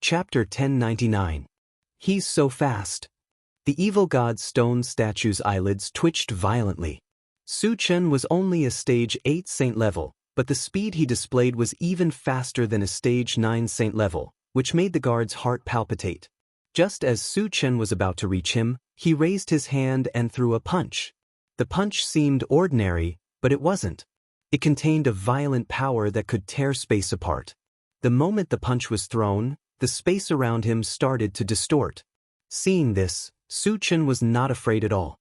Chapter 1099. He's so fast. The evil god's stone statue's eyelids twitched violently. Su Chen was only a stage 8 saint level, but the speed he displayed was even faster than a stage 9 saint level, which made the guard's heart palpitate. Just as Su Chen was about to reach him, he raised his hand and threw a punch. The punch seemed ordinary, but it wasn't. It contained a violent power that could tear space apart. The moment the punch was thrown, the space around him started to distort. Seeing this, Su Chen was not afraid at all.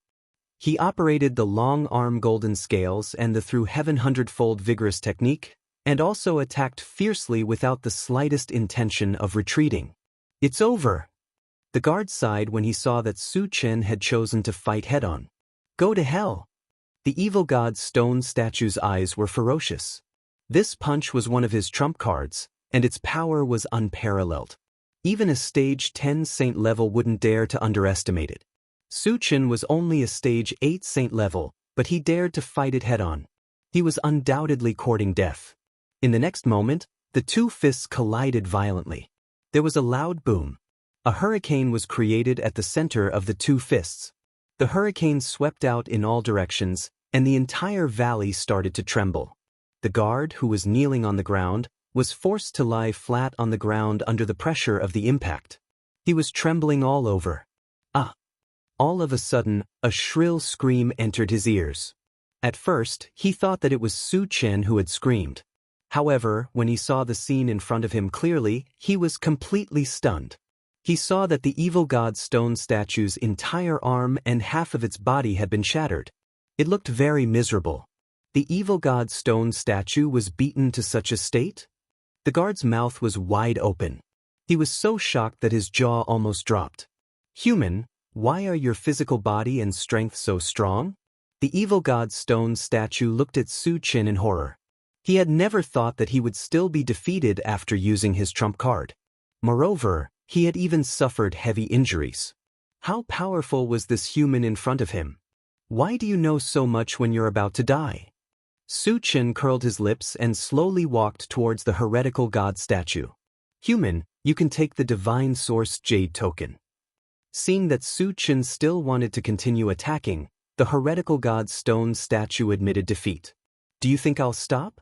He operated the long-arm golden scales and the through heaven hundredfold vigorous technique, and also attacked fiercely without the slightest intention of retreating. It's over. The guard sighed when he saw that Su Chen had chosen to fight head-on. Go to hell. The evil god's stone statue's eyes were ferocious. This punch was one of his trump cards, and its power was unparalleled. Even a stage 10 saint level wouldn't dare to underestimate it. Su Chen was only a stage 8 saint level, but he dared to fight it head-on. He was undoubtedly courting death. In the next moment, the two fists collided violently. There was a loud boom. A hurricane was created at the center of the two fists. The hurricane swept out in all directions, and the entire valley started to tremble. The guard, who was kneeling on the ground, was forced to lie flat on the ground under the pressure of the impact. He was trembling all over. Ah! All of a sudden, a shrill scream entered his ears. At first, he thought that it was Su Chen who had screamed. However, when he saw the scene in front of him clearly, he was completely stunned. He saw that the evil god's stone statue's entire arm and half of its body had been shattered. It looked very miserable. The evil god's stone statue was beaten to such a state? The guard's mouth was wide open. He was so shocked that his jaw almost dropped. Human, why are your physical body and strength so strong? The evil god's stone statue looked at Su Chen in horror. He had never thought that he would still be defeated after using his trump card. Moreover, he had even suffered heavy injuries. How powerful was this human in front of him? Why do you know so much when you're about to die? Su Chen curled his lips and slowly walked towards the heretical god statue. Human, you can take the divine source jade token. Seeing that Su Chen still wanted to continue attacking, the heretical god's stone statue admitted defeat. Do you think I'll stop?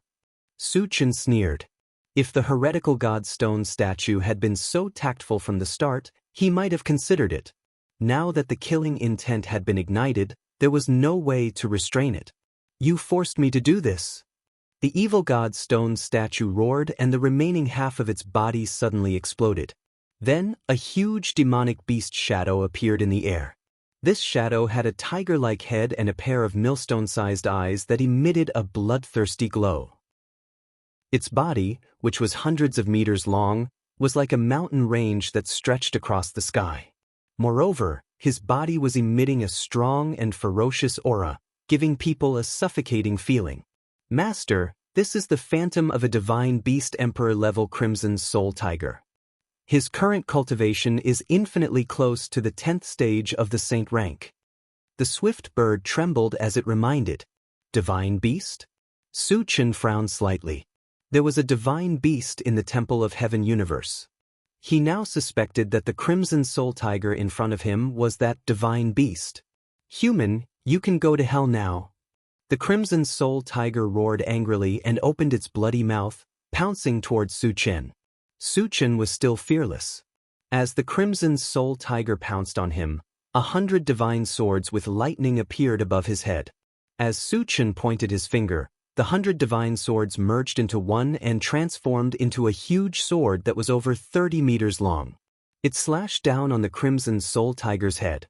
Su Chen sneered. If the heretical god's stone statue had been so tactful from the start, he might have considered it. Now that the killing intent had been ignited, there was no way to restrain it. You forced me to do this. The evil god's stone statue roared and the remaining half of its body suddenly exploded. Then, a huge demonic beast shadow appeared in the air. This shadow had a tiger-like head and a pair of millstone-sized eyes that emitted a bloodthirsty glow. Its body, which was hundreds of meters long, was like a mountain range that stretched across the sky. Moreover, his body was emitting a strong and ferocious aura, giving people a suffocating feeling. Master, this is the phantom of a divine beast emperor-level crimson soul tiger. His current cultivation is infinitely close to the 10th stage of the saint rank. The swift bird trembled as it reminded. Divine beast? Su Chen frowned slightly. There was a divine beast in the Temple of Heaven universe. He now suspected that the crimson soul tiger in front of him was that divine beast. Human, you can go to hell now. The crimson soul tiger roared angrily and opened its bloody mouth, pouncing towards Su Chen. Su Chen was still fearless. As the crimson soul tiger pounced on him, 100 divine swords with lightning appeared above his head. As Su Chen pointed his finger, the 100 divine swords merged into one and transformed into a huge sword that was over 30 meters long. It slashed down on the crimson soul tiger's head.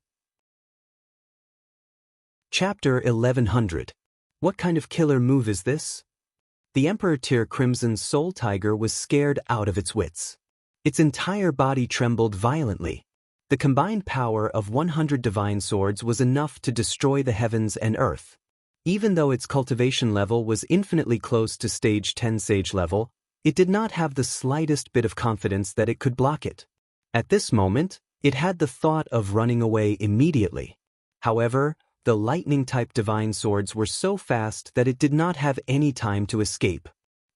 Chapter 1100. What kind of killer move is this? The Emperor-tier crimson soul tiger was scared out of its wits. Its entire body trembled violently. The combined power of 100 divine swords was enough to destroy the heavens and earth. Even though its cultivation level was infinitely close to stage 10 sage level, it did not have the slightest bit of confidence that it could block it. At this moment, it had the thought of running away immediately. However, the lightning-type divine swords were so fast that it did not have any time to escape.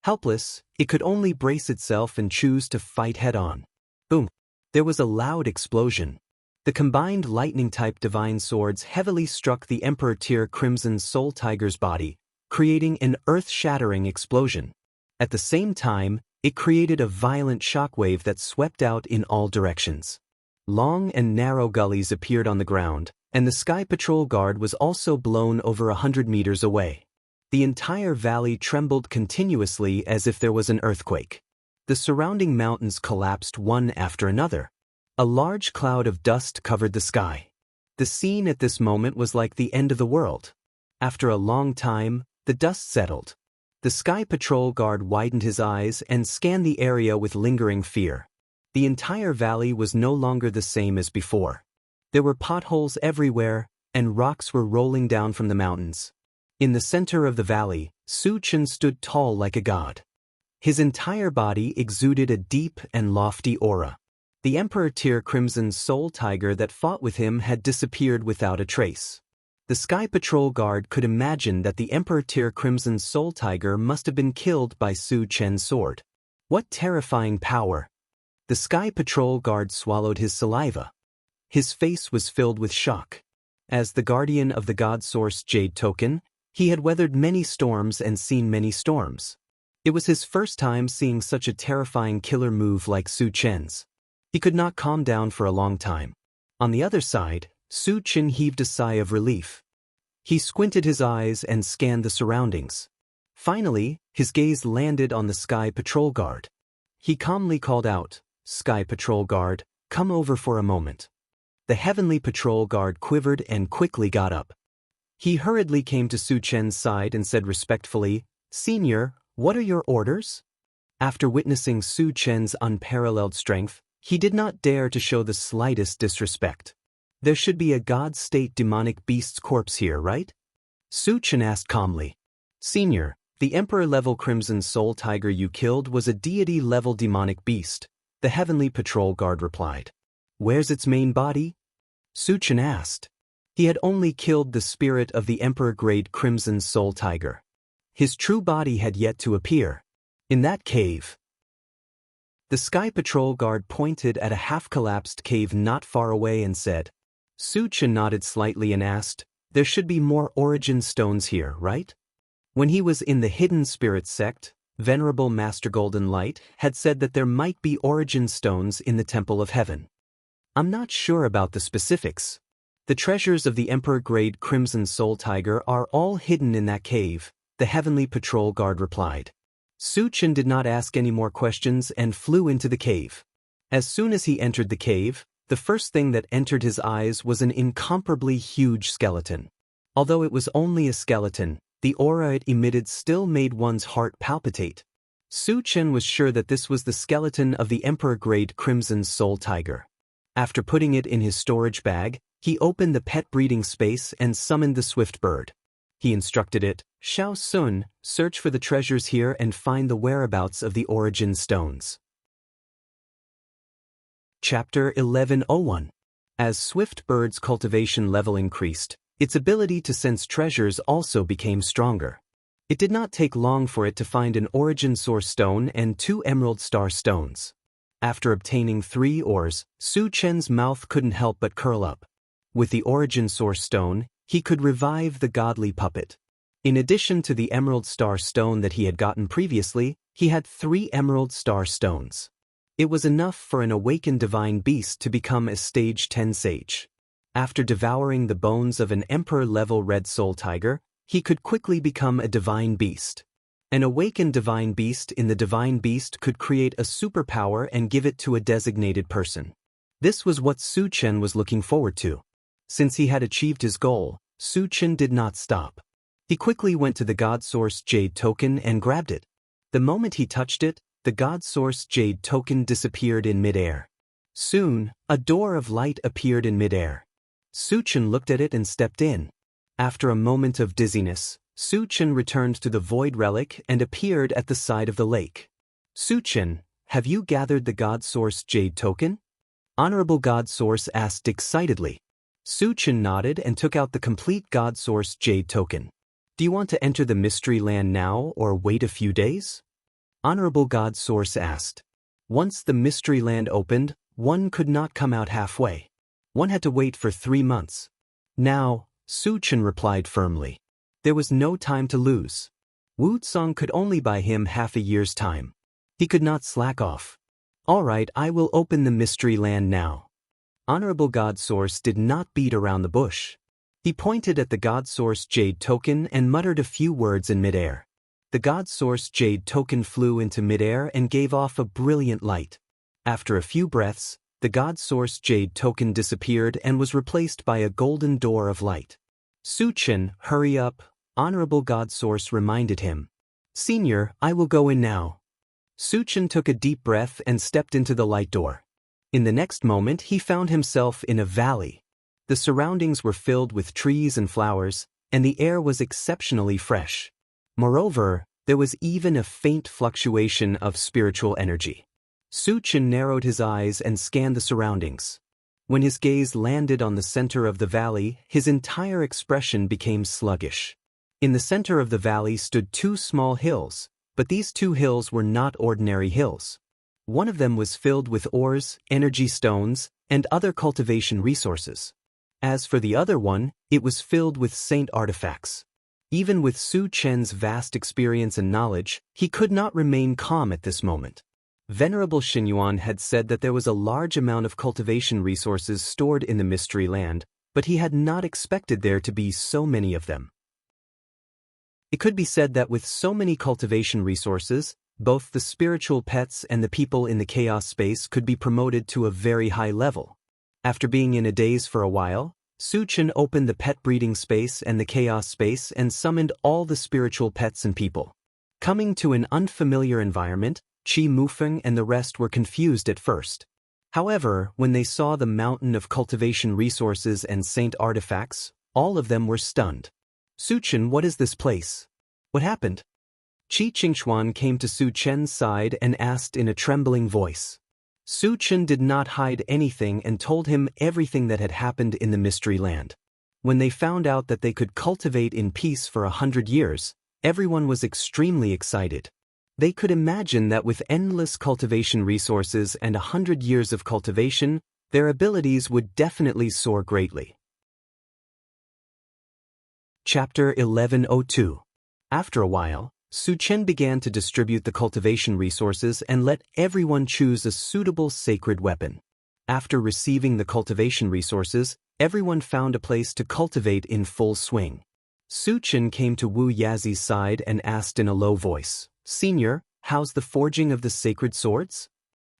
Helpless, it could only brace itself and choose to fight head-on. Boom! There was a loud explosion. The combined lightning-type divine swords heavily struck the Emperor Tier Crimson Soul Tiger's body, creating an earth-shattering explosion. At the same time, it created a violent shockwave that swept out in all directions. Long and narrow gullies appeared on the ground, and the Sky Patrol Guard was also blown over 100 meters away. The entire valley trembled continuously as if there was an earthquake. The surrounding mountains collapsed one after another. A large cloud of dust covered the sky. The scene at this moment was like the end of the world. After a long time, the dust settled. The Sky Patrol Guard widened his eyes and scanned the area with lingering fear. The entire valley was no longer the same as before. There were potholes everywhere, and rocks were rolling down from the mountains. In the center of the valley, Su Chen stood tall like a god. His entire body exuded a deep and lofty aura. The Emperor Tier Crimson Soul Tiger that fought with him had disappeared without a trace. The Sky Patrol Guard could imagine that the Emperor Tier Crimson Soul Tiger must have been killed by Su Chen's sword. What terrifying power! The Sky Patrol Guard swallowed his saliva. His face was filled with shock. As the guardian of the God Source Jade Token, he had weathered many storms and seen many storms. It was his first time seeing such a terrifying killer move like Su Chen's. He could not calm down for a long time. On the other side, Su Chen heaved a sigh of relief. He squinted his eyes and scanned the surroundings. Finally, his gaze landed on the Sky Patrol Guard. He calmly called out, "Sky Patrol Guard, come over for a moment." The Heavenly Patrol Guard quivered and quickly got up. He hurriedly came to Su Chen's side and said respectfully, "Senior, what are your orders?" After witnessing Su Chen's unparalleled strength, he did not dare to show the slightest disrespect. "There should be a God-state demonic beast's corpse here, right?" Su Chen asked calmly. "Senior, the Emperor-level Crimson Soul Tiger you killed was a deity-level demonic beast," the Heavenly Patrol Guard replied. "Where's its main body?" Su Chen asked. He had only killed the spirit of the Emperor-grade Crimson Soul Tiger. His true body had yet to appear. In that cave. The Sky Patrol Guard pointed at a half-collapsed cave not far away and said. Su Chen nodded slightly and asked, "There should be more origin stones here, right?" When he was in the Hidden Spirit sect, Venerable Master Golden Light had said that there might be origin stones in the Temple of Heaven. "I'm not sure about the specifics. The treasures of the Emperor-grade Crimson Soul Tiger are all hidden in that cave," the Heavenly Patrol Guard replied. Su Chen did not ask any more questions and flew into the cave. As soon as he entered the cave, the first thing that entered his eyes was an incomparably huge skeleton. Although it was only a skeleton, the aura it emitted still made one's heart palpitate. Su Chen was sure that this was the skeleton of the Emperor-grade Crimson Soul Tiger. After putting it in his storage bag, he opened the pet breeding space and summoned the swift bird. He instructed it, "Shao Sun, search for the treasures here and find the whereabouts of the origin stones." Chapter 1101. As Swift Bird's cultivation level increased, its ability to sense treasures also became stronger. It did not take long for it to find an origin source stone and 2 emerald star stones. After obtaining 3 ores, Su Chen's mouth couldn't help but curl up. With the origin source stone, he could revive the godly puppet. In addition to the emerald star stone that he had gotten previously, he had 3 emerald star stones. It was enough for an awakened divine beast to become a stage 10 sage. After devouring the bones of an emperor-level red soul tiger, he could quickly become a divine beast. An awakened divine beast in the divine beast could create a superpower and give it to a designated person. This was what Su Chen was looking forward to. Since he had achieved his goal, Su Chen did not stop. He quickly went to the God Source Jade Token and grabbed it. The moment he touched it, the God Source Jade Token disappeared in midair. Soon, a door of light appeared in midair. Su Chen looked at it and stepped in. After a moment of dizziness, Su Chen returned to the Void Relic and appeared at the side of the lake. "Su Chen, have you gathered the God Source Jade Token?" Honorable God Source asked excitedly. Su Chen nodded and took out the complete God Source Jade Token. "Do you want to enter the Mystery Land now or wait a few days?" Honorable God Source asked. Once the mystery land opened, one could not come out halfway. One had to wait for 3 months. Now, Su Chen replied firmly. There was no time to lose. Wu Tsong could only buy him half a year's time. He could not slack off. All right, I will open the mystery land now. Honorable God Source did not beat around the bush. He pointed at the God Source Jade token and muttered a few words in midair. The God Source Jade token flew into midair and gave off a brilliant light. After a few breaths, the God Source Jade token disappeared and was replaced by a golden door of light. Su Chen, hurry up, Honorable God Source reminded him. Senior, I will go in now. Su Chen took a deep breath and stepped into the light door. In the next moment he found himself in a valley. The surroundings were filled with trees and flowers, and the air was exceptionally fresh. Moreover, there was even a faint fluctuation of spiritual energy. Su Chen narrowed his eyes and scanned the surroundings. When his gaze landed on the center of the valley, his entire expression became sluggish. In the center of the valley stood 2 small hills, but these 2 hills were not ordinary hills. One of them was filled with ores, energy stones, and other cultivation resources. As for the other one, it was filled with saint artifacts. Even with Su Chen's vast experience and knowledge, he could not remain calm at this moment. Venerable Xinyuan had said that there was a large amount of cultivation resources stored in the mystery land, but he had not expected there to be so many of them. It could be said that with so many cultivation resources, both the spiritual pets and the people in the chaos space could be promoted to a very high level. After being in a daze for a while, Su Chen opened the pet breeding space and the chaos space and summoned all the spiritual pets and people. Coming to an unfamiliar environment, Qi Mufeng and the rest were confused at first. However, when they saw the mountain of cultivation resources and saint artifacts, all of them were stunned. Su Chen, what is this place? What happened? Qi Qingchuan came to Su Chen's side and asked in a trembling voice. Su Chen did not hide anything and told him everything that had happened in the mystery land. When they found out that they could cultivate in peace for 100 years, everyone was extremely excited. They could imagine that with endless cultivation resources and 100 years of cultivation, their abilities would definitely soar greatly. Chapter 1102. After a while, Su Chen began to distribute the cultivation resources and let everyone choose a suitable sacred weapon. After receiving the cultivation resources, everyone found a place to cultivate in full swing. Su Chen came to Wu Yazi's side and asked in a low voice, Senior, how's the forging of the sacred swords?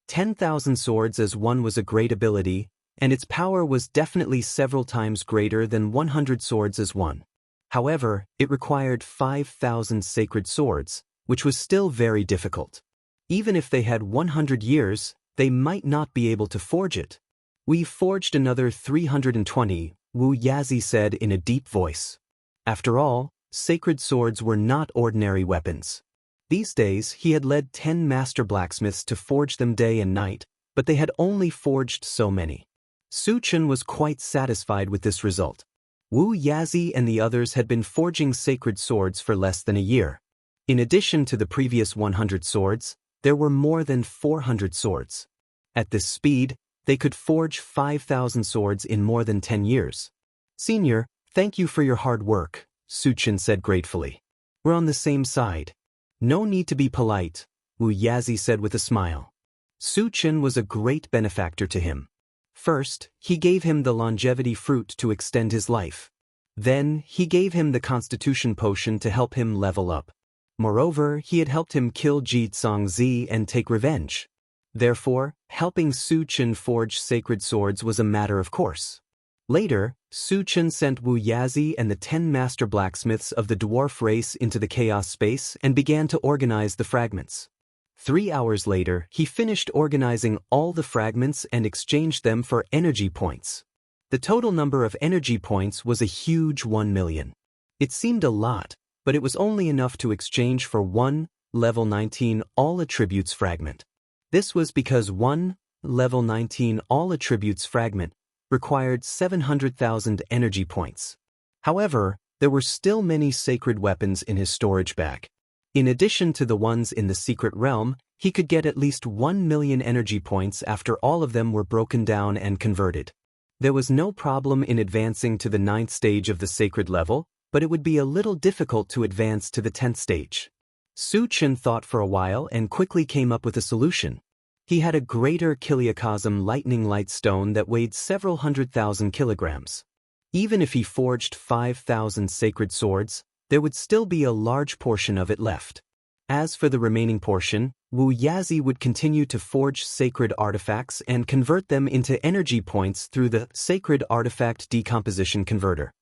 10,000 swords as one was a great ability, and its power was definitely several times greater than 100 swords as one. However, it required 5,000 sacred swords, which was still very difficult. Even if they had 100 years, they might not be able to forge it. We forged another 320, Wu Yazi said in a deep voice. After all, sacred swords were not ordinary weapons. These days, he had led 10 master blacksmiths to forge them day and night, but they had only forged so many. Su Chen was quite satisfied with this result. Wu Yazi and the others had been forging sacred swords for less than a year. In addition to the previous 100 swords, there were more than 400 swords. At this speed, they could forge 5,000 swords in more than 10 years. Senior, thank you for your hard work, Su Chen said gratefully. We're on the same side. No need to be polite, Wu Yazi said with a smile. Su Chen was a great benefactor to him. First, he gave him the longevity fruit to extend his life. Then, he gave him the constitution potion to help him level up. Moreover, he had helped him kill Ji Tsongzi and take revenge. Therefore, helping Su Chen forge sacred swords was a matter of course. Later, Su Chen sent Wu Yazi and the 10 master blacksmiths of the dwarf race into the chaos space and began to organize the fragments. 3 hours later, he finished organizing all the fragments and exchanged them for energy points. The total number of energy points was a huge 1 million. It seemed a lot, but it was only enough to exchange for one level 19 all attributes fragment. This was because one level 19 all attributes fragment required 700,000 energy points. However, there were still many sacred weapons in his storage bag. In addition to the ones in the secret realm, He could get at least 1 million energy points after all of them were broken down and converted. There was no problem in advancing to the 9th stage of the sacred level, but it would be a little difficult to advance to the 10th stage. Su Chen thought for a while and quickly came up with a solution. He had a greater Kiliacosm lightning light stone that weighed several 100,000 kilograms. Even if he forged 5,000 sacred swords, there would still be a large portion of it left. As for the remaining portion, Wu Yazi would continue to forge sacred artifacts and convert them into energy points through the Sacred Artifact Decomposition Converter.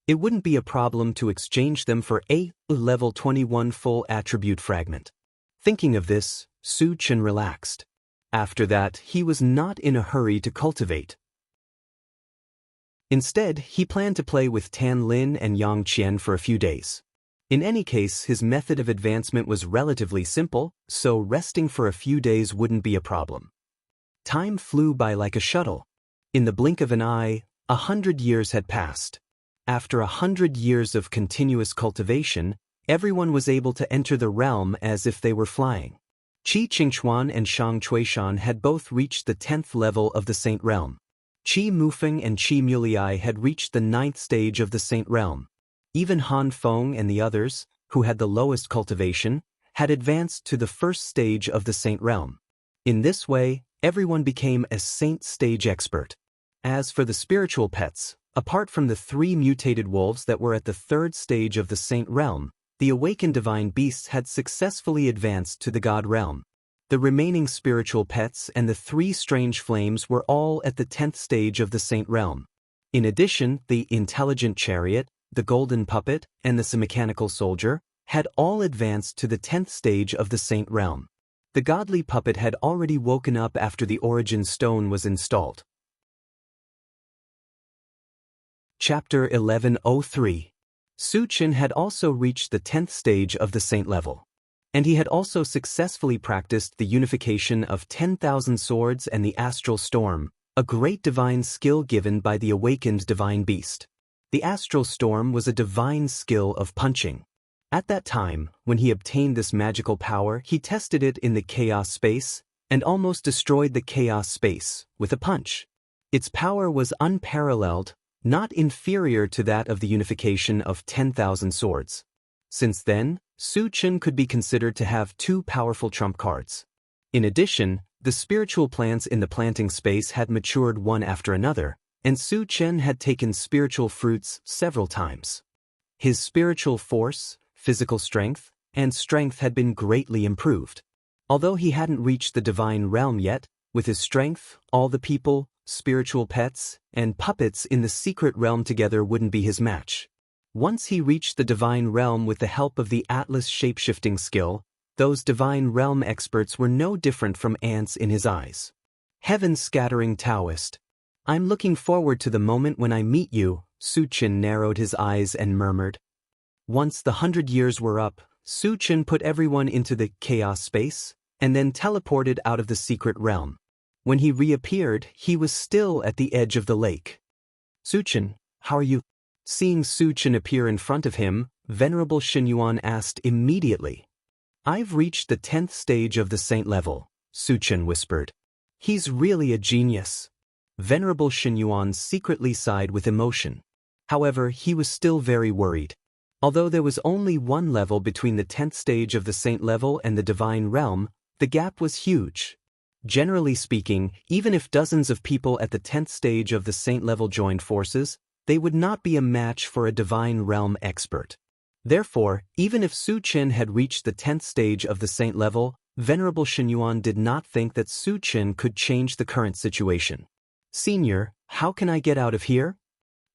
It wouldn't be a problem to exchange them for a level 21 full attribute fragment. Thinking of this, Su Chen relaxed. After that, he was not in a hurry to cultivate. Instead, he planned to play with Tan Lin and Yang Qian for a few days. In any case, his method of advancement was relatively simple, so resting for a few days wouldn't be a problem. Time flew by like a shuttle. In the blink of an eye, 100 years had passed. After 100 years of continuous cultivation, everyone was able to enter the realm as if they were flying. Qi Qingchuan and Shang Chuishan had both reached the 10th level of the Saint Realm. Qi Mufeng and Qi Muliai had reached the 9th stage of the Saint Realm. Even Han Feng and the others, who had the lowest cultivation, had advanced to the 1st stage of the Saint Realm. In this way, everyone became a Saint stage expert. As for the spiritual pets, apart from the 3 mutated wolves that were at the 3rd stage of the Saint Realm, the awakened divine beasts had successfully advanced to the God Realm. The remaining spiritual pets and the 3 strange flames were all at the 10th stage of the Saint Realm. In addition, the intelligent chariot, the golden puppet, and the mechanical soldier had all advanced to the 10th stage of the Saint Realm. The godly puppet had already woken up after the origin stone was installed. Chapter 1103. Su Chen had also reached the 10th stage of the Saint level. And he had also successfully practiced the unification of 10,000 swords and the astral storm, a great divine skill given by the awakened divine beast. The astral storm was a divine skill of punching. At that time, when he obtained this magical power, he tested it in the chaos space and almost destroyed the chaos space with a punch. Its power was unparalleled, not inferior to that of the unification of 10,000 swords. Since then, Su Chen could be considered to have 2 powerful trump cards. In addition, the spiritual plants in the planting space had matured one after another, and Su Chen had taken spiritual fruits several times. His spiritual force, physical strength, and strength had been greatly improved. Although he hadn't reached the divine realm yet, with his strength, all the people, spiritual pets, and puppets in the secret realm together wouldn't be his match. Once he reached the divine realm with the help of the Atlas shapeshifting skill, those divine realm experts were no different from ants in his eyes. Heaven-scattering Taoist. I'm looking forward to the moment when I meet you, Su Chen narrowed his eyes and murmured. Once the 100 years were up, Su Chen put everyone into the chaos space, and then teleported out of the secret realm. When he reappeared, he was still at the edge of the lake. Su Chen, how are you? Seeing Su Chen appear in front of him, Venerable Xinyuan asked immediately. I've reached the 10th stage of the saint level, Su Chen whispered. He's really a genius. Venerable Xinyuan secretly sighed with emotion. However, he was still very worried. Although there was only one level between the 10th stage of the saint level and the divine realm, the gap was huge. Generally speaking, even if dozens of people at the 10th stage of the saint level joined forces, they would not be a match for a divine realm expert. Therefore, even if Su Chen had reached the 10th stage of the saint level, Venerable Xinyuan did not think that Su Chen could change the current situation. Senior, how can I get out of here?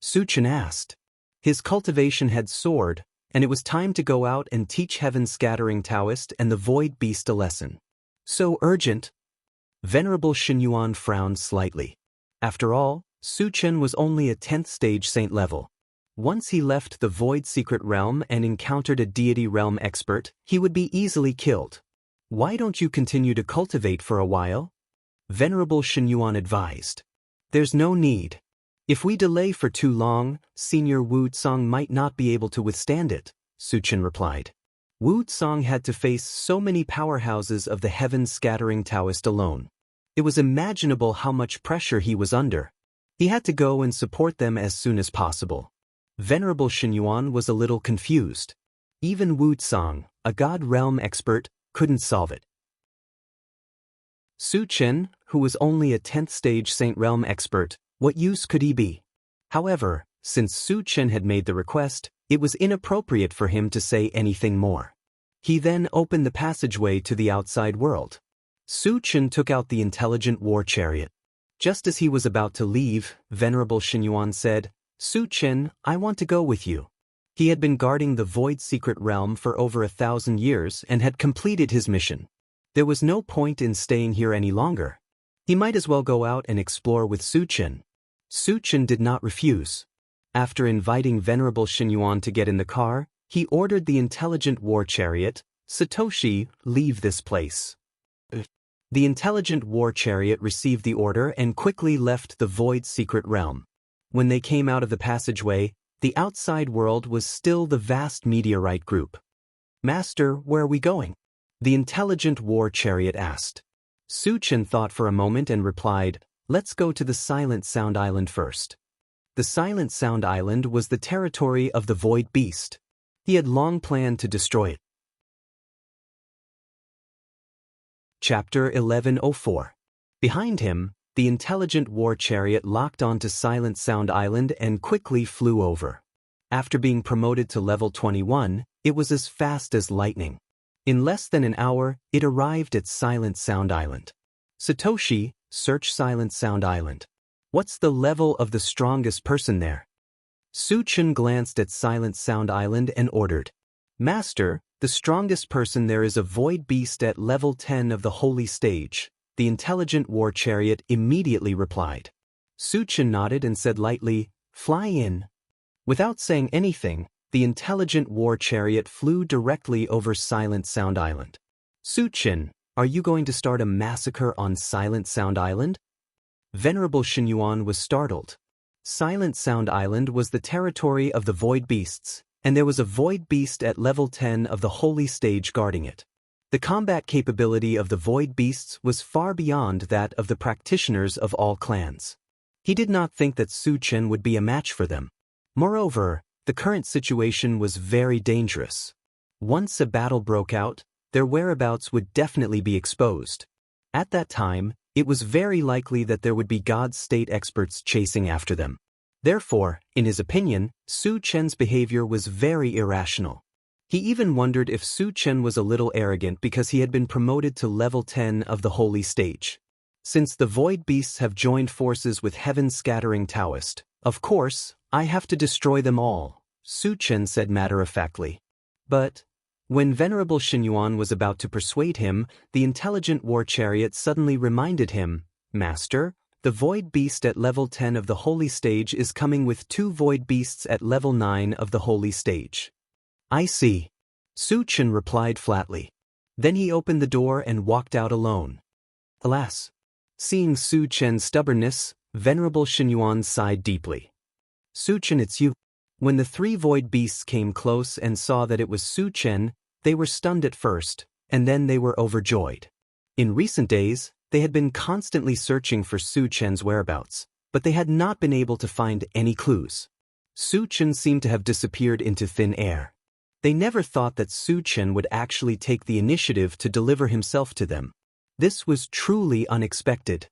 Su Chen asked. His cultivation had soared, and it was time to go out and teach heaven-scattering Taoist and the void beast a lesson. So urgent? Venerable Xinyuan frowned slightly. After all, Su Chen was only a 10th stage saint level. Once he left the void secret realm and encountered a deity realm expert, he would be easily killed. Why don't you continue to cultivate for a while? Venerable Xinyuan advised. There's no need. If we delay for too long, Senior Wu Tsang might not be able to withstand it, Su Chen replied. Wu Tsang had to face so many powerhouses of the heaven-scattering Taoist alone. It was imaginable how much pressure he was under. He had to go and support them as soon as possible. Venerable Xinyuan was a little confused. Even Wu Tsang, a God realm expert, couldn't solve it. Su Chen, who was only a 10th stage Saint Realm expert, what use could he be? However, since Su Chen had made the request, it was inappropriate for him to say anything more. He then opened the passageway to the outside world. Su Chen took out the intelligent war chariot. Just as he was about to leave, Venerable Xinyuan said, "Su Chen, I want to go with you." He had been guarding the Void Secret Realm for over 1,000 years and had completed his mission. There was no point in staying here any longer. He might as well go out and explore with Su Chen. Su Chen did not refuse. After inviting Venerable Xinyuan to get in the car, he ordered the intelligent war chariot, "Satoshi, leave this place." The intelligent war chariot received the order and quickly left the Void Secret Realm. When they came out of the passageway, the outside world was still the vast meteorite group. "Master, where are we going?" the intelligent war chariot asked. Su Chen thought for a moment and replied, "Let's go to the Silent Sound Island first." The Silent Sound Island was the territory of the Void Beast. He had long planned to destroy it. Chapter 1104. Behind him, the intelligent war chariot locked onto Silent Sound Island and quickly flew over. After being promoted to level 21, it was as fast as lightning. In less than an hour, it arrived at Silent Sound Island. "Satoshi, search Silent Sound Island. What's the level of the strongest person there?" Su Chen glanced at Silent Sound Island and ordered, "Master, the strongest person there is a void beast at level 10 of the holy stage," the intelligent war chariot immediately replied. Su Chen nodded and said lightly, "Fly in." Without saying anything, the intelligent war chariot flew directly over Silent Sound Island. "Su Chen, are you going to start a massacre on Silent Sound Island?" Venerable Xinyuan was startled. Silent Sound Island was the territory of the Void Beasts, and there was a Void Beast at level 10 of the Holy Stage guarding it. The combat capability of the Void Beasts was far beyond that of the practitioners of all clans. He did not think that Su Chen would be a match for them. Moreover, the current situation was very dangerous. Once a battle broke out, their whereabouts would definitely be exposed. At that time, it was very likely that there would be God State experts chasing after them. Therefore, in his opinion, Su Chen's behavior was very irrational. He even wondered if Su Chen was a little arrogant because he had been promoted to level 10 of the holy stage. Since the Void Beasts have joined forces with Heaven-Scattering Taoist, of course, I have to destroy them all, Su Chen said matter-of-factly. But when Venerable Xinyuan was about to persuade him, the intelligent war chariot suddenly reminded him, "Master, the Void Beast at level 10 of the Holy Stage is coming with 2 Void Beasts at level 9 of the Holy Stage." "I see," Su Chen replied flatly. Then he opened the door and walked out alone. Alas! Seeing Su Chen's stubbornness, Venerable Xinyuan sighed deeply. "Su Chen, it's you." When the 3 Void Beasts came close and saw that it was Su Chen, they were stunned at first, and then they were overjoyed. In recent days, they had been constantly searching for Su Chen's whereabouts, but they had not been able to find any clues. Su Chen seemed to have disappeared into thin air. They never thought that Su Chen would actually take the initiative to deliver himself to them. This was truly unexpected.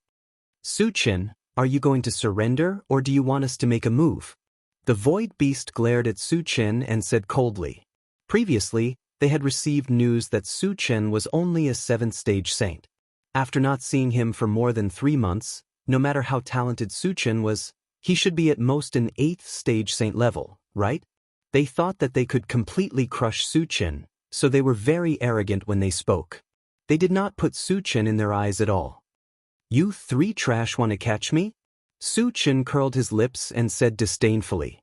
"Su Chen, are you going to surrender or do you want us to make a move?" The Void Beast glared at Su Chen and said coldly. Previously, they had received news that Su Chen was only a 7th stage saint. After not seeing him for more than 3 months, no matter how talented Su Chen was, he should be at most an 8th stage saint level, right? They thought that they could completely crush Su Chen, so they were very arrogant when they spoke. They did not put Su Chen in their eyes at all. "You 3 trash want to catch me?" Su Chen curled his lips and said disdainfully.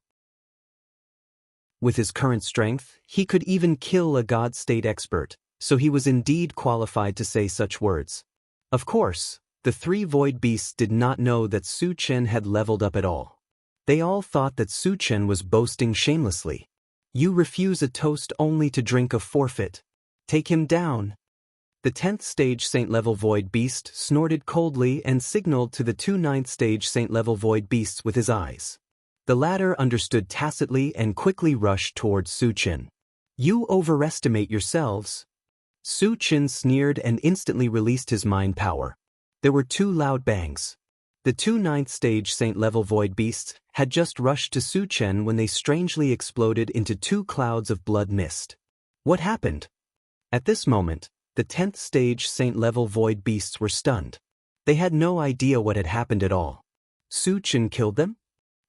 With his current strength, he could even kill a God State expert, so he was indeed qualified to say such words. Of course, the 3 Void Beasts did not know that Su Chen had leveled up at all. They all thought that Su Chen was boasting shamelessly. You refuse a toast only to drink a forfeit. Take him down. The 10th stage Saint-level void beast snorted coldly and signaled to the two 9th stage Saint-level void beasts with his eyes. The latter understood tacitly and quickly rushed towards Su Chen. You overestimate yourselves. Su Chen sneered and instantly released his mind power. There were two loud bangs. The two 9th stage Saint-level void beasts had just rushed to Su Chen when they strangely exploded into two clouds of blood mist. What happened? At this moment, the 10th stage Saint-level void beasts were stunned. They had no idea what had happened at all. Su Chen killed them?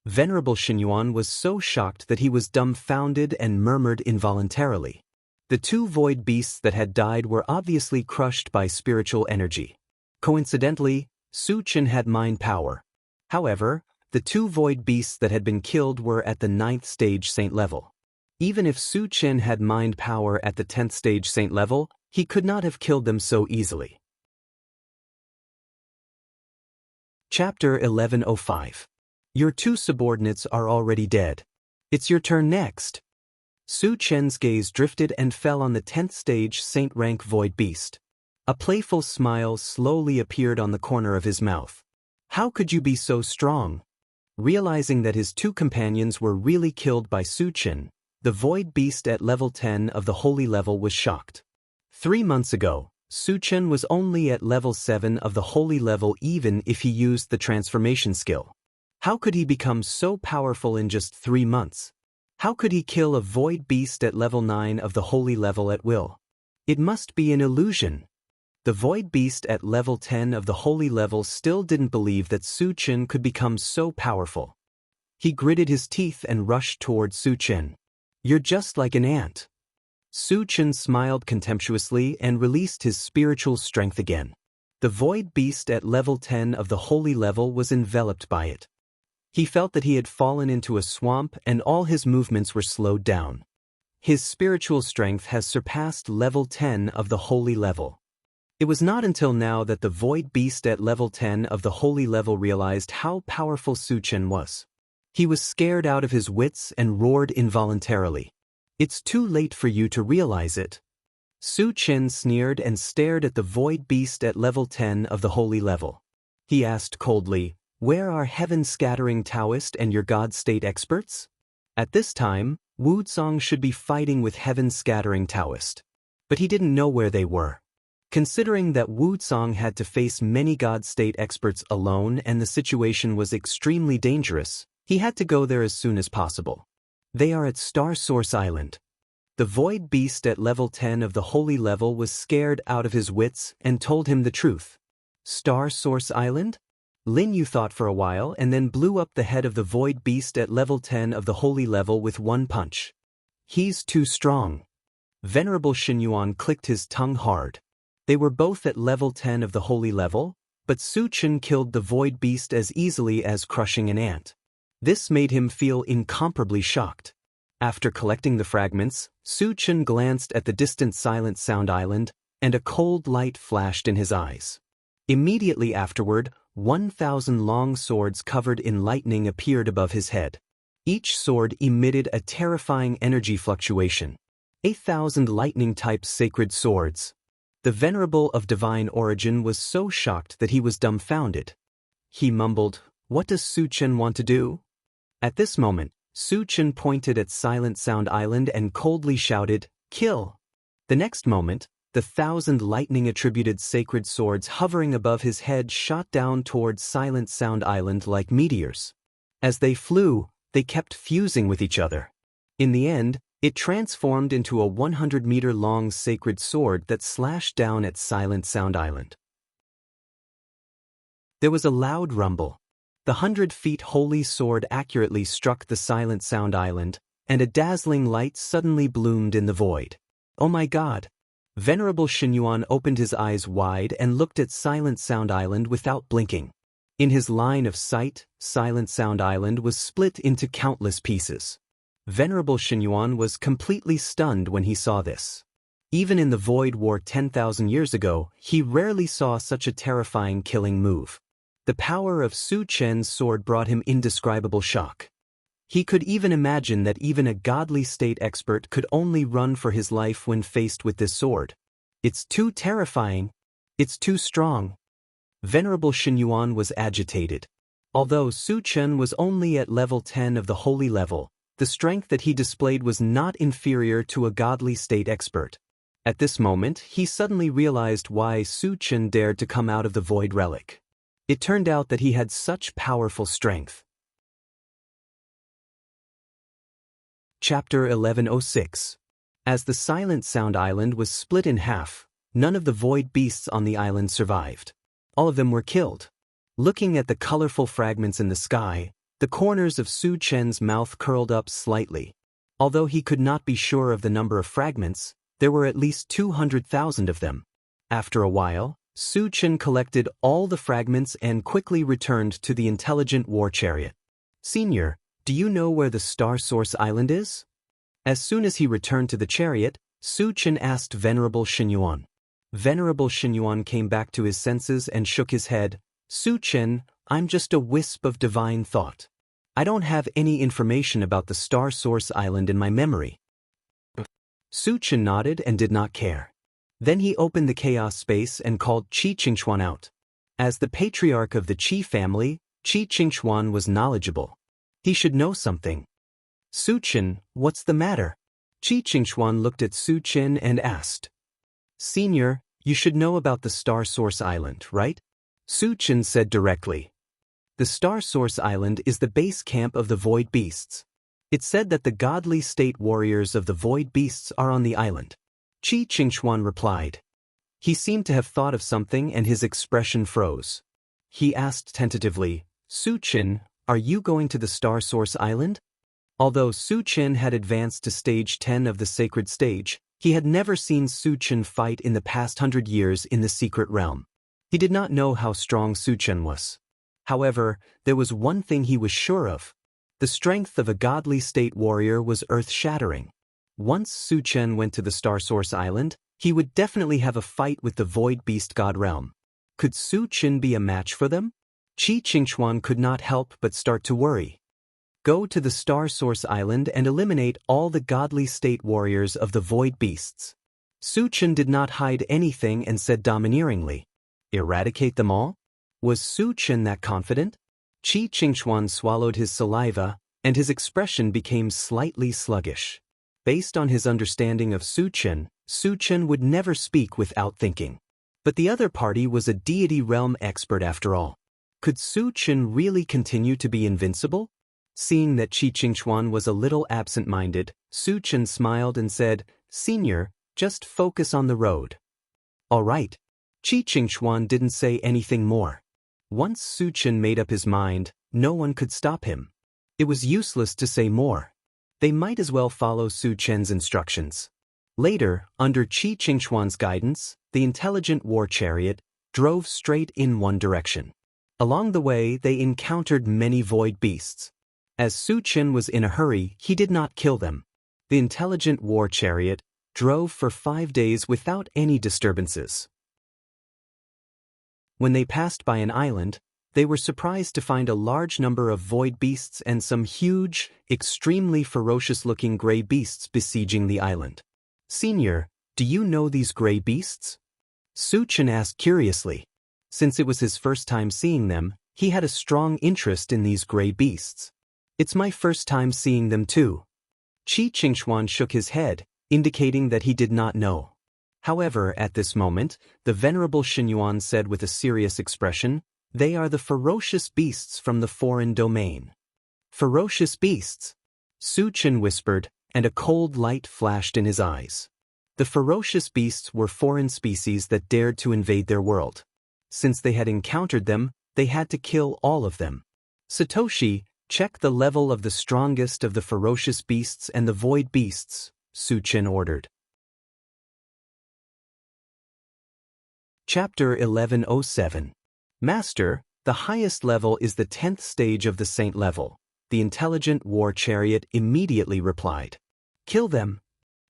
Venerable Xinyuan was so shocked that he was dumbfounded and murmured involuntarily. The two void beasts that had died were obviously crushed by spiritual energy. Coincidentally, Su Chen had mind power. However, the two void beasts that had been killed were at the 9th stage saint level. Even if Su Chen had mind power at the 10th stage saint level, he could not have killed them so easily. Chapter 1105. Your two subordinates are already dead. It's your turn next. Su Chen's gaze drifted and fell on the 10th stage saint rank void beast. A playful smile slowly appeared on the corner of his mouth. How could you be so strong? Realizing that his two companions were really killed by Su Chen, the void beast at level 10 of the holy level was shocked. 3 months ago, Su Chen was only at level 7 of the holy level even if he used the transformation skill. How could he become so powerful in just 3 months? How could he kill a void beast at level 9 of the holy level at will? It must be an illusion. The void beast at level 10 of the holy level still didn't believe that Su Chen could become so powerful. He gritted his teeth and rushed towards Su Chen. You're just like an ant. Su Chen smiled contemptuously and released his spiritual strength again. The void beast at level 10 of the holy level was enveloped by it. He felt that he had fallen into a swamp and all his movements were slowed down. His spiritual strength has surpassed level 10 of the holy level. It was not until now that the void beast at level 10 of the holy level realized how powerful Su Chen was. He was scared out of his wits and roared involuntarily. It's too late for you to realize it. Su Chen sneered and stared at the void beast at level 10 of the holy level. He asked coldly, where are heaven-scattering Taoist and your God-state experts? At this time, Wu Zong should be fighting with heaven-scattering Taoist. But he didn't know where they were. Considering that Wu Zong had to face many God-state experts alone and the situation was extremely dangerous, he had to go there as soon as possible. They are at Star Source Island. The void beast at level 10 of the holy level was scared out of his wits and told him the truth. Star Source Island? Lin Yu thought for a while and then blew up the head of the void beast at level 10 of the holy level with one punch. He's too strong. Venerable Xinyuan clicked his tongue hard. They were both at level 10 of the holy level, but Su Chen killed the void beast as easily as crushing an ant. This made him feel incomparably shocked. After collecting the fragments, Su Chen glanced at the distant Silent Sound Island, and a cold light flashed in his eyes. Immediately afterward, 1,000 long swords covered in lightning appeared above his head. Each sword emitted a terrifying energy fluctuation. 8,000 lightning-type sacred swords. The Venerable of Divine Origin was so shocked that he was dumbfounded. He mumbled, what does Su Chen want to do? At this moment, Su Chen pointed at Silent Sound Island and coldly shouted, kill! The next moment, the 1,000 lightning-attributed sacred swords hovering above his head shot down towards Silent Sound Island like meteors. As they flew, they kept fusing with each other. In the end, it transformed into a 100-meter-long sacred sword that slashed down at Silent Sound Island. There was a loud rumble. The 100-feet holy sword accurately struck the Silent Sound Island, and a dazzling light suddenly bloomed in the void. Oh my God! Venerable Xinyuan opened his eyes wide and looked at Silent Sound Island without blinking. In his line of sight, Silent Sound Island was split into countless pieces. Venerable Xinyuan was completely stunned when he saw this. Even in the Void War 10,000 years ago, he rarely saw such a terrifying killing move. The power of Su Chen's sword brought him indescribable shock. He could even imagine that even a godly state expert could only run for his life when faced with this sword. It's too terrifying. It's too strong. Venerable Xinyuan was agitated. Although Su Chen was only at level 10 of the holy level, the strength that he displayed was not inferior to a godly state expert. At this moment, he suddenly realized why Su Chen dared to come out of the void relic. It turned out that he had such powerful strength. Chapter 1106. As the Silent Sound Island was split in half, none of the void beasts on the island survived. All of them were killed. Looking at the colorful fragments in the sky, the corners of Su Chen's mouth curled up slightly. Although he could not be sure of the number of fragments, there were at least 200,000 of them. After a while, Su Chen collected all the fragments and quickly returned to the intelligent war chariot. Senior, do you know where the Star Source Island is? As soon as he returned to the chariot, Su Chen asked Venerable Xinyuan. Venerable Xinyuan came back to his senses and shook his head. Su Chen, I'm just a wisp of divine thought. I don't have any information about the Star Source Island in my memory. Su Chen nodded and did not care. Then he opened the chaos space and called Qi Qingchuan out. As the patriarch of the Qi family, Qi Qingchuan was knowledgeable. He should know something. Su Chen, what's the matter? Qi Qingchuan looked at Su Chen and asked. Senior, you should know about the Star Source Island, right? Su Chen said directly. The Star Source Island is the base camp of the Void Beasts. It's said that the godly state warriors of the Void Beasts are on the island. Qi Qingchuan replied. He seemed to have thought of something and his expression froze. He asked tentatively, Su Chen, are you going to the Star Source Island? Although Su Chen had advanced to stage 10 of the sacred stage, he had never seen Su Chen fight in the past 100 years in the secret realm. He did not know how strong Su Chen was. However, there was one thing he was sure of. The strength of a godly state warrior was earth-shattering. Once Su Chen went to the Star Source Island, he would definitely have a fight with the Void Beast God realm. Could Su Chen be a match for them? Qi Qingchuan could not help but start to worry. Go to the Star Source Island and eliminate all the godly state warriors of the Void Beasts. Su Chen did not hide anything and said domineeringly. Eradicate them all? Was Su Chen that confident? Qi Qingchuan swallowed his saliva, and his expression became slightly sluggish. Based on his understanding of Su Chen would never speak without thinking. But the other party was a deity realm expert after all. Could Su Chen really continue to be invincible? Seeing that Qi Qingchuan was a little absent-minded, Su Chen smiled and said, Senior, just focus on the road. All right. Qi Qingchuan didn't say anything more. Once Su Chen made up his mind, no one could stop him. It was useless to say more. They might as well follow Su Chen's instructions. Later, under Qi Qingchuan's guidance, the intelligent war chariot drove straight in one direction. Along the way, they encountered many void beasts. As Su Chen was in a hurry, he did not kill them. The intelligent war chariot drove for 5 days without any disturbances. When they passed by an island, they were surprised to find a large number of void beasts and some huge, extremely ferocious-looking gray beasts besieging the island. Senior, do you know these gray beasts? Su Chen asked curiously. Since it was his first time seeing them, he had a strong interest in these gray beasts. It's my first time seeing them too. Qi Qingchuan shook his head, indicating that he did not know. However, at this moment, the Venerable Xinyuan said with a serious expression, They are the ferocious beasts from the foreign domain. Ferocious beasts? Su Chen whispered, and a cold light flashed in his eyes. The ferocious beasts were foreign species that dared to invade their world. Since they had encountered them, they had to kill all of them. Satoshi, check the level of the strongest of the ferocious beasts and the void beasts, Su Chen ordered. Chapter 1107. Master, the highest level is the 10th stage of the saint level. The intelligent war chariot immediately replied. Kill them.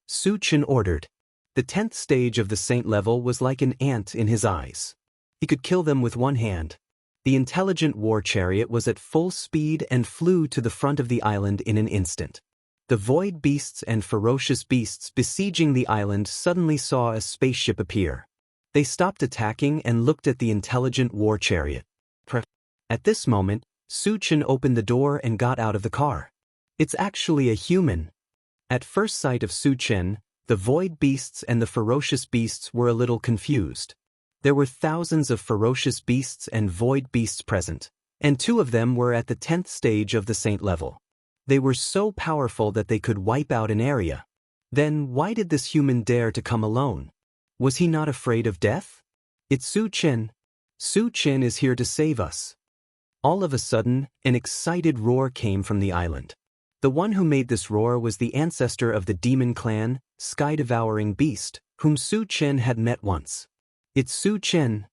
Su Chen ordered. The 10th stage of the saint level was like an ant in his eyes. He could kill them with one hand. The intelligent war chariot was at full speed and flew to the front of the island in an instant. The void beasts and ferocious beasts besieging the island suddenly saw a spaceship appear. They stopped attacking and looked at the intelligent war chariot. At this moment, Su-Chen opened the door and got out of the car. It's actually a human. At first sight of Su-Chen, the void beasts and the ferocious beasts were a little confused. There were thousands of ferocious beasts and void beasts present, and 2 of them were at the 10th stage of the saint level. They were so powerful that they could wipe out an area. Then why did this human dare to come alone? Was he not afraid of death? It's Su-Chen. Su-Chen is here to save us. All of a sudden, an excited roar came from the island. The one who made this roar was the ancestor of the demon clan, Sky-Devouring Beast, whom Su-Chen had met once. It's Su-Chen.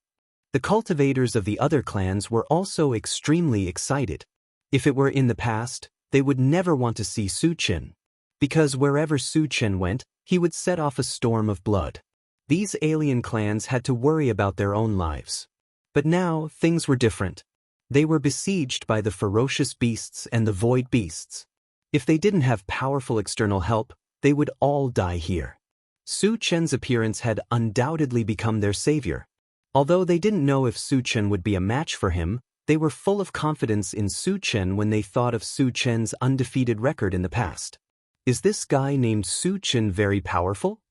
The cultivators of the other clans were also extremely excited. If it were in the past, they would never want to see Su-Chen. Because wherever Su-Chen went, he would set off a storm of blood. These alien clans had to worry about their own lives. But now, things were different. They were besieged by the ferocious beasts and the void beasts. If they didn't have powerful external help, they would all die here. Su-Chen's appearance had undoubtedly become their savior. Although they didn't know if Su-Chen would be a match for him, they were full of confidence in Su-Chen when they thought of Su-Chen's undefeated record in the past. Is this guy named Su-Chen very powerful?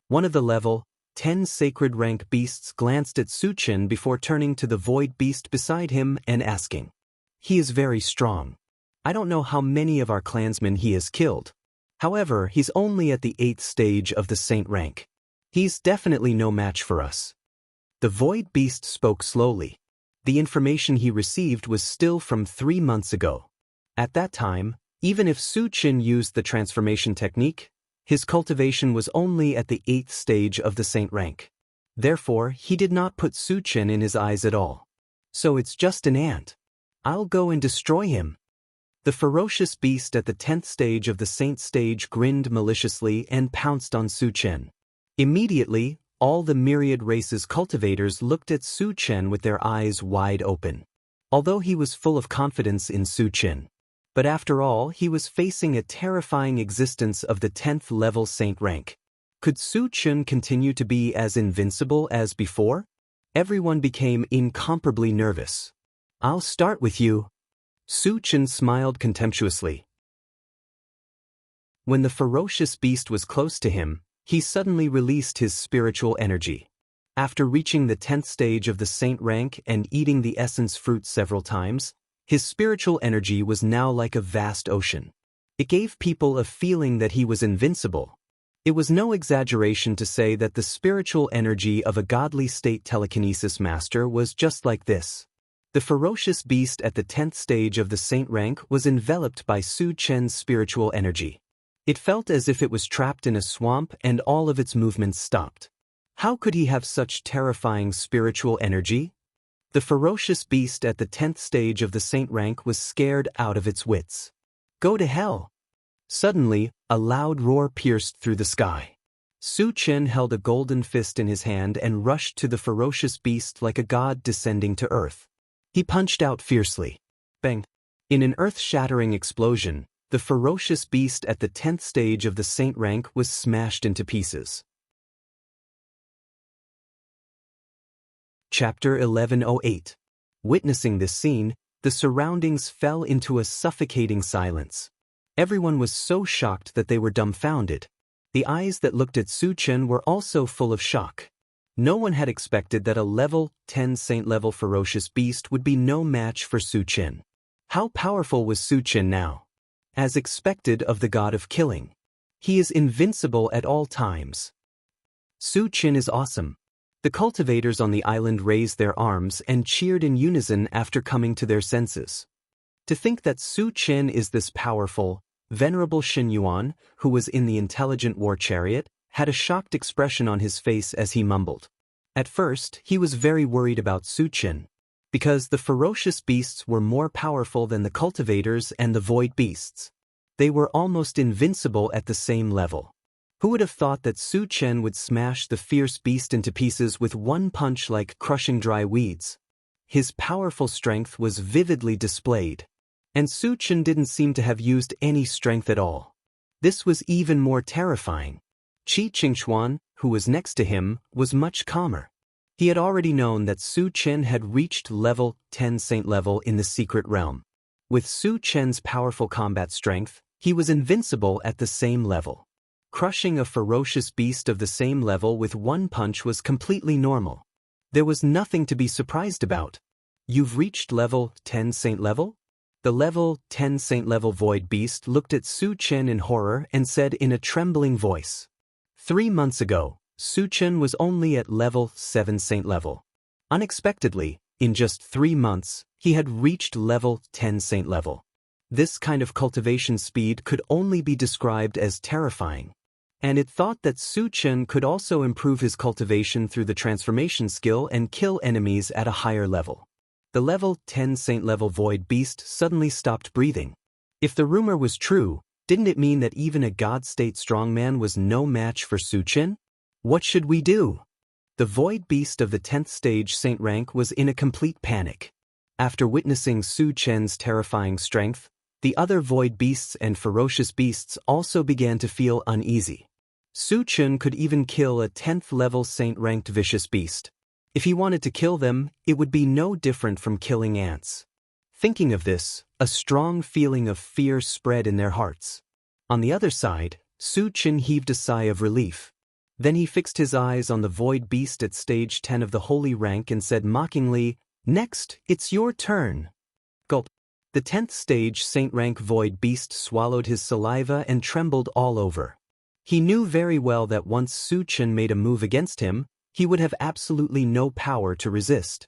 One of the level 10 sacred rank beasts glanced at Su-Chen before turning to the void beast beside him and asking. He is very strong. I don't know how many of our clansmen he has killed. However, he's only at the 8th stage of the saint rank. He's definitely no match for us. The void beast spoke slowly. The information he received was still from 3 months ago. At that time, even if Su-Chen used the transformation technique, his cultivation was only at the 8th stage of the saint rank. Therefore, he did not put Su-Chen in his eyes at all. So it's just an ant. I'll go and destroy him. The ferocious beast at the 10th stage of the saint stage grinned maliciously and pounced on Su-Chen. Immediately, all the myriad races cultivators looked at Su-Chen with their eyes wide open. Although he was full of confidence in Su-Chen. But after all, he was facing a terrifying existence of the 10th level saint rank. Could Su-Chen continue to be as invincible as before? Everyone became incomparably nervous. I'll start with you. Su-Chen smiled contemptuously. When the ferocious beast was close to him, he suddenly released his spiritual energy. After reaching the 10th stage of the saint rank and eating the essence fruit several times, his spiritual energy was now like a vast ocean. It gave people a feeling that he was invincible. It was no exaggeration to say that the spiritual energy of a godly state telekinesis master was just like this. The ferocious beast at the 10th stage of the saint rank was enveloped by Su-Chen's spiritual energy. It felt as if it was trapped in a swamp and all of its movements stopped. How could he have such terrifying spiritual energy? The ferocious beast at the 10th stage of the saint rank was scared out of its wits. Go to hell! Suddenly, a loud roar pierced through the sky. Su-Chen held a golden fist in his hand and rushed to the ferocious beast like a god descending to earth. He punched out fiercely. Bang! In an earth-shattering explosion, the ferocious beast at the 10th stage of the saint rank was smashed into pieces. Chapter 1108. Witnessing this scene, the surroundings fell into a suffocating silence. Everyone was so shocked that they were dumbfounded. The eyes that looked at Su-Chen were also full of shock. No one had expected that a level 10 saint-level ferocious beast would be no match for Su-Chen. How powerful was Su-Chen now? As expected of the god of killing. He is invincible at all times. Su-Chen is awesome. The cultivators on the island raised their arms and cheered in unison after coming to their senses. To think that Su-Chen is this powerful, venerable Xinyuan, who was in the intelligent war chariot, had a shocked expression on his face as he mumbled. At first, he was very worried about Su-Chen, because the ferocious beasts were more powerful than the cultivators and the void beasts. They were almost invincible at the same level. Who would have thought that Su-Chen would smash the fierce beast into pieces with one punch like crushing dry weeds? his powerful strength was vividly displayed. And Su Chen didn't seem to have used any strength at all. This was even more terrifying. Qi Qingxuan, who was next to him, was much calmer. He had already known that Su Chen had reached level 10 saint level in the secret realm. With Su Chen's powerful combat strength, he was invincible at the same level. Crushing a ferocious beast of the same level with one punch was completely normal. There was nothing to be surprised about. You've reached level 10 saint level? The level 10 saint level void beast looked at Su Chen in horror and said in a trembling voice. 3 months ago, Su Chen was only at level 7 saint level. Unexpectedly, in just 3 months, he had reached level 10 saint level. This kind of cultivation speed could only be described as terrifying. And it thought that Su Chen could also improve his cultivation through the transformation skill and kill enemies at a higher level. The level 10 saint level void beast suddenly stopped breathing. If the rumor was true, didn't it mean that even a god-state strongman was no match for Su Chen? What should we do? The void beast of the 10th stage saint rank was in a complete panic. After witnessing Su Chen's terrifying strength, the other void beasts and ferocious beasts also began to feel uneasy. Su Chen could even kill a 10th level saint ranked vicious beast. If he wanted to kill them, it would be no different from killing ants. Thinking of this, a strong feeling of fear spread in their hearts. On the other side, Su Chen heaved a sigh of relief. Then he fixed his eyes on the void beast at stage 10 of the holy rank and said mockingly, "Next, it's your turn." Gulp. The 10th stage saint rank void beast swallowed his saliva and trembled all over. He knew very well that once Su Chen made a move against him, he would have absolutely no power to resist.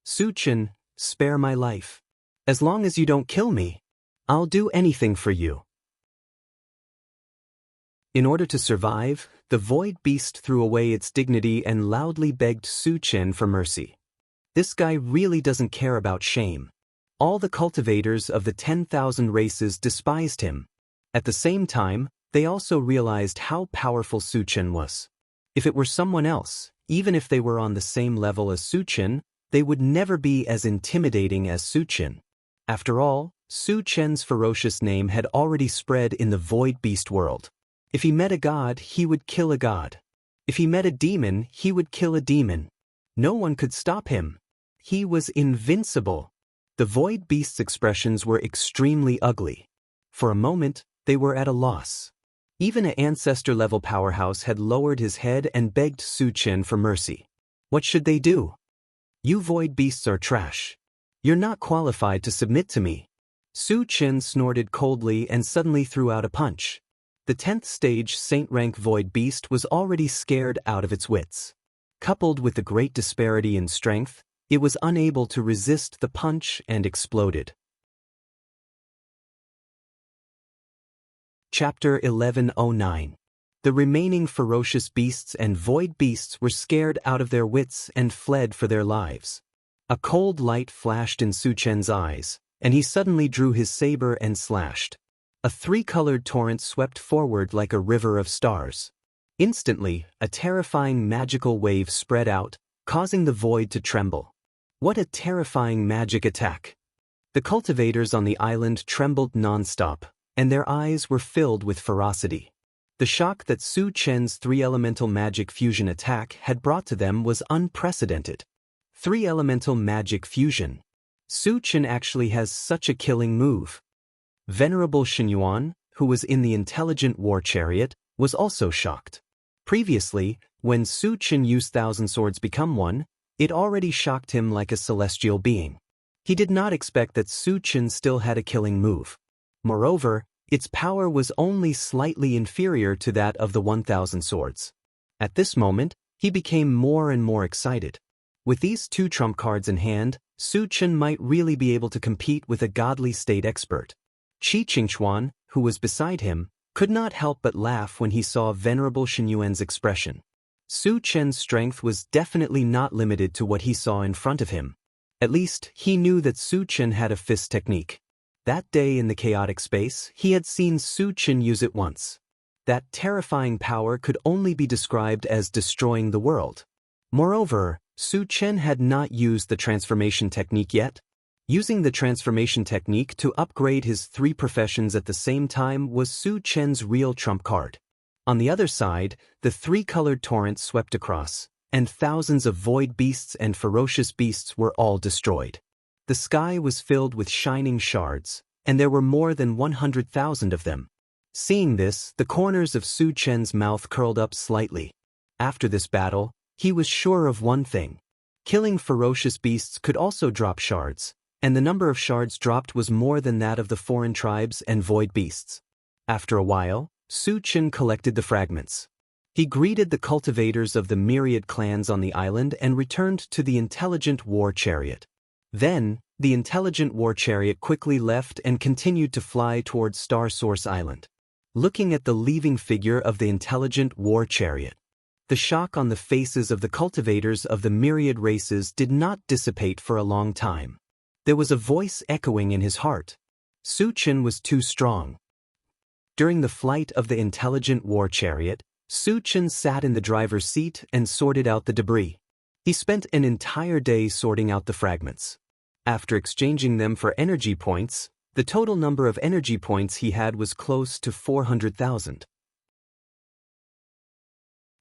"Su Chen, spare my life. As long as you don't kill me, I'll do anything for you." In order to survive, the void beast threw away its dignity and loudly begged Su Chen for mercy. This guy really doesn't care about shame. All the cultivators of the 10,000 races despised him. At the same time, they also realized how powerful Su Chen was. If it were someone else, even if they were on the same level as Su Chen, they would never be as intimidating as Su Chen. After all, Su Chen's ferocious name had already spread in the void beast world. If he met a god, he would kill a god. If he met a demon, he would kill a demon. No one could stop him. He was invincible. The void beast's expressions were extremely ugly. For a moment, they were at a loss. Even an ancestor-level powerhouse had lowered his head and begged Su Chen for mercy. What should they do? "You void beasts are trash. You're not qualified to submit to me." Su Chen snorted coldly and suddenly threw out a punch. The 10th stage saint rank void beast was already scared out of its wits. Coupled with the great disparity in strength, it was unable to resist the punch and exploded. Chapter 1109. The remaining ferocious beasts and void beasts were scared out of their wits and fled for their lives. A cold light flashed in Su Chen's eyes, and he suddenly drew his saber and slashed. A three-colored torrent swept forward like a river of stars. Instantly, a terrifying magical wave spread out, causing the void to tremble. What a terrifying magic attack! The cultivators on the island trembled non-stop, and their eyes were filled with ferocity. The shock that Su Chen's three-elemental magic fusion attack had brought to them was unprecedented. Three-elemental magic fusion. Su Chen actually has such a killing move. Venerable Xinyuan, who was in the intelligent war chariot, was also shocked. Previously, when Su Chen used Thousand Swords Become One, it already shocked him like a celestial being. He did not expect that Su Chen still had a killing move. Moreover, its power was only slightly inferior to that of the 1,000 swords. At this moment, he became more and more excited. With these two trump cards in hand, Su Chen might really be able to compete with a godly state expert. Qi Qingxuan, who was beside him, could not help but laugh when he saw Venerable Xinyuan's expression. Su Chen's strength was definitely not limited to what he saw in front of him. At least, he knew that Su Chen had a fist technique. That day in the chaotic space, he had seen Su Chen use it once. That terrifying power could only be described as destroying the world. Moreover, Su Chen had not used the transformation technique yet. Using the transformation technique to upgrade his 3 professions at the same time was Su Chen's real trump card. On the other side, the 3-colored torrent swept across, and thousands of void beasts and ferocious beasts were all destroyed. The sky was filled with shining shards, and there were more than 100,000 of them. Seeing this, the corners of Su Chen's mouth curled up slightly. After this battle, he was sure of one thing. Killing ferocious beasts could also drop shards, and the number of shards dropped was more than that of the foreign tribes and void beasts. After a while, Su Chen collected the fragments. He greeted the cultivators of the myriad clans on the island and returned to the intelligent war chariot. Then, the intelligent war chariot quickly left and continued to fly towards Star Source Island. Looking at the leaving figure of the intelligent war chariot, the shock on the faces of the cultivators of the myriad races did not dissipate for a long time. There was a voice echoing in his heart. Su Chen was too strong. During the flight of the intelligent war chariot, Su Chen sat in the driver's seat and sorted out the debris. He spent an entire day sorting out the fragments. After exchanging them for energy points, the total number of energy points he had was close to 400,000.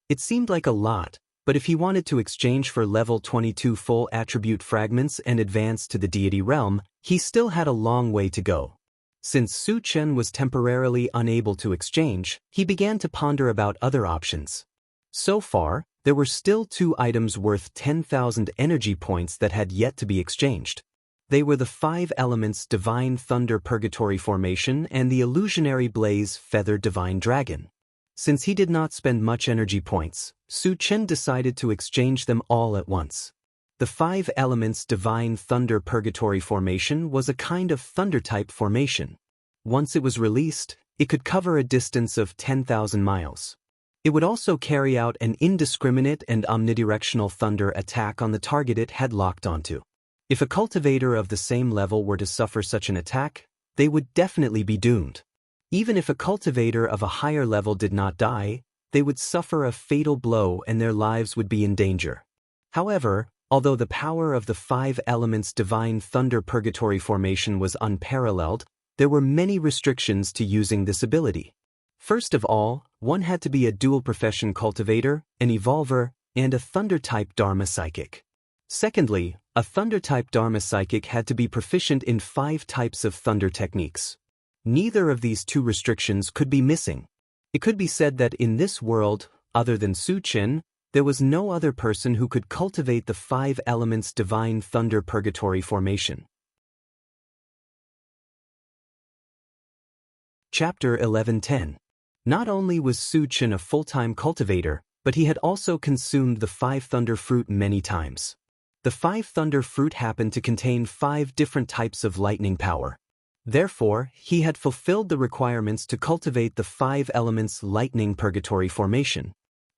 It seemed like a lot, but if he wanted to exchange for level 22 full attribute fragments and advance to the deity realm, he still had a long way to go. Since Su Chen was temporarily unable to exchange, he began to ponder about other options. So far, there were still 2 items worth 10,000 energy points that had yet to be exchanged. They were the 5 elements Divine Thunder Purgatory Formation and the Illusionary Blaze Feather Divine Dragon. Since he did not spend much energy points, Su Chen decided to exchange them all at once. The 5 elements Divine Thunder Purgatory Formation was a kind of thunder-type formation. Once it was released, it could cover a distance of 10,000 miles. It would also carry out an indiscriminate and omnidirectional thunder attack on the target it had locked onto. If a cultivator of the same level were to suffer such an attack, they would definitely be doomed. Even if a cultivator of a higher level did not die, they would suffer a fatal blow and their lives would be in danger. However, although the power of the 5 elements Divine Thunder Purgatory Formation was unparalleled, there were many restrictions to using this ability. First of all, one had to be a dual-profession cultivator, an evolver, and a Thunder-type Dharma Psychic. Secondly, a Thunder-type Dharma Psychic had to be proficient in 5 types of Thunder techniques. Neither of these 2 restrictions could be missing. It could be said that in this world, other than Su Chen, there was no other person who could cultivate the 5 elements Divine Thunder Purgatory Formation. Chapter 11:10. Not only was Su Chen a full-time cultivator, but he had also consumed the 5 Thunder Fruit many times. The 5 Thunder Fruit happened to contain 5 different types of lightning power. Therefore, he had fulfilled the requirements to cultivate the 5 elements Lightning Purgatory Formation.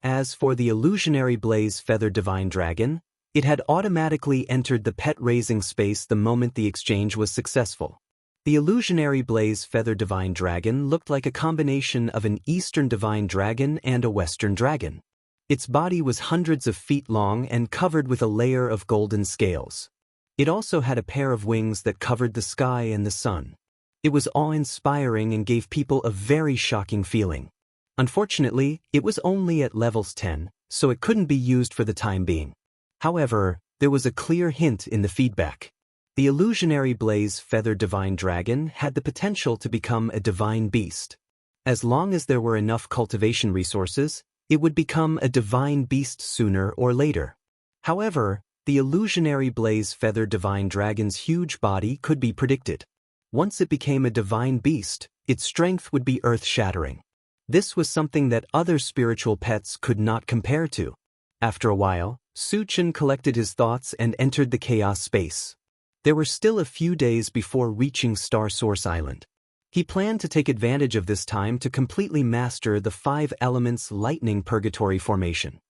As for the Illusionary Blaze Feather Divine Dragon, it had automatically entered the pet-raising space the moment the exchange was successful. The Illusionary Blaze Feather Divine Dragon looked like a combination of an Eastern Divine Dragon and a Western Dragon. Its body was hundreds of feet long and covered with a layer of golden scales. It also had a pair of wings that covered the sky and the sun. It was awe-inspiring and gave people a very shocking feeling. Unfortunately, it was only at levels 10, so it couldn't be used for the time being. However, there was a clear hint in the feedback. The Illusionary Blaze Feather Divine Dragon had the potential to become a divine beast. As long as there were enough cultivation resources, it would become a divine beast sooner or later. However, the Illusionary Blaze Feather Divine Dragon's huge body could be predicted. Once it became a divine beast, its strength would be earth-shattering. This was something that other spiritual pets could not compare to. After a while, Su Chen collected his thoughts and entered the chaos space. There were still a few days before reaching Star Source Island. He planned to take advantage of this time to completely master the 5 elements Lightning Purgatory Formation.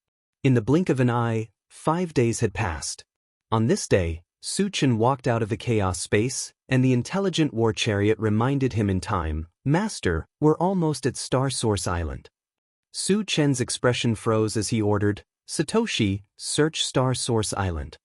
In the blink of an eye, 5 days had passed. On this day, Su Chen walked out of the chaos space, and the intelligent war chariot reminded him in time, "Master, we're almost at Star Source Island." Su Chen's expression froze as he ordered, Satoshi, search Star Source Island.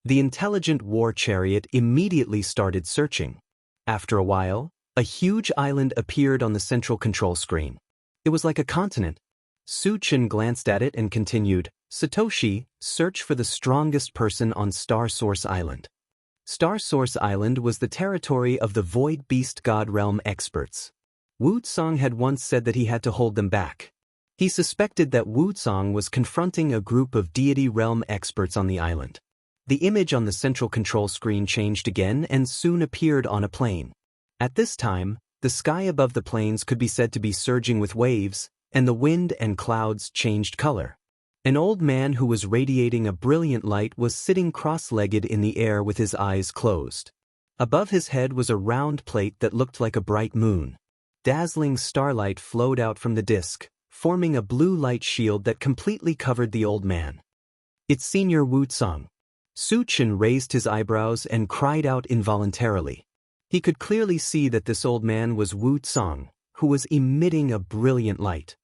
The intelligent war chariot immediately started searching. After a while, a huge island appeared on the central control screen. It was like a continent. Su-Chen glanced at it and continued, Satoshi, search for the strongest person on Star Source Island. Star Source Island was the territory of the Void Beast God Realm experts. Wu Tsang had once said that he had to hold them back. He suspected that Wu Tsang was confronting a group of deity realm experts on the island. The image on the central control screen changed again and soon appeared on a plane. At this time, the sky above the planes could be said to be surging with waves, and the wind and clouds changed color. An old man who was radiating a brilliant light was sitting cross-legged in the air with his eyes closed. Above his head was a round plate that looked like a bright moon. Dazzling starlight flowed out from the disk, forming a blue light shield that completely covered the old man. It's Senior Wu Tsang. Su-Chen raised his eyebrows and cried out involuntarily. He could clearly see that this old man was Wu Tsang, who was emitting a brilliant light.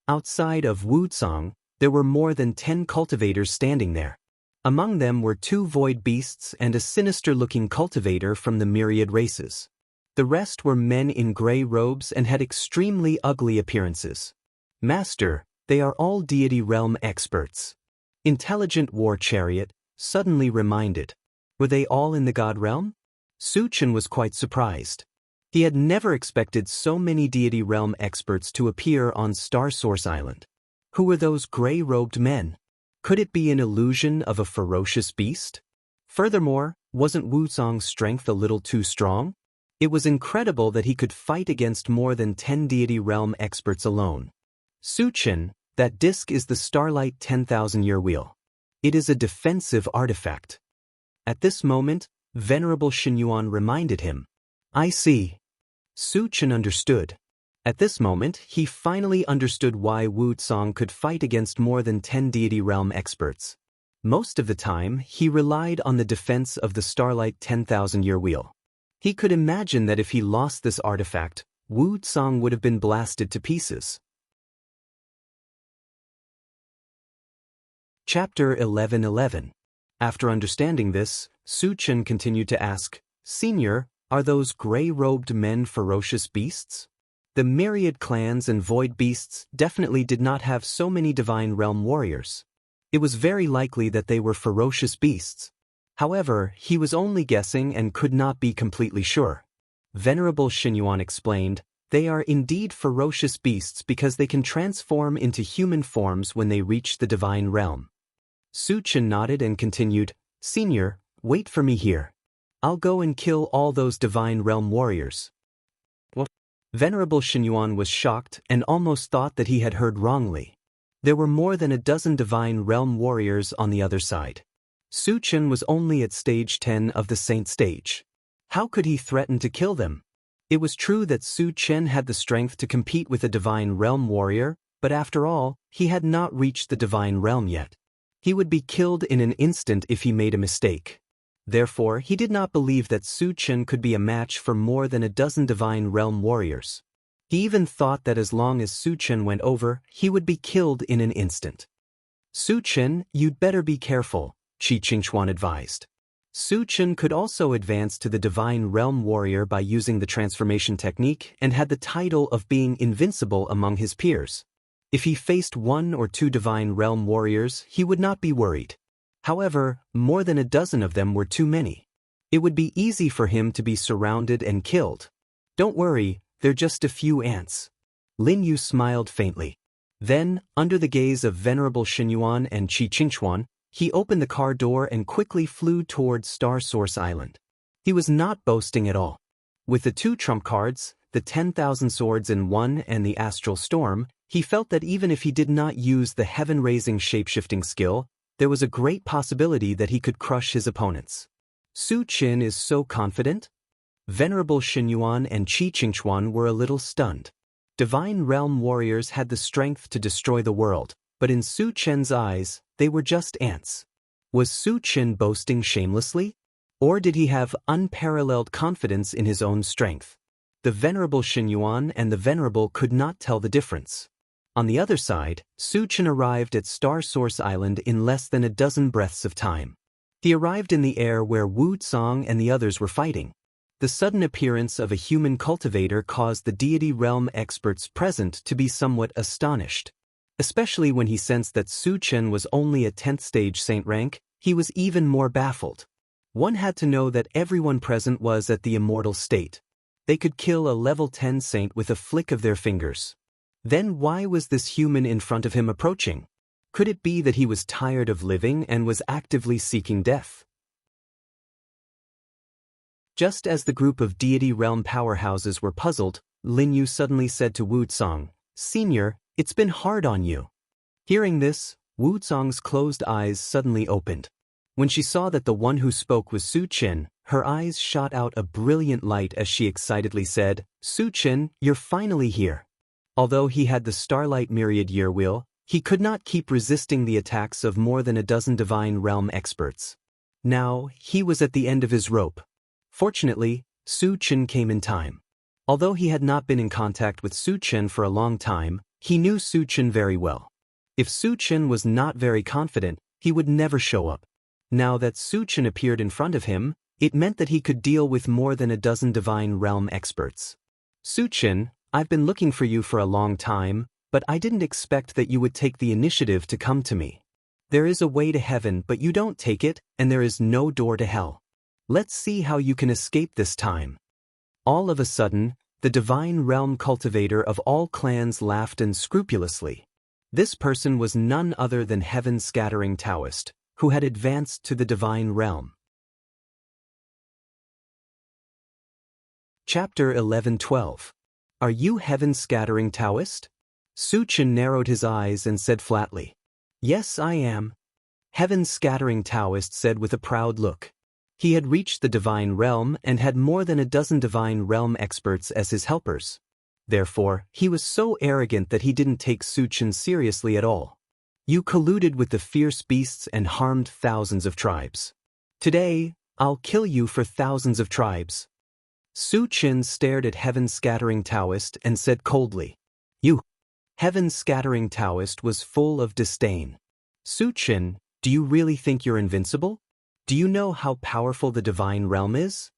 Outside of Wu Tsang, there were more than 10 cultivators standing there. Among them were 2 void beasts and a sinister-looking cultivator from the myriad races. The rest were men in gray robes and had extremely ugly appearances. Master, they are all deity realm experts. Intelligent War Chariot suddenly reminded. Were they all in the God realm? Su-Chen was quite surprised. He had never expected so many deity realm experts to appear on Star Source Island. Who were those gray-robed men? Could it be an illusion of a ferocious beast? Furthermore, wasn't Wu Tsang's strength a little too strong? It was incredible that he could fight against more than 10 deity realm experts alone. Su-Chen, that disc is the Starlight 10,000-year wheel. It is a defensive artifact. At this moment, Venerable Xinyuan reminded him. I see. Su-Chen understood. At this moment, he finally understood why Wu Tsang could fight against more than 10 deity realm experts. Most of the time, he relied on the defense of the Starlight 10,000-year wheel. He could imagine that if he lost this artifact, Wu Tsang would have been blasted to pieces. Chapter 11:11. After understanding this, Su-Chen continued to ask, Senior, are those gray-robed men ferocious beasts? The myriad clans and void beasts definitely did not have so many divine realm warriors. It was very likely that they were ferocious beasts. However, he was only guessing and could not be completely sure. Venerable Xinyuan explained, they are indeed ferocious beasts because they can transform into human forms when they reach the divine realm. Su-Chen nodded and continued, Senior, wait for me here. I'll go and kill all those divine realm warriors. What? Venerable Xinyuan was shocked and almost thought that he had heard wrongly. There were more than a dozen divine realm warriors on the other side. Su-Chen was only at stage 10 of the Saint stage. How could he threaten to kill them? It was true that Su-Chen had the strength to compete with a divine realm warrior, but after all, he had not reached the divine realm yet. He would be killed in an instant if he made a mistake. Therefore, he did not believe that Su-Chen could be a match for more than a dozen divine realm warriors. He even thought that as long as Su-Chen went over, he would be killed in an instant. Su-Chen, you'd better be careful, Qi Qingchuan advised. Su-Chen could also advance to the divine realm warrior by using the transformation technique and had the title of being invincible among his peers. If he faced 1 or 2 divine realm warriors, he would not be worried. However, more than a dozen of them were too many. It would be easy for him to be surrounded and killed. Don't worry, they're just a few ants. Lin Yu smiled faintly. Then, under the gaze of Venerable Xinyuan and Qi Qingchuan, he opened the car door and quickly flew towards Star Source Island. He was not boasting at all. With the 2 trump cards, the 10,000 swords in 1 and the Astral Storm, he felt that even if he did not use the heaven-raising shape-shifting skill, there was a great possibility that he could crush his opponents. Su-Chen is so confident? Venerable Xinyuan and Qi Qingchuan were a little stunned. Divine realm warriors had the strength to destroy the world, but in Su-Chen's eyes, they were just ants. Was Su-Chen boasting shamelessly? Or did he have unparalleled confidence in his own strength? The Venerable Xinyuan and the Venerable could not tell the difference. On the other side, Su Chen arrived at Star Source Island in less than a dozen breaths of time. He arrived in the air where Wu Tsang and the others were fighting. The sudden appearance of a human cultivator caused the deity realm experts present to be somewhat astonished. Especially when he sensed that Su Chen was only a 10th stage saint rank, he was even more baffled. One had to know that everyone present was at the immortal state. They could kill a level 10 saint with a flick of their fingers. Then why was this human in front of him approaching? Could it be that he was tired of living and was actively seeking death? Just as the group of deity realm powerhouses were puzzled, Lin Yu suddenly said to Wu Tsang, "Senior, it's been hard on you." Hearing this, Wu Tsang's closed eyes suddenly opened. When she saw that the one who spoke was Su Chen, her eyes shot out a brilliant light as she excitedly said, "Su Chen, you're finally here." Although he had the Starlight Myriad Year Wheel, he could not keep resisting the attacks of more than a dozen divine realm experts. Now, he was at the end of his rope. Fortunately, Su Chen came in time. Although he had not been in contact with Su Chen for a long time, he knew Su Chen very well. If Su Chen was not very confident, he would never show up. Now that Su Chen appeared in front of him, it meant that he could deal with more than a dozen divine realm experts. "Su Chen, I've been looking for you for a long time, but I didn't expect that you would take the initiative to come to me. There is a way to heaven, but you don't take it, and there is no door to hell. Let's see how you can escape this time." All of a sudden, the divine realm cultivator of all clans laughed unscrupulously. This person was none other than Heaven's Scattering Taoist, who had advanced to the divine realm. Chapter 11-12. Are you Heaven's Scattering Taoist? Su Chen narrowed his eyes and said flatly, "Yes, I am." Heaven's Scattering Taoist said with a proud look. He had reached the divine realm and had more than a dozen divine realm experts as his helpers. Therefore, he was so arrogant that he didn't take Su Chen seriously at all. "You colluded with the fierce beasts and harmed thousands of tribes. Today, I'll kill you for thousands of tribes." Su Chen stared at Heaven's Scattering Taoist and said coldly, "You." Heaven's Scattering Taoist was full of disdain. "Su Chen, do you really think you're invincible? Do you know how powerful the divine realm is?"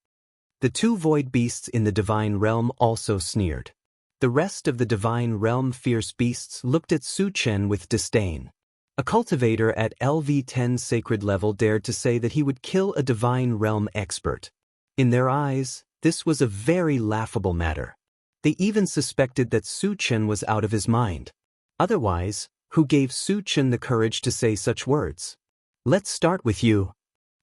The two void beasts in the divine realm also sneered. The rest of the divine realm fierce beasts looked at Su Chen with disdain. A cultivator at LV10 sacred level dared to say that he would kill a divine realm expert. In their eyes, this was a very laughable matter. They even suspected that Su Chen was out of his mind. Otherwise, who gave Su Chen the courage to say such words? "Let's start with you."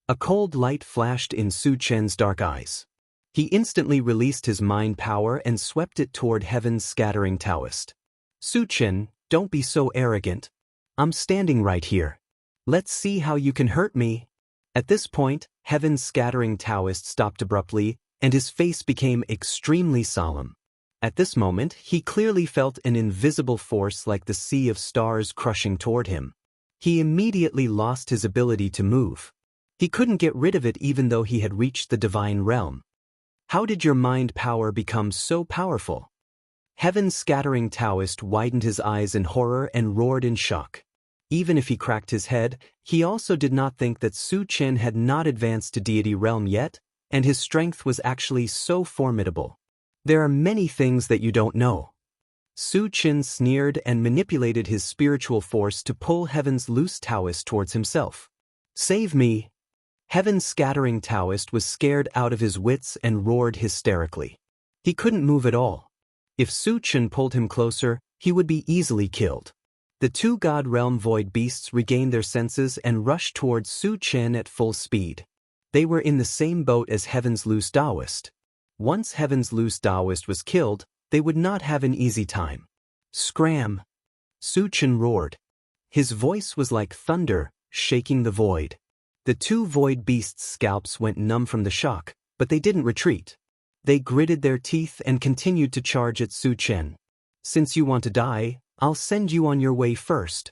A cold light flashed in Su Chen's dark eyes. He instantly released his mind power and swept it toward Heaven's Scattering Taoist. "Su Chen, don't be so arrogant. I'm standing right here. Let's see how you can hurt me." At this point, Heaven's Scattering Taoist stopped abruptly, and his face became extremely solemn. At this moment, he clearly felt an invisible force like the sea of stars crushing toward him. He immediately lost his ability to move. He couldn't get rid of it even though he had reached the divine realm. "How did your mind power become so powerful?" Heaven's Scattering Taoist widened his eyes in horror and roared in shock. Even if he cracked his head, he also did not think that Su Chen had not advanced to deity realm yet, and his strength was actually so formidable. "There are many things that you don't know." Su Chen sneered and manipulated his spiritual force to pull Heaven's loose Taoist towards himself. "Save me!" Heaven's Scattering Taoist was scared out of his wits and roared hysterically. He couldn't move at all. If Su Chen pulled him closer, he would be easily killed. The two God Realm Void Beasts regained their senses and rushed towards Su Chen at full speed. They were in the same boat as Heaven's Loose Taoist. Once Heaven's Loose Taoist was killed, they would not have an easy time. "Scram!" Su Chen roared. His voice was like thunder, shaking the void. The two void beasts' scalps went numb from the shock, but they didn't retreat. They gritted their teeth and continued to charge at Su Chen. "Since you want to die, I'll send you on your way first."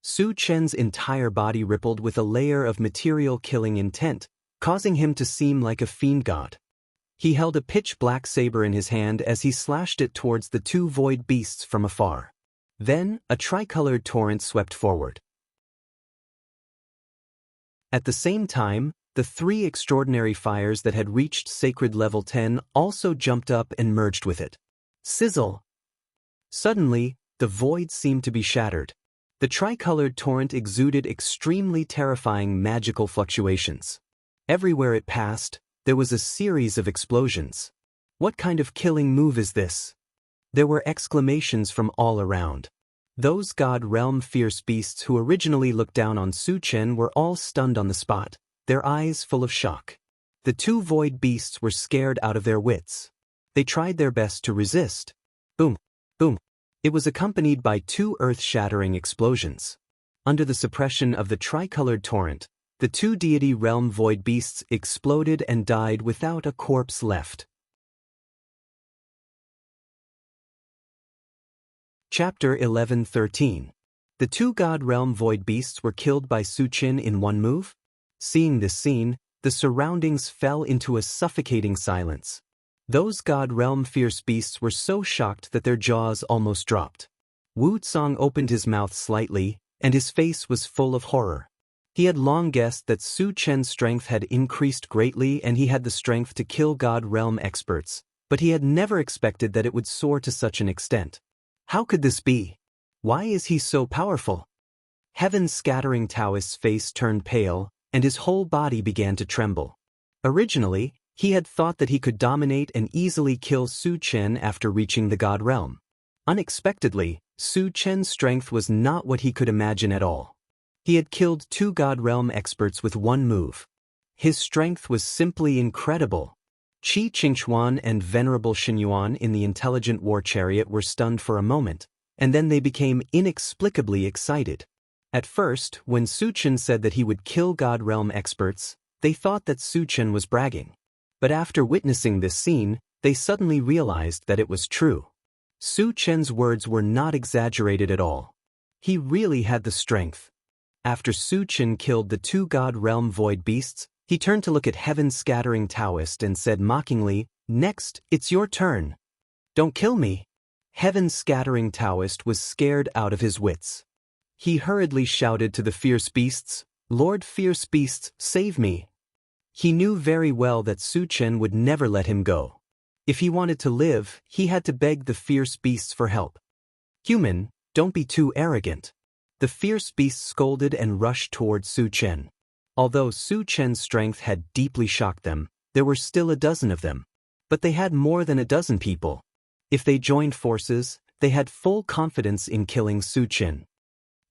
Su Chen's entire body rippled with a layer of material killing intent, causing him to seem like a fiend god. He held a pitch-black saber in his hand as he slashed it towards the two void beasts from afar. Then, a tricolored torrent swept forward. At the same time, the 3 extraordinary fires that had reached sacred level 10 also jumped up and merged with it. Sizzle! Suddenly, the void seemed to be shattered. The tricolored torrent exuded extremely terrifying magical fluctuations. Everywhere it passed, there was a series of explosions. What kind of killing move is this? There were exclamations from all around. Those God Realm fierce beasts who originally looked down on Su Chen were all stunned on the spot, their eyes full of shock. The 2 void beasts were scared out of their wits. They tried their best to resist. Boom! Boom! It was accompanied by 2 earth-shattering explosions. Under the suppression of the tricolored torrent, the 2 deity realm void beasts exploded and died without a corpse left. Chapter 11:13. The 2 God Realm Void Beasts were killed by Su Chen in one move? Seeing this scene, the surroundings fell into a suffocating silence. Those God Realm Fierce Beasts were so shocked that their jaws almost dropped. Wu Tsang opened his mouth slightly, and his face was full of horror. He had long guessed that Su Chen's strength had increased greatly and he had the strength to kill God Realm experts, but he had never expected that it would soar to such an extent. How could this be? Why is he so powerful? Heaven's scattering Taoist's face turned pale, and his whole body began to tremble. Originally, he had thought that he could dominate and easily kill Su Chen after reaching the God Realm. Unexpectedly, Su Chen's strength was not what he could imagine at all. He had killed 2 God Realm experts with one move. His strength was simply incredible. Qi Qingchuan and Venerable Xinyuan in the intelligent war chariot were stunned for a moment, and then they became inexplicably excited. At first, when Su Chen said that he would kill God Realm experts, they thought that Su Chen was bragging. But after witnessing this scene, they suddenly realized that it was true. Su Chen's words were not exaggerated at all. He really had the strength. After Su Chen killed the 2 God Realm Void Beasts, he turned to look at Heaven's scattering Taoist and said mockingly, "Next, it's your turn. Don't kill me." Heaven's scattering Taoist was scared out of his wits. He hurriedly shouted to the fierce beasts, "Lord Fierce Beasts, save me." He knew very well that Su Chen would never let him go. If he wanted to live, he had to beg the fierce beasts for help. "Human, don't be too arrogant." The fierce beasts scolded and rushed toward Su Chen. Although Su Chen's strength had deeply shocked them, there were still a dozen of them. But they had more than a dozen people. If they joined forces, they had full confidence in killing Su Chen.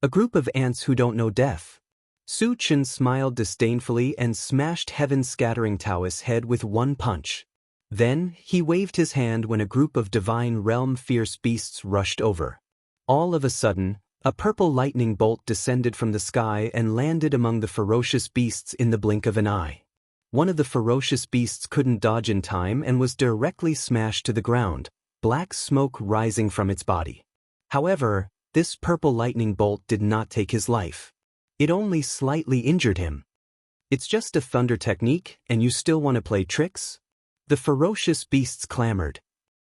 A group of ants who don't know death. Su Chen smiled disdainfully and smashed Heaven's scattering Taoist's head with one punch. Then, he waved his hand when a group of divine realm fierce beasts rushed over. All of a sudden, a purple lightning bolt descended from the sky and landed among the ferocious beasts in the blink of an eye. One of the ferocious beasts couldn't dodge in time and was directly smashed to the ground, black smoke rising from its body. However, this purple lightning bolt did not take his life. It only slightly injured him. "It's just a thunder technique, and you still want to play tricks?" The ferocious beasts clamored.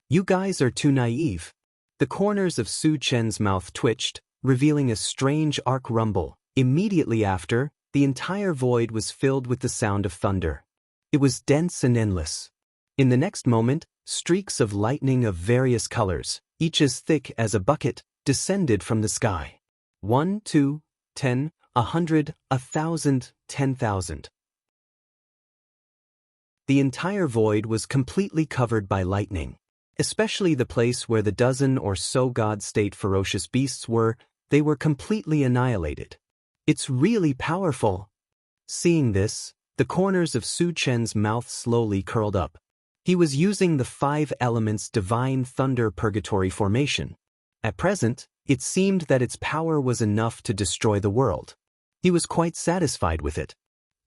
"You guys are too naive." The corners of Su Chen's mouth twitched, revealing a strange arc rumble. Immediately after, the entire void was filled with the sound of thunder. It was dense and endless. In the next moment, streaks of lightning of various colors, each as thick as a bucket, descended from the sky. 1, 2, 10, 100, 1,000, 10,000. The entire void was completely covered by lightning. Especially the place where the dozen or so God-state ferocious beasts were, they were completely annihilated. "It's really powerful." Seeing this, the corners of Su Chen's mouth slowly curled up. He was using the 5 elements divine thunder purgatory formation. At present, it seemed that its power was enough to destroy the world. He was quite satisfied with it.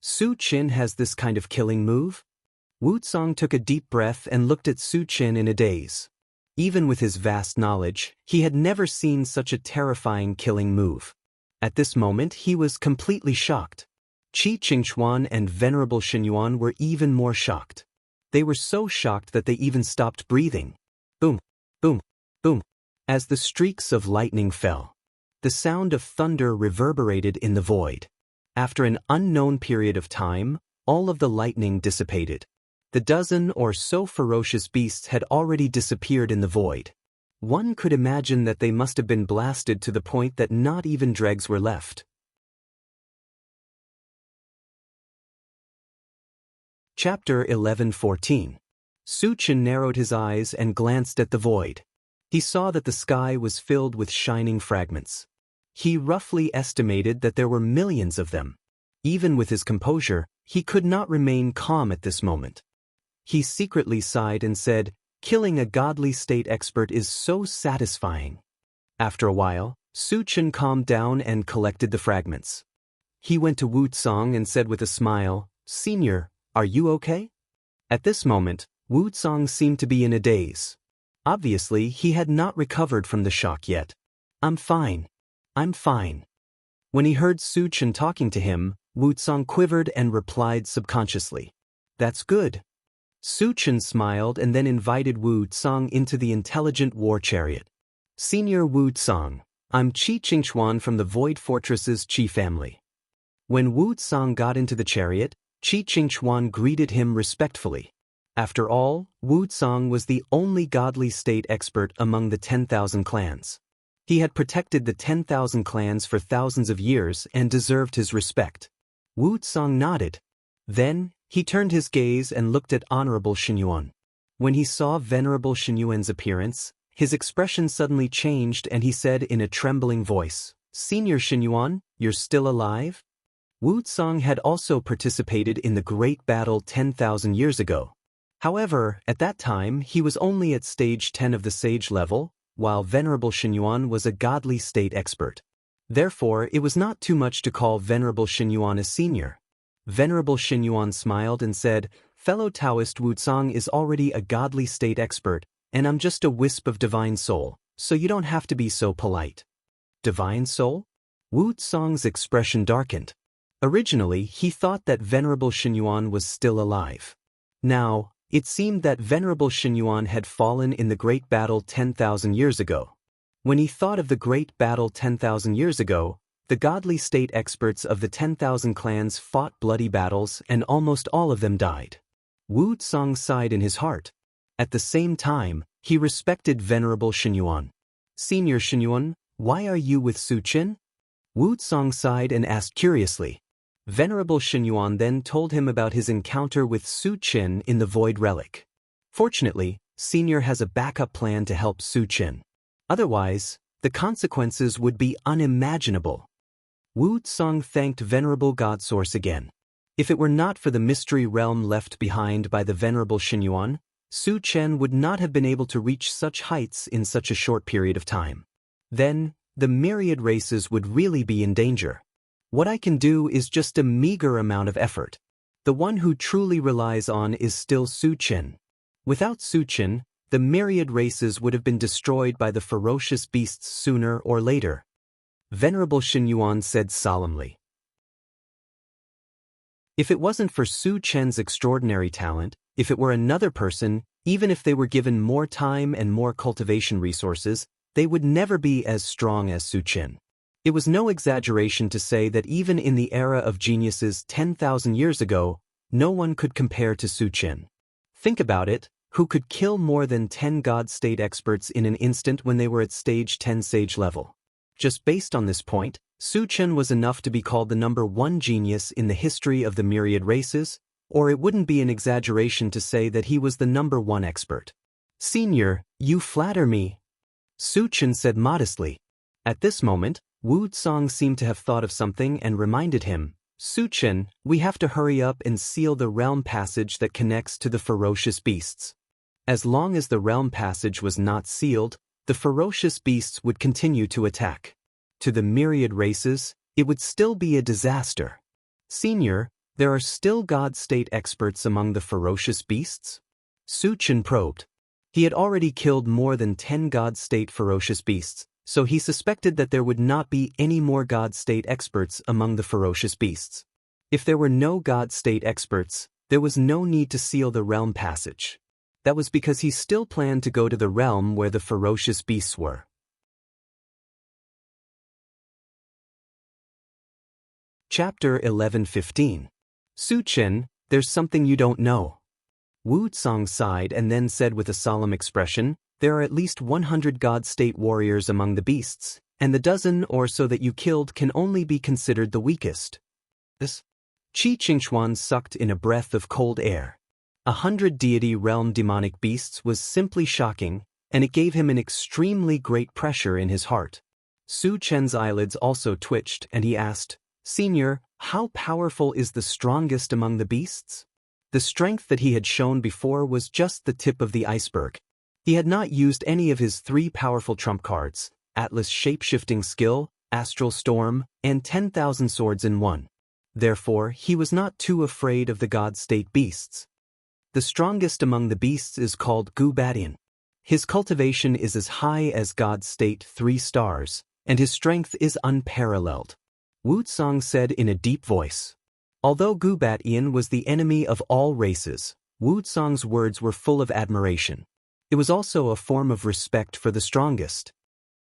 Su Chen has this kind of killing move? Wu Tsang took a deep breath and looked at Su Chen in a daze. Even with his vast knowledge, he had never seen such a terrifying killing move. At this moment, he was completely shocked. Qi Qingchuan and Venerable Xinyuan were even more shocked. They were so shocked that they even stopped breathing. Boom, boom, boom. As the streaks of lightning fell, the sound of thunder reverberated in the void. After an unknown period of time, all of the lightning dissipated. The dozen or so ferocious beasts had already disappeared in the void. One could imagine that they must have been blasted to the point that not even dregs were left. Chapter 11:14. Su-Chen narrowed his eyes and glanced at the void. He saw that the sky was filled with shining fragments. He roughly estimated that there were millions of them. Even with his composure, he could not remain calm at this moment. He secretly sighed and said, "Killing a godly state expert is so satisfying." After a while, Su-Chen calmed down and collected the fragments. He went to Wu-Tsang and said with a smile, "Senior, are you okay?" At this moment, Wu-Tsang seemed to be in a daze. Obviously, he had not recovered from the shock yet. "I'm fine. I'm fine." When he heard Su-Chen talking to him, Wu-Tsang quivered and replied subconsciously, "That's good." Su-Chen smiled and then invited Wu-Tsang into the intelligent war chariot. "Senior Wu-Tsang, I'm Qi Qingchuan from the Void Fortress's Qi family." When Wu-Tsang got into the chariot, Qi Qingchuan greeted him respectfully. After all, Wu-Tsang was the only godly state expert among the 10,000 clans. He had protected the 10,000 clans for thousands of years and deserved his respect. Wu-Tsang nodded. Then, he turned his gaze and looked at Honorable Xinyuan. When he saw Venerable Xinyuan's appearance, his expression suddenly changed and he said in a trembling voice, "Senior Xinyuan, you're still alive?" Wu-Tsang had also participated in the great battle 10,000 years ago. However, at that time he was only at stage 10 of the sage level, while Venerable Xinyuan was a godly state expert. Therefore, it was not too much to call Venerable Xinyuan a senior. Venerable Xinyuan smiled and said, "Fellow Taoist Wu-Tsang is already a godly state expert, and I'm just a wisp of divine soul, so you don't have to be so polite." Divine soul? Wu-Tsang's expression darkened. Originally, he thought that Venerable Xinyuan was still alive. Now, it seemed that Venerable Xinyuan had fallen in the great battle 10,000 years ago. When he thought of the great battle 10,000 years ago, the godly state experts of the 10,000 clans fought bloody battles and almost all of them died. Wu-Tsang sighed in his heart. At the same time, he respected Venerable Xinyuan. "Senior Xinyuan, why are you with Su-Chen?" Wu-Tsang sighed and asked curiously. Venerable Xinyuan then told him about his encounter with Su-Chen in the Void Relic. Fortunately, Senior has a backup plan to help Su-Chen. Otherwise, the consequences would be unimaginable. Wu-Tsang thanked Venerable God Source again. If it were not for the mystery realm left behind by the Venerable Xinyuan, Su-Chen would not have been able to reach such heights in such a short period of time. Then, the myriad races would really be in danger. What I can do is just a meager amount of effort. The one who truly relies on is still Su-Chen. Without Su-Chen, the myriad races would have been destroyed by the ferocious beasts sooner or later. Venerable Xinyuan said solemnly. If it wasn't for Su-Chen's extraordinary talent, if it were another person, even if they were given more time and more cultivation resources, they would never be as strong as Su-Chen. It was no exaggeration to say that even in the era of geniuses 10,000 years ago, no one could compare to Su-Chen. Think about it, who could kill more than 10 God state experts in an instant when they were at stage 10 sage level? Just based on this point, Su-Chen was enough to be called the #1 genius in the history of the myriad races, or it wouldn't be an exaggeration to say that he was the #1 expert. "Senior, you flatter me," Su-Chen said modestly. At this moment, Wu-Tsang seemed to have thought of something and reminded him, "Su-Chen, we have to hurry up and seal the realm passage that connects to the ferocious beasts." As long as the realm passage was not sealed, the ferocious beasts would continue to attack. To the myriad races, it would still be a disaster. "Senior, there are still God state experts among the ferocious beasts?" Su-Chen probed. He had already killed more than 10 God state ferocious beasts, so he suspected that there would not be any more God state experts among the ferocious beasts. If there were no God state experts, there was no need to seal the realm passage. That was because he still planned to go to the realm where the ferocious beasts were. Chapter 11:15. Su Chen, there's something you don't know. Wu Tsang sighed and then said with a solemn expression, there are at least 100 God-state warriors among the beasts, and the dozen or so that you killed can only be considered the weakest. This? Qi Qingchuan sucked in a breath of cold air. 100 deity realm demonic beasts was simply shocking, and it gave him an extremely great pressure in his heart. Su Chen's eyelids also twitched, and he asked, Senior, how powerful is the strongest among the beasts? The strength that he had shown before was just the tip of the iceberg. He had not used any of his 3 powerful trump cards, Atlas Shape-Shifting Skill, Astral Storm, and 10,000 Swords in one. Therefore, he was not too afraid of the God-state beasts. The strongest among the beasts is called Gu Badian. His cultivation is as high as God-state 3 stars, and his strength is unparalleled. Wu Tsang said in a deep voice. Although Gu Badian was the enemy of all races, Wu Tsang's words were full of admiration. It was also a form of respect for the strongest.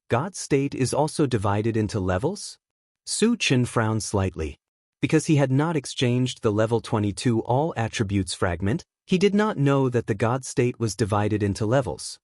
God-state is also divided into levels? Su Chen frowned slightly. Because he had not exchanged the level 22 all attributes fragment, he did not know that the God-state was divided into levels.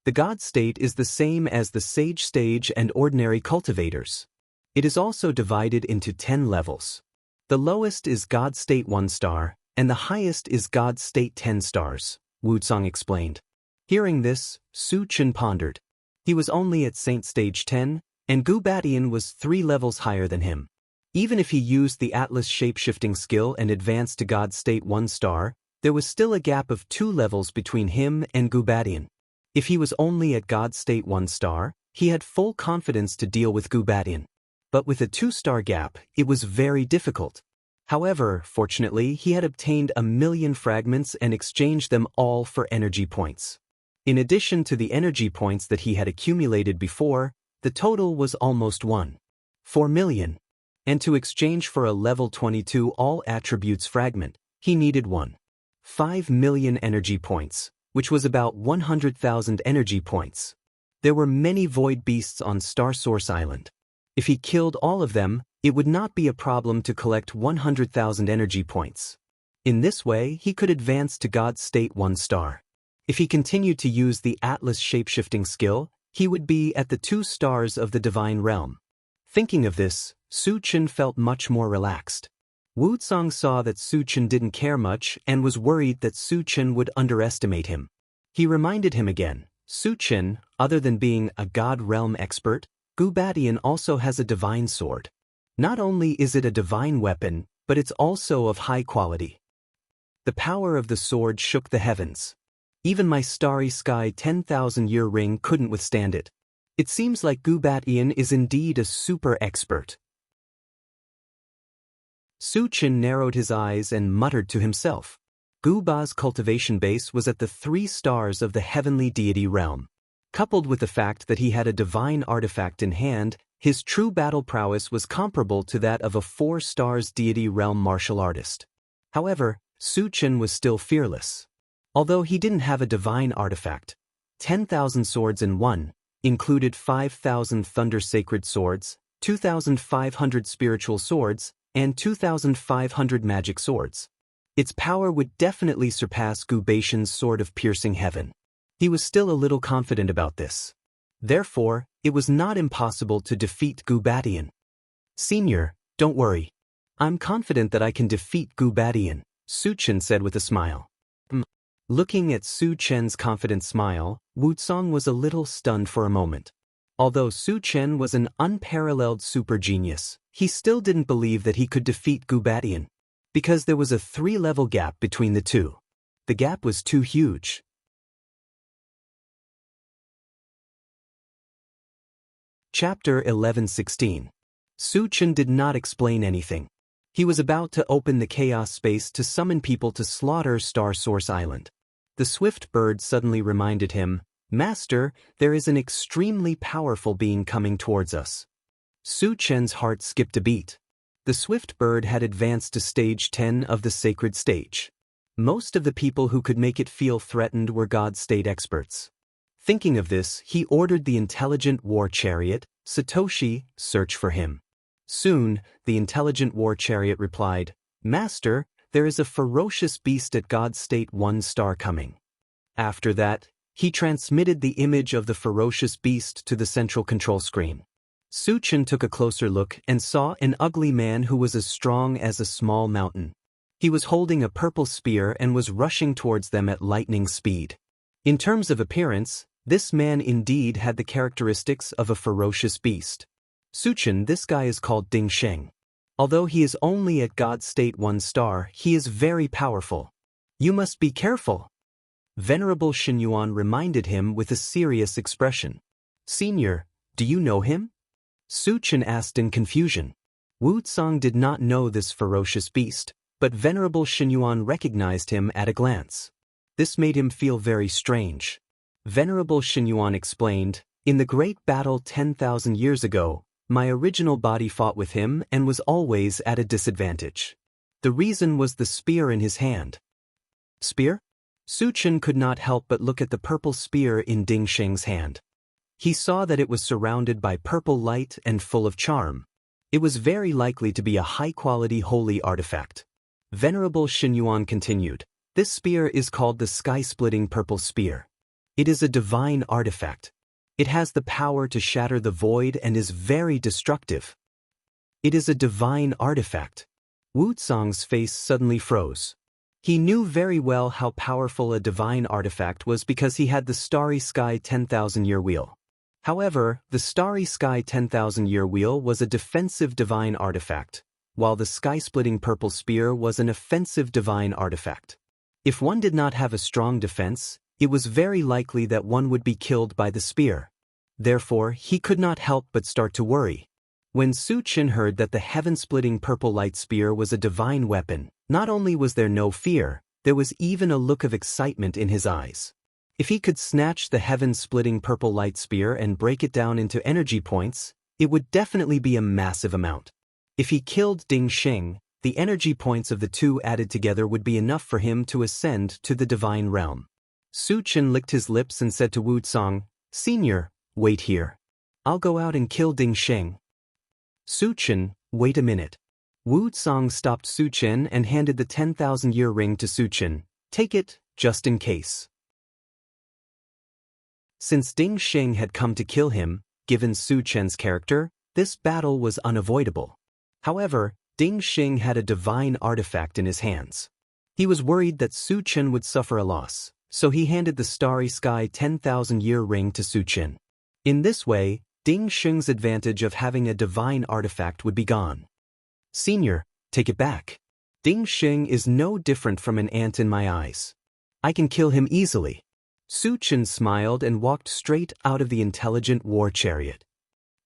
The God-state is the same as the Sage stage and ordinary cultivators. It is also divided into 10 levels. The lowest is God-state 1 star, and the highest is God-state 10 stars, Wu Tsang explained. Hearing this, Su Chen pondered. He was only at Saint stage 10, and Gu Badian was 3 levels higher than him. Even if he used the Atlas Shape-Shifting Skill and advanced to God-state 1 star, there was still a gap of 2 levels between him and Gu Badian. If he was only at God-state 1 star, he had full confidence to deal with Gu Badian. But with a 2-star gap, it was very difficult. However, fortunately, he had obtained 1,000,000 fragments and exchanged them all for energy points. In addition to the energy points that he had accumulated before, the total was almost 1.4 million. And to exchange for a level 22 all attributes fragment, he needed 1.5 million energy points, which was about 100,000 energy points. There were many void beasts on Star Source Island. If he killed all of them, it would not be a problem to collect 100,000 energy points. In this way, he could advance to God-state 1 star. If he continued to use the Atlas Shape-Shifting Skill, he would be at the 2 stars of the Divine Realm. Thinking of this, Su Chen felt much more relaxed. Wu Tsang saw that Su Chen didn't care much and was worried that Su Chen would underestimate him. He reminded him again, Su Chen, other than being a God Realm expert, Gu Badian also has a divine sword. Not only is it a divine weapon, but it's also of high quality. The power of the sword shook the heavens. Even my starry sky 10,000-year ring couldn't withstand it. It seems like Gu Badian is indeed a super expert. Su Chen narrowed his eyes and muttered to himself. Gu Ba's cultivation base was at the 3 stars of the heavenly deity realm. Coupled with the fact that he had a divine artifact in hand, his true battle prowess was comparable to that of a 4 stars deity realm martial artist. However, Su Chen was still fearless. Although he didn't have a divine artifact, 10,000 swords in one included 5,000 thunder sacred swords, 2,500 spiritual swords, and 2,500 magic swords. Its power would definitely surpass Gu Baishan's sword of piercing heaven. He was still a little confident about this. Therefore, it was not impossible to defeat Gu Badian. Senior, don't worry. I'm confident that I can defeat Gu Badian, Su Chen said with a smile. Looking at Su Chen's confident smile, Wu Tsang was a little stunned for a moment. Although Su Chen was an unparalleled super genius, he still didn't believe that he could defeat Gu Badian, because there was a 3-level gap between the two. The gap was too huge. Chapter 11:16. Su Chen did not explain anything. He was about to open the chaos space to summon people to slaughter Star Source Island. The swift bird suddenly reminded him, Master, there is an extremely powerful being coming towards us. Su Chen's heart skipped a beat. The swift bird had advanced to stage 10 of the sacred stage. Most of the people who could make it feel threatened were God-state experts. Thinking of this, he ordered the intelligent war chariot, Satoshi, search for him. Soon, the intelligent war chariot replied, "Master, there is a ferocious beast at God's state 1 star coming." After that, he transmitted the image of the ferocious beast to the central control screen. Su-Chen took a closer look and saw an ugly man who was as strong as a small mountain. He was holding a purple spear and was rushing towards them at lightning speed. In terms of appearance, this man indeed had the characteristics of a ferocious beast. Su-Chen, this guy is called Ding Sheng. Although he is only at God's state 1 star, he is very powerful. You must be careful. Venerable Xinyuan reminded him with a serious expression. Senior, do you know him? Su-Chen asked in confusion. Wu Tsang did not know this ferocious beast, but Venerable Xinyuan recognized him at a glance. This made him feel very strange. Venerable Xinyuan explained, in the great battle 10,000 years ago, my original body fought with him and was always at a disadvantage. The reason was the spear in his hand. Spear? Su-Chen could not help but look at the purple spear in Ding Sheng's hand. He saw that it was surrounded by purple light and full of charm. It was very likely to be a high-quality holy artifact. Venerable Xinyuan continued, this spear is called the sky-splitting purple spear. It is a divine artifact. It has the power to shatter the void and is very destructive. It is a divine artifact. Wu Tsang's face suddenly froze. He knew very well how powerful a divine artifact was because he had the Starry Sky 10,000-year wheel. However, the Starry Sky 10,000-year wheel was a defensive divine artifact, while the sky-splitting purple spear was an offensive divine artifact. If one did not have a strong defense, it was very likely that one would be killed by the spear. Therefore, he could not help but start to worry. When Su-Chen heard that the heaven-splitting purple light spear was a divine weapon, not only was there no fear, there was even a look of excitement in his eyes. If he could snatch the heaven-splitting purple light spear and break it down into energy points, it would definitely be a massive amount. If he killed Ding Sheng, the energy points of the two added together would be enough for him to ascend to the divine realm. Su-Chen licked his lips and said to Wu Tsang, Senior, wait here. I'll go out and kill Ding Sheng. Su-Chen, wait a minute. Wu Tsang stopped Su-Chen and handed the 10,000-year ring to Su-Chen. Take it, just in case. Since Ding Sheng had come to kill him, given Su-Chen's character, this battle was unavoidable. However, Ding Sheng had a divine artifact in his hands. He was worried that Su-Chen would suffer a loss, so he handed the Starry Sky 10,000-year ring to Su-Chen. In this way, Ding Sheng's advantage of having a divine artifact would be gone. Senior, take it back. Ding Sheng is no different from an ant in my eyes. I can kill him easily. Su-Chen smiled and walked straight out of the intelligent war chariot.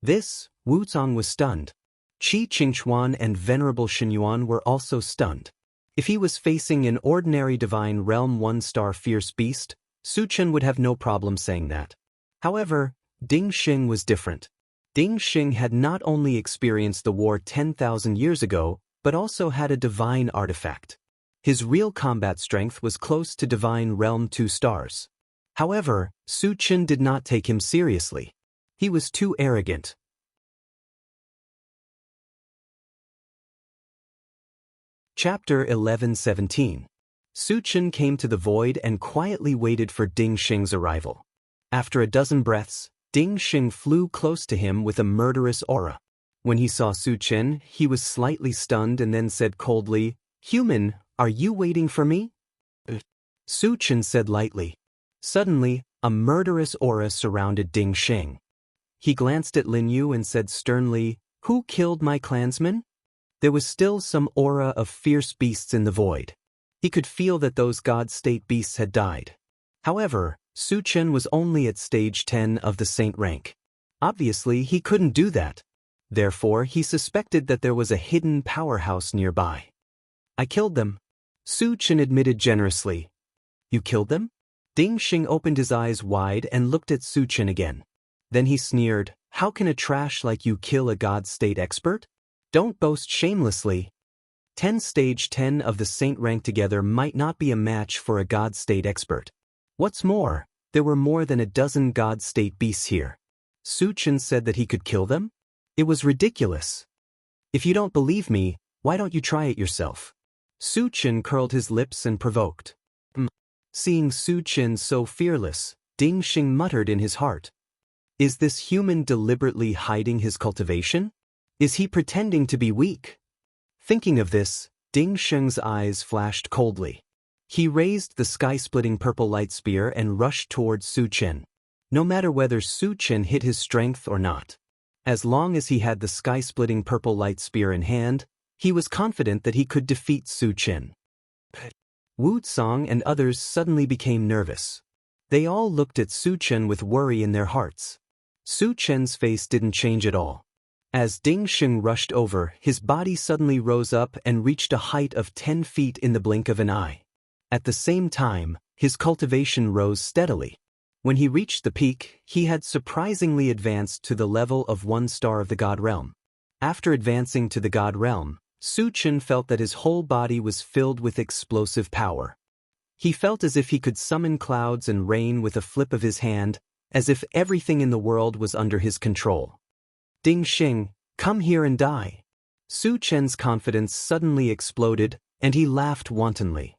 This, Wu Tsang was stunned. Qi Qingchuan and Venerable Xinyuan were also stunned. If he was facing an ordinary divine realm 1-star fierce beast, Su-Chen would have no problem saying that. However, Ding Sheng was different. Ding Sheng had not only experienced the war 10,000 years ago, but also had a divine artifact. His real combat strength was close to divine realm 2 stars. However, Su-Chen did not take him seriously. He was too arrogant. Chapter 11:17. Su-Chen came to the void and quietly waited for Ding Sheng's arrival. After a dozen breaths, Ding Sheng flew close to him with a murderous aura. When he saw Su-Chen, he was slightly stunned and then said coldly, Human, are you waiting for me? Su-Chen said lightly. Suddenly, a murderous aura surrounded Ding Sheng. He glanced at Lin Yu and said sternly, Who killed my clansmen? There was still some aura of fierce beasts in the void. He could feel that those God-state beasts had died. However, Su-Chen was only at stage 10 of the saint rank. Obviously, he couldn't do that. Therefore, he suspected that there was a hidden powerhouse nearby. I killed them. Su-Chen admitted generously. You killed them? Ding Sheng opened his eyes wide and looked at Su-Chen again. Then he sneered, How can a trash like you kill a God-state expert? Don't boast shamelessly. 10 stage 10 of the saint rank together might not be a match for a God-state expert. What's more, there were more than a dozen God-state beasts here. Su-Chen said that he could kill them? It was ridiculous. If you don't believe me, why don't you try it yourself? Su Chen curled his lips and provoked. Seeing Su Chen so fearless, Ding Xing muttered in his heart. Is this human deliberately hiding his cultivation? Is he pretending to be weak? Thinking of this, Ding Xing's eyes flashed coldly. He raised the sky-splitting purple light spear and rushed towards Su Chen. No matter whether Su Chen hit his strength or not. As long as he had the sky-splitting purple light spear in hand, he was confident that he could defeat Su Chen. Wu Tsang and others suddenly became nervous. They all looked at Su Chen with worry in their hearts. Su Chen's face didn't change at all. As Ding Xing rushed over, his body suddenly rose up and reached a height of 10 feet in the blink of an eye. At the same time, his cultivation rose steadily. When he reached the peak, he had surprisingly advanced to the level of 1 star of the God Realm. After advancing to the God Realm, Su Chen felt that his whole body was filled with explosive power. He felt as if he could summon clouds and rain with a flip of his hand, as if everything in the world was under his control. Ding Xing, come here and die. Su Chen's confidence suddenly exploded, and he laughed wantonly.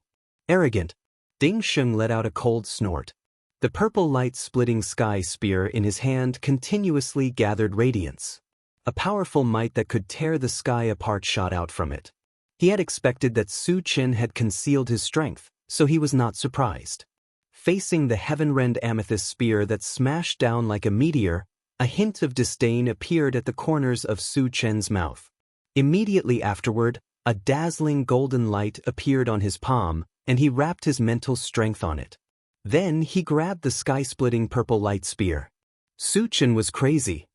Arrogant. Ding Xing let out a cold snort. The purple light-splitting sky spear in his hand continuously gathered radiance. A powerful might that could tear the sky apart shot out from it. He had expected that Su Chen had concealed his strength, so he was not surprised. Facing the heaven-rend amethyst spear that smashed down like a meteor, a hint of disdain appeared at the corners of Su Chen's mouth. Immediately afterward, a dazzling golden light appeared on his palm, and he wrapped his mental strength on it. Then he grabbed the sky-splitting purple light spear. Su Chen was crazy.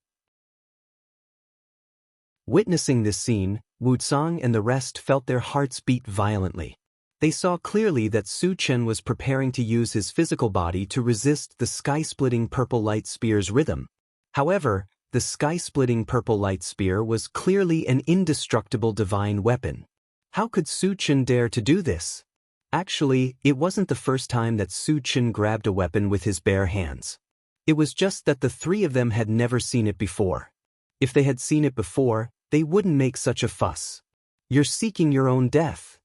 Witnessing this scene, Wu Tsang and the rest felt their hearts beat violently. They saw clearly that Su Chen was preparing to use his physical body to resist the sky-splitting purple light spear's rhythm. However, the sky-splitting purple light spear was clearly an indestructible divine weapon. How could Su Chen dare to do this? Actually, it wasn't the first time that Su Chen grabbed a weapon with his bare hands. It was just that the 3 of them had never seen it before. If they had seen it before, they wouldn't make such a fuss. You're seeking your own death.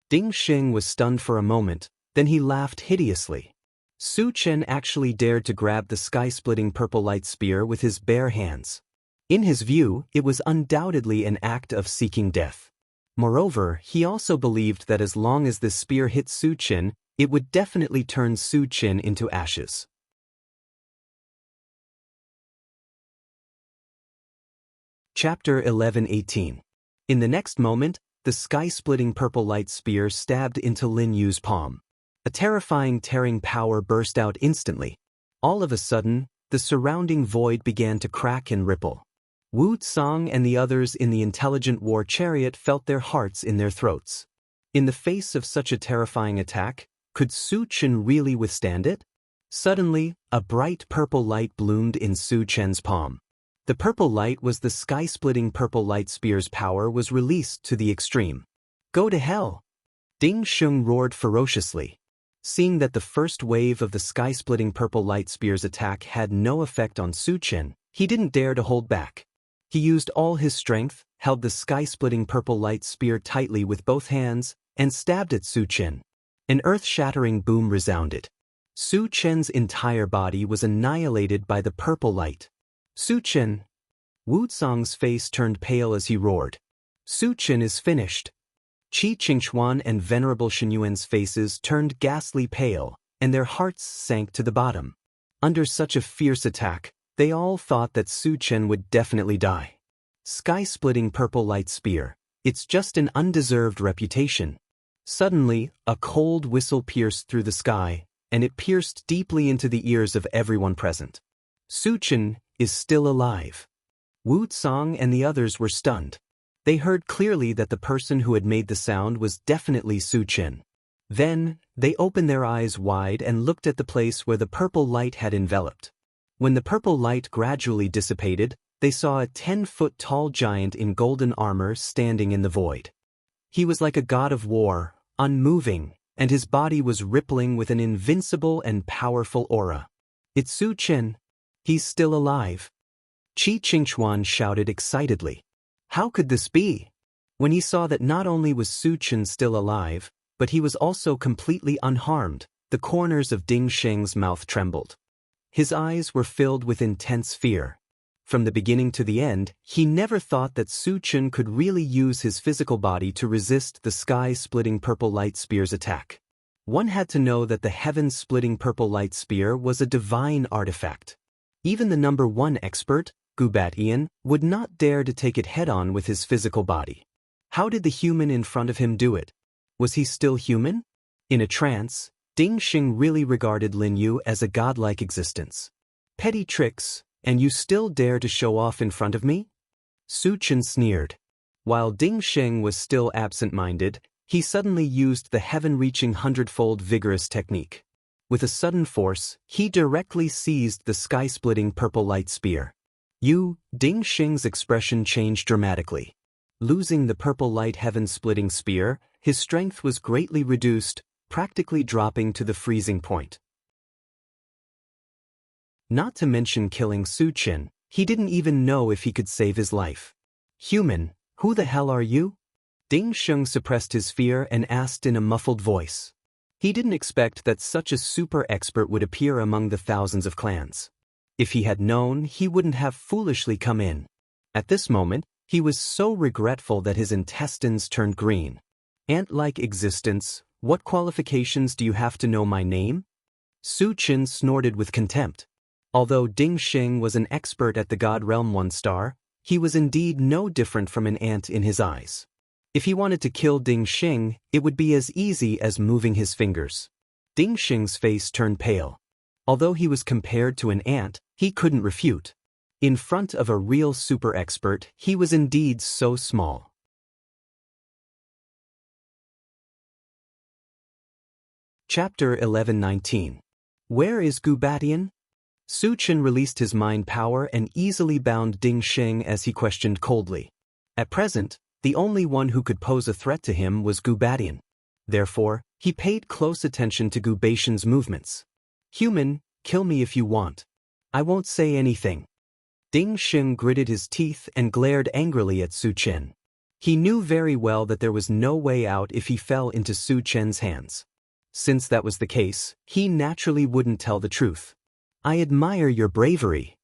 Ding Xing was stunned for a moment, then he laughed hideously. Su Chen actually dared to grab the sky-splitting purple light spear with his bare hands. In his view, it was undoubtedly an act of seeking death. Moreover, he also believed that as long as this spear hit Su Chen, it would definitely turn Su Chen into ashes. Chapter 11:18. In the next moment, the sky-splitting purple light spear stabbed into Lin Yu's palm. A terrifying tearing power burst out instantly. All of a sudden, the surrounding void began to crack and ripple. Wu Tsang and the others in the intelligent war chariot felt their hearts in their throats. In the face of such a terrifying attack, could Su Chen really withstand it? Suddenly, a bright purple light bloomed in Su Chen's palm. The purple light was the sky-splitting purple light spear's power was released to the extreme. Go to hell! Ding Xing roared ferociously. Seeing that the first wave of the sky-splitting purple light spear's attack had no effect on Su Chen, he didn't dare to hold back. He used all his strength, held the sky-splitting purple light spear tightly with both hands, and stabbed at Su Chen. An earth-shattering boom resounded. Su Chen's entire body was annihilated by the purple light. Su Chen! Wu Tsang's face turned pale as he roared. Su Chen is finished. Qi Qingchuan and Venerable Shenyuan's faces turned ghastly pale, and their hearts sank to the bottom. Under such a fierce attack, they all thought that Su Chen would definitely die. Sky-splitting purple light spear, it's just an undeserved reputation. Suddenly, a cold whistle pierced through the sky, and it pierced deeply into the ears of everyone present. Su Chen is still alive. Wu Tsang and the others were stunned. They heard clearly that the person who had made the sound was definitely Su Chen. Then, they opened their eyes wide and looked at the place where the purple light had enveloped. When the purple light gradually dissipated, they saw a 10-foot-tall giant in golden armor standing in the void. He was like a god of war, unmoving, and his body was rippling with an invincible and powerful aura. It's Su Chen. He's still alive. Qi Qingchuan shouted excitedly. How could this be? When he saw that not only was Su Chen still alive, but he was also completely unharmed, the corners of Ding Sheng's mouth trembled. His eyes were filled with intense fear. From the beginning to the end, he never thought that Su Chen could really use his physical body to resist the sky-splitting purple light spear's attack. One had to know that the heaven-splitting purple light spear was a divine artifact. Even the number one expert, Gubatian, would not dare to take it head-on with his physical body. How did the human in front of him do it? Was he still human? In a trance, Ding Xing really regarded Lin Yu as a godlike existence. Petty tricks, and you still dare to show off in front of me? Su Chen sneered. While Ding Xing was still absent-minded, he suddenly used the heaven-reaching hundredfold vigorous technique. With a sudden force, he directly seized the sky-splitting purple light spear. Ding Xing's expression changed dramatically. Losing the purple light heaven-splitting spear, his strength was greatly reduced, practically dropping to the freezing point. Not to mention killing Su Chen, he didn't even know if he could save his life. Human, who the hell are you? Ding Xing suppressed his fear and asked in a muffled voice. He didn't expect that such a super expert would appear among the thousands of clans. If he had known, he wouldn't have foolishly come in. At this moment, he was so regretful that his intestines turned green. Ant-like existence, what qualifications do you have to know my name? Su Chen snorted with contempt. Although Ding Xing was an expert at the God Realm 1 star, he was indeed no different from an ant in his eyes. If he wanted to kill Ding Xing, it would be as easy as moving his fingers. Ding Xing's face turned pale. Although he was compared to an ant, he couldn't refute. In front of a real super expert, he was indeed so small. Chapter 11:19. Where is Gubatian? Su Chen released his mind power and easily bound Ding Xing as he questioned coldly. At present, the only one who could pose a threat to him was Gubatian. Therefore, he paid close attention to Gubatian's movements. Human, kill me if you want. I won't say anything. Ding Xing gritted his teeth and glared angrily at Su Chen. He knew very well that there was no way out if he fell into Su Chen's hands. Since that was the case, he naturally wouldn't tell the truth. I admire your bravery,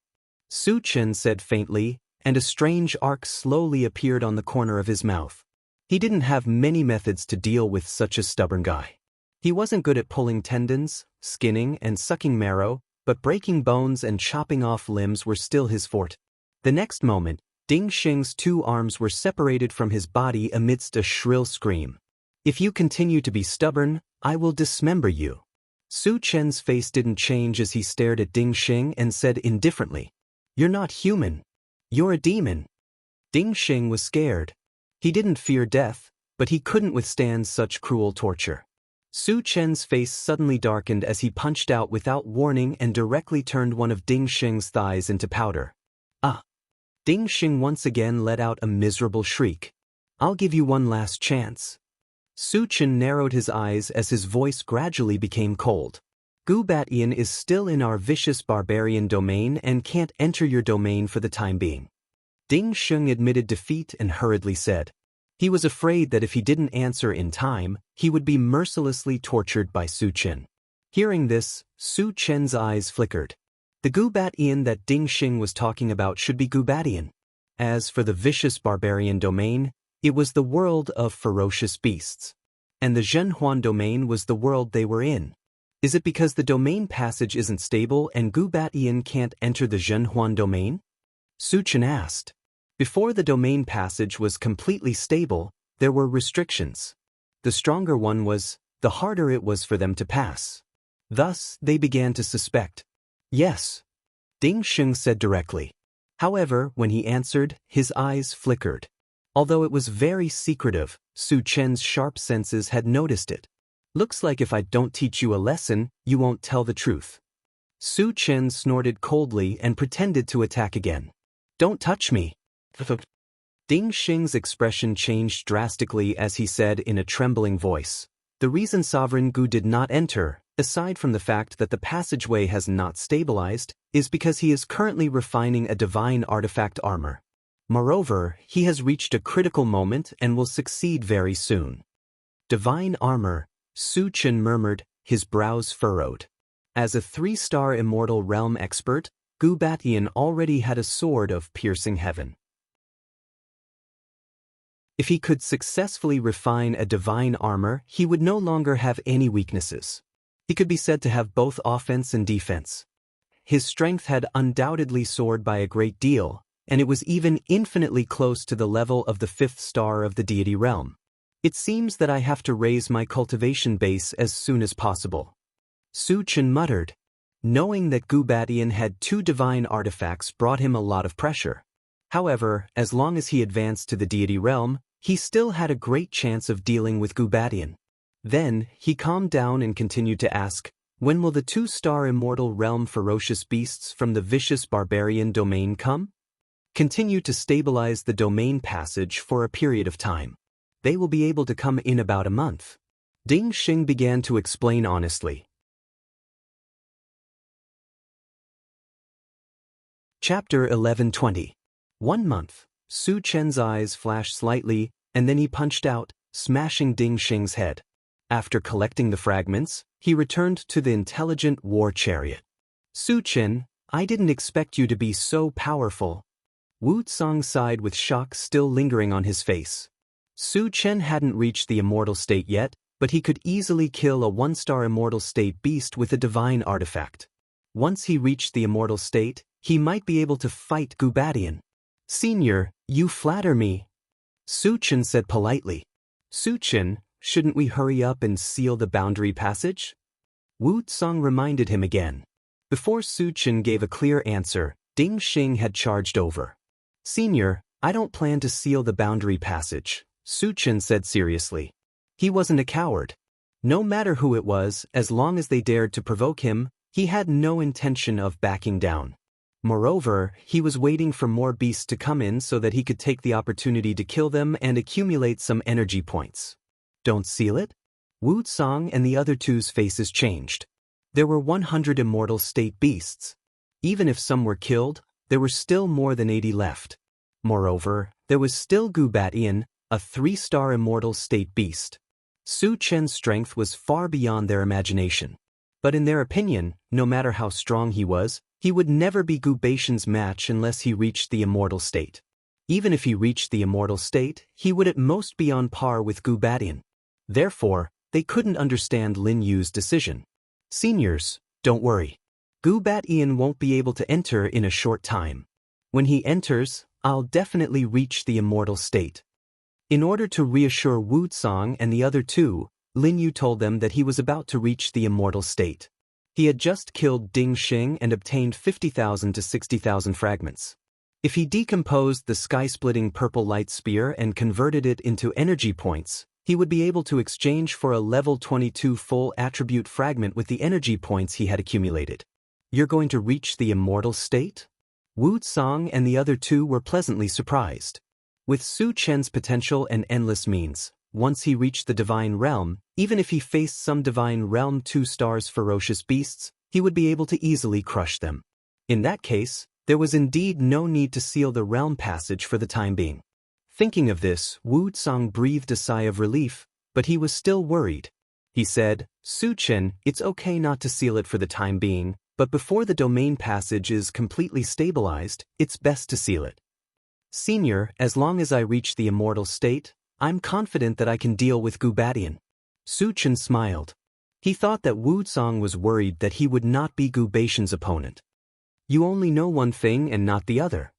Su Chen said faintly, and a strange arc slowly appeared on the corner of his mouth. He didn't have many methods to deal with such a stubborn guy. He wasn't good at pulling tendons, skinning and sucking marrow, but breaking bones and chopping off limbs were still his forte. The next moment, Ding Xing's two arms were separated from his body amidst a shrill scream. If you continue to be stubborn, I will dismember you. Su Chen's face didn't change as he stared at Ding Xing and said indifferently, You're not human. You're a demon. Ding Xing was scared. He didn't fear death, but he couldn't withstand such cruel torture. Su Chen's face suddenly darkened as he punched out without warning and directly turned one of Ding Xing's thighs into powder. Ah! Ding Xing once again let out a miserable shriek. I'll give you one last chance. Su Chen narrowed his eyes as his voice gradually became cold. Gubatian is still in our vicious barbarian domain and can't enter your domain for the time being. Ding Xing admitted defeat and hurriedly said. He was afraid that if he didn't answer in time, he would be mercilessly tortured by Su Chen. Hearing this, Su Chen's eyes flickered. The Gubatian that Ding Xing was talking about should be Gubatian. As for the vicious barbarian domain, it was the world of ferocious beasts. And the Zhenhuan domain was the world they were in. Is it because the domain passage isn't stable and Gubatian can't enter the Zhenhuan domain? Su Chen asked. Before the domain passage was completely stable, there were restrictions. The stronger one was, the harder it was for them to pass. Thus, they began to suspect. Yes, Ding Xing said directly. However, when he answered, his eyes flickered. Although it was very secretive, Su Chen's sharp senses had noticed it. Looks like if I don't teach you a lesson, you won't tell the truth. Su Chen snorted coldly and pretended to attack again. Don't touch me. Ding Xing's expression changed drastically as he said in a trembling voice. The reason Sovereign Gu did not enter, aside from the fact that the passageway has not stabilized, is because he is currently refining a divine artifact armor. Moreover, he has reached a critical moment and will succeed very soon. Divine armor, Su Chen murmured, his brows furrowed. As a 3-star immortal realm expert, Gu Batian already had a sword of piercing heaven. If he could successfully refine a divine armor, he would no longer have any weaknesses. He could be said to have both offense and defense. His strength had undoubtedly soared by a great deal, and it was even infinitely close to the level of the 5th star of the deity realm. It seems that I have to raise my cultivation base as soon as possible. Su Chen muttered. Knowing that Gu Batian had 2 divine artifacts brought him a lot of pressure. However, as long as he advanced to the deity realm, he still had a great chance of dealing with Gu Batian. Then, he calmed down and continued to ask, when will the 2-star immortal realm ferocious beasts from the vicious barbarian domain come? Continue to stabilize the domain passage for a period of time. They will be able to come in about a month. Ding Xing began to explain honestly. Chapter 11:20. 1 month. Su Chen's eyes flashed slightly, and then he punched out, smashing Ding Xing's head. After collecting the fragments, he returned to the intelligent war chariot. Su Chen, I didn't expect you to be so powerful. Wu Tsang sighed with shock still lingering on his face. Su Chen hadn't reached the immortal state yet, but he could easily kill a 1-star immortal state beast with a divine artifact. Once he reached the immortal state, he might be able to fight Gu Batian. Senior, you flatter me. Su Chen said politely. Su Chen, shouldn't we hurry up and seal the boundary passage? Wu Tsang reminded him again. Before Su Chen gave a clear answer, Ding Xing had charged over. Senior, I don't plan to seal the boundary passage, Su Chen said seriously. He wasn't a coward. No matter who it was, as long as they dared to provoke him, he had no intention of backing down. Moreover, he was waiting for more beasts to come in so that he could take the opportunity to kill them and accumulate some energy points. Don't seal it? Wu Tsang and the other 2's faces changed. There were 100 immortal state beasts. Even if some were killed, there were still more than 80 left. Moreover, there was still Gu Batian, a 3-star immortal state beast. Su Chen's strength was far beyond their imagination. But in their opinion, no matter how strong he was, he would never be Gu Batian's match unless he reached the immortal state. Even if he reached the immortal state, he would at most be on par with Gu Batian. Therefore, they couldn't understand Lin Yu's decision. Seniors, don't worry. Gu Batian won't be able to enter in a short time. When he enters, I'll definitely reach the immortal state. In order to reassure Wu Tsang and the other 2, Lin Yu told them that he was about to reach the immortal state. He had just killed Ding Xing and obtained 50,000 to 60,000 fragments. If he decomposed the sky-splitting purple light spear and converted it into energy points, he would be able to exchange for a level 22 full attribute fragment with the energy points he had accumulated. You're going to reach the immortal state? Wu Tsang and the other 2 were pleasantly surprised. With Su Chen's potential and endless means, once he reached the divine realm, even if he faced some divine realm 2 stars ferocious beasts, he would be able to easily crush them. In that case, there was indeed no need to seal the realm passage for the time being. Thinking of this, Wu Tsang breathed a sigh of relief, but he was still worried. He said, Su Chen, it's okay not to seal it for the time being, but before the domain passage is completely stabilized, it's best to seal it. Senior, as long as I reach the immortal state, I'm confident that I can deal with Gu Batian. Su Chen smiled. He thought that Wu Tsang was worried that he would not be Gu Batian's opponent. You only know one thing and not the other.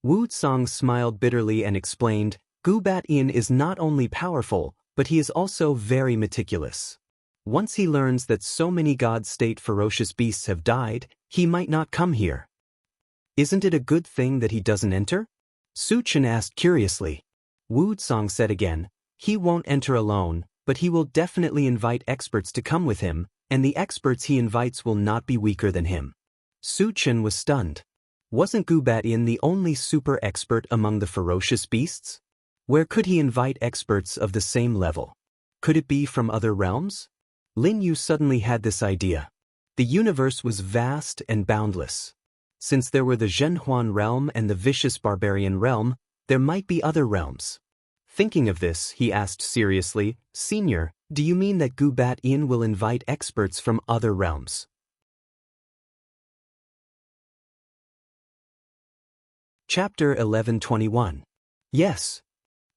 Wu Tsang smiled bitterly and explained, Gu Batian is not only powerful, but he is also very meticulous. Once he learns that so many God-state ferocious beasts have died, he might not come here. Isn't it a good thing that he doesn't enter? Su Chen asked curiously. Wu Tsang said again, he won't enter alone, but he will definitely invite experts to come with him, and the experts he invites will not be weaker than him. Su Chen was stunned. Wasn't Gu Batian the only super expert among the ferocious beasts? Where could he invite experts of the same level? Could it be from other realms? Lin Yu suddenly had this idea. The universe was vast and boundless. Since there were the Zhenhuan realm and the vicious barbarian realm, there might be other realms. Thinking of this, he asked seriously, Senior, do you mean that Gubat-Yin will invite experts from other realms? Chapter 1121. Yes.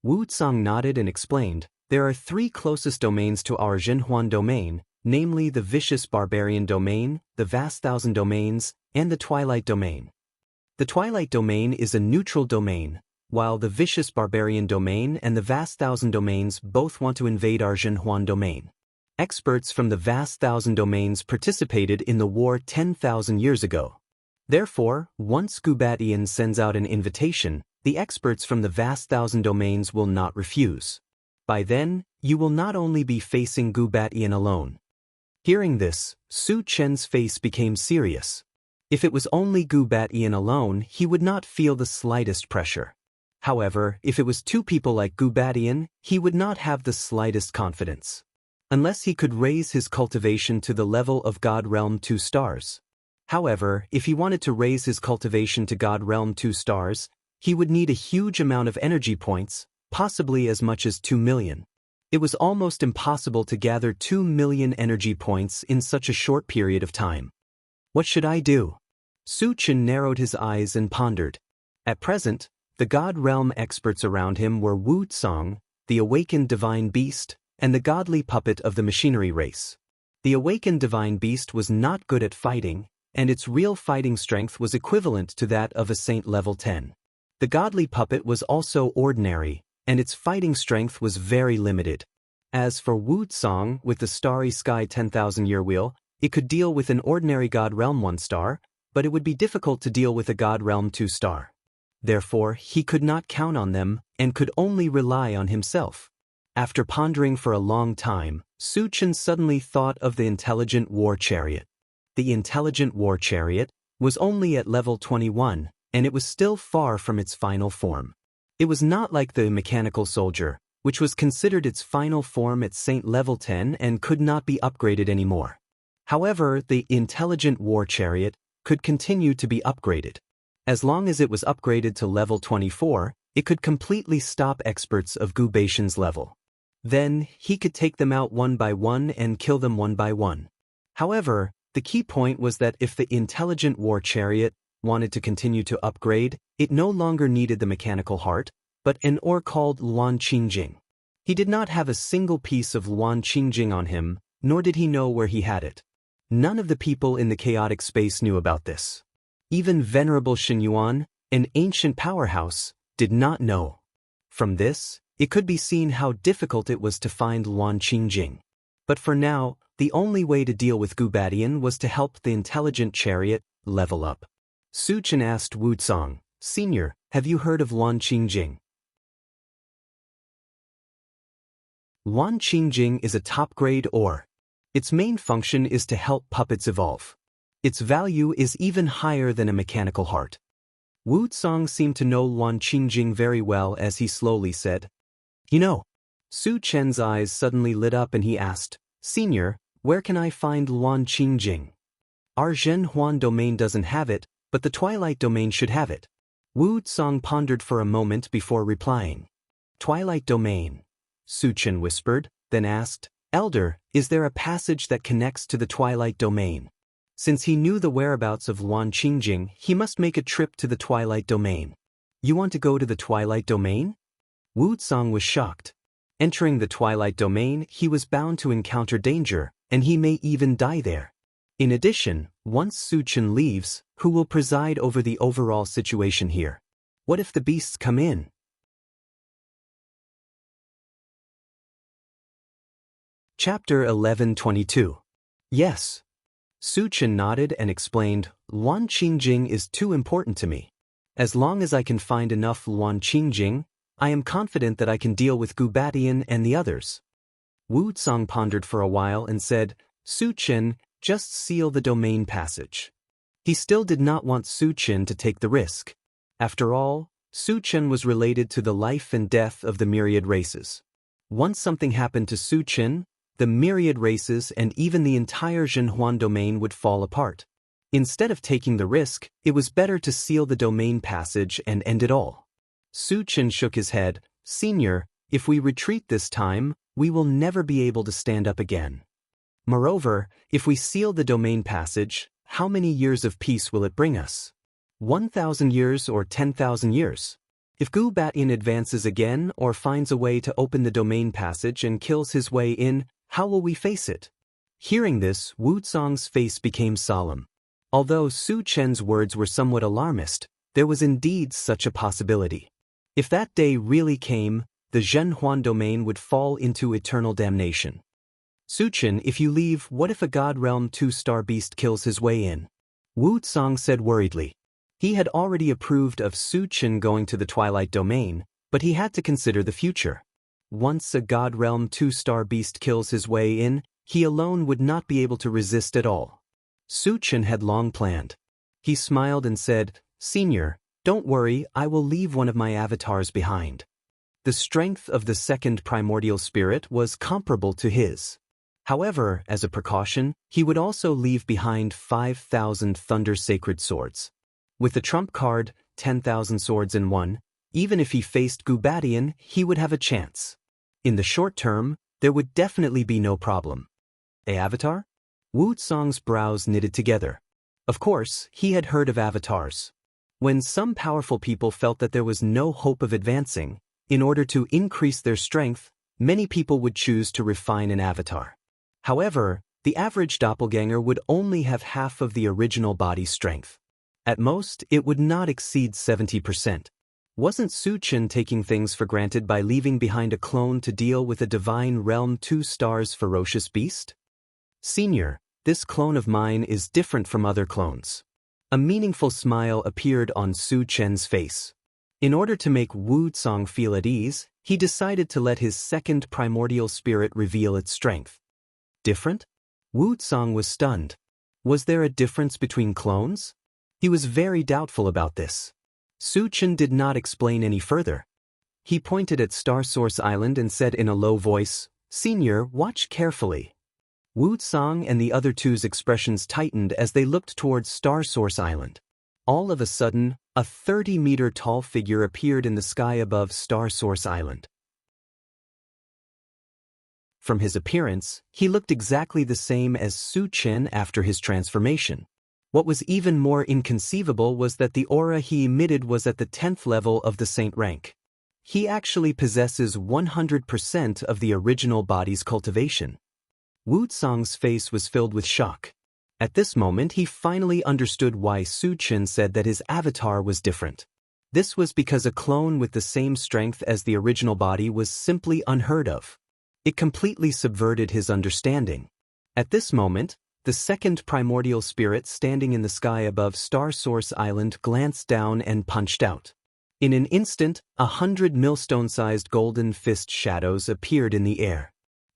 Wu Tsang nodded and explained, there are 3 closest domains to our Zhenhuan domain, namely the vicious barbarian domain, the vast thousand domains, and the twilight domain. The twilight domain is a neutral domain, while the vicious barbarian domain and the vast thousand domains both want to invade our Zhenhuan domain. Experts from the vast thousand domains participated in the war 10,000 years ago. Therefore, once Gubat-Yin sends out an invitation, the experts from the vast thousand domains will not refuse. By then, you will not only be facing Gubat-Yin alone. Hearing this, Su Chen's face became serious. If it was only Gubat-Yin alone, he would not feel the slightest pressure. However, if it was 2 people like Gubat-Yin, he would not have the slightest confidence. Unless he could raise his cultivation to the level of God Realm 2 stars. However, if he wanted to raise his cultivation to God Realm 2 stars, he would need a huge amount of energy points, possibly as much as 2 million. It was almost impossible to gather 2 million energy points in such a short period of time. What should I do? Su Chen narrowed his eyes and pondered. At present, the God Realm experts around him were Wu Tsang, the awakened divine beast, and the godly puppet of the machinery race. The awakened divine beast was not good at fighting, and its real fighting strength was equivalent to that of a saint level 10. The godly puppet was also ordinary, and its fighting strength was very limited. As for Wu Tsang with the Starry Sky 10,000-year wheel, it could deal with an ordinary God Realm 1 star, but it would be difficult to deal with a God Realm 2 star. Therefore, he could not count on them and could only rely on himself. After pondering for a long time, Su Chen suddenly thought of the intelligent war chariot. The intelligent war chariot was only at level 21, and it was still far from its final form. It was not like the mechanical soldier, which was considered its final form at Saint level 10 and could not be upgraded anymore. However, the intelligent war chariot could continue to be upgraded. As long as it was upgraded to level 24, it could completely stop experts of Gu Baishan's level. Then, he could take them out one by one and kill them one by one. However, the key point was that if the intelligent war chariot wanted to continue to upgrade, it no longer needed the mechanical heart, but an ore called Luan Qingjing. He did not have a single piece of Luan Qingjing on him, nor did he know where he had it. None of the people in the chaotic space knew about this. Even Venerable Xinyuan, an ancient powerhouse, did not know. From this, it could be seen how difficult it was to find Luan Qingjing. But for now, the only way to deal with Gubat-Yin was to help the intelligent chariot level up. Su Chen asked Wu Tsang, Senior, have you heard of Luan Qingjing? Luan Qingjing is a top-grade ore. Its main function is to help puppets evolve. Its value is even higher than a mechanical heart. Wu Tsang seemed to know Luan Qingjing very well as he slowly said, You know. Su Chen's eyes suddenly lit up and he asked, Senior, where can I find Luan Qingjing? Our Zhenhuan domain doesn't have it, but the Twilight domain should have it. Wu Tsang pondered for a moment before replying. Twilight domain. Su Chen whispered, then asked, Elder, is there a passage that connects to the Twilight domain? Since he knew the whereabouts of Luan Qingjing, he must make a trip to the Twilight domain. You want to go to the Twilight domain? Wu Tsang was shocked. Entering the Twilight domain, he was bound to encounter danger, and he may even die there. In addition, once Su Chen leaves, who will preside over the overall situation here? What if the beasts come in? Chapter 1122. Yes. Su Chen nodded and explained, Luan Qingjing is too important to me. As long as I can find enough Luan Qingjing, I am confident that I can deal with Gubat-Yin and the others. Wu Tsang pondered for a while and said, Su Chen, just seal the domain passage. He still did not want Su Chen to take the risk. After all, Su Chen was related to the life and death of the myriad races. Once something happened to Su Chen, the myriad races and even the entire Zhenhuan domain would fall apart. Instead of taking the risk, it was better to seal the domain passage and end it all. Su Chen shook his head. Senior, if we retreat this time, we will never be able to stand up again. Moreover, if we seal the domain passage, how many years of peace will it bring us? 1,000 years or 10,000 years? If Gu Batian advances again or finds a way to open the domain passage and kills his way in, how will we face it? Hearing this, Wu Zong's face became solemn. Although Su Chen's words were somewhat alarmist, there was indeed such a possibility. If that day really came, the Zhenhuan domain would fall into eternal damnation. Su Chen, if you leave, what if a God Realm 2-star beast kills his way in? Wu Zong said worriedly. He had already approved of Su Chen going to the Twilight domain, but he had to consider the future. Once a God Realm 2-star beast kills his way in, he alone would not be able to resist at all. Su Chen had long planned. He smiled and said, Senior, don't worry, I will leave one of my avatars behind. The strength of the second primordial spirit was comparable to his. However, as a precaution, he would also leave behind 5,000 Thunder Sacred Swords. With the trump card, 10,000 swords in one, even if he faced Gu Batian, he would have a chance. In the short term, there would definitely be no problem. A avatar? Wu Zong's brows knitted together. Of course, he had heard of avatars. When some powerful people felt that there was no hope of advancing, in order to increase their strength, many people would choose to refine an avatar. However, the average doppelganger would only have half of the original body strength. At most, it would not exceed 70%. Wasn't Su Chen taking things for granted by leaving behind a clone to deal with a Divine Realm 2 stars ferocious beast? Senior, this clone of mine is different from other clones. A meaningful smile appeared on Su Chen's face. In order to make Wu Zong feel at ease, he decided to let his second primordial spirit reveal its strength. Different? Wu Zong was stunned. Was there a difference between clones? He was very doubtful about this. Su Chen did not explain any further. He pointed at Star Source Island and said in a low voice, Senior, watch carefully. Wu Zong and the other two's expressions tightened as they looked towards Star Source Island. All of a sudden, a 30-meter-tall figure appeared in the sky above Star Source Island. From his appearance, he looked exactly the same as Su Chen after his transformation. What was even more inconceivable was that the aura he emitted was at the 10th level of the saint rank. He actually possesses 100% of the original body's cultivation. Wu Zong's face was filled with shock. At this moment he finally understood why Su Chen said that his avatar was different. This was because a clone with the same strength as the original body was simply unheard of. It completely subverted his understanding. At this moment, the second primordial spirit standing in the sky above Star Source Island glanced down and punched out. In an instant, 100 millstone-sized golden fist shadows appeared in the air.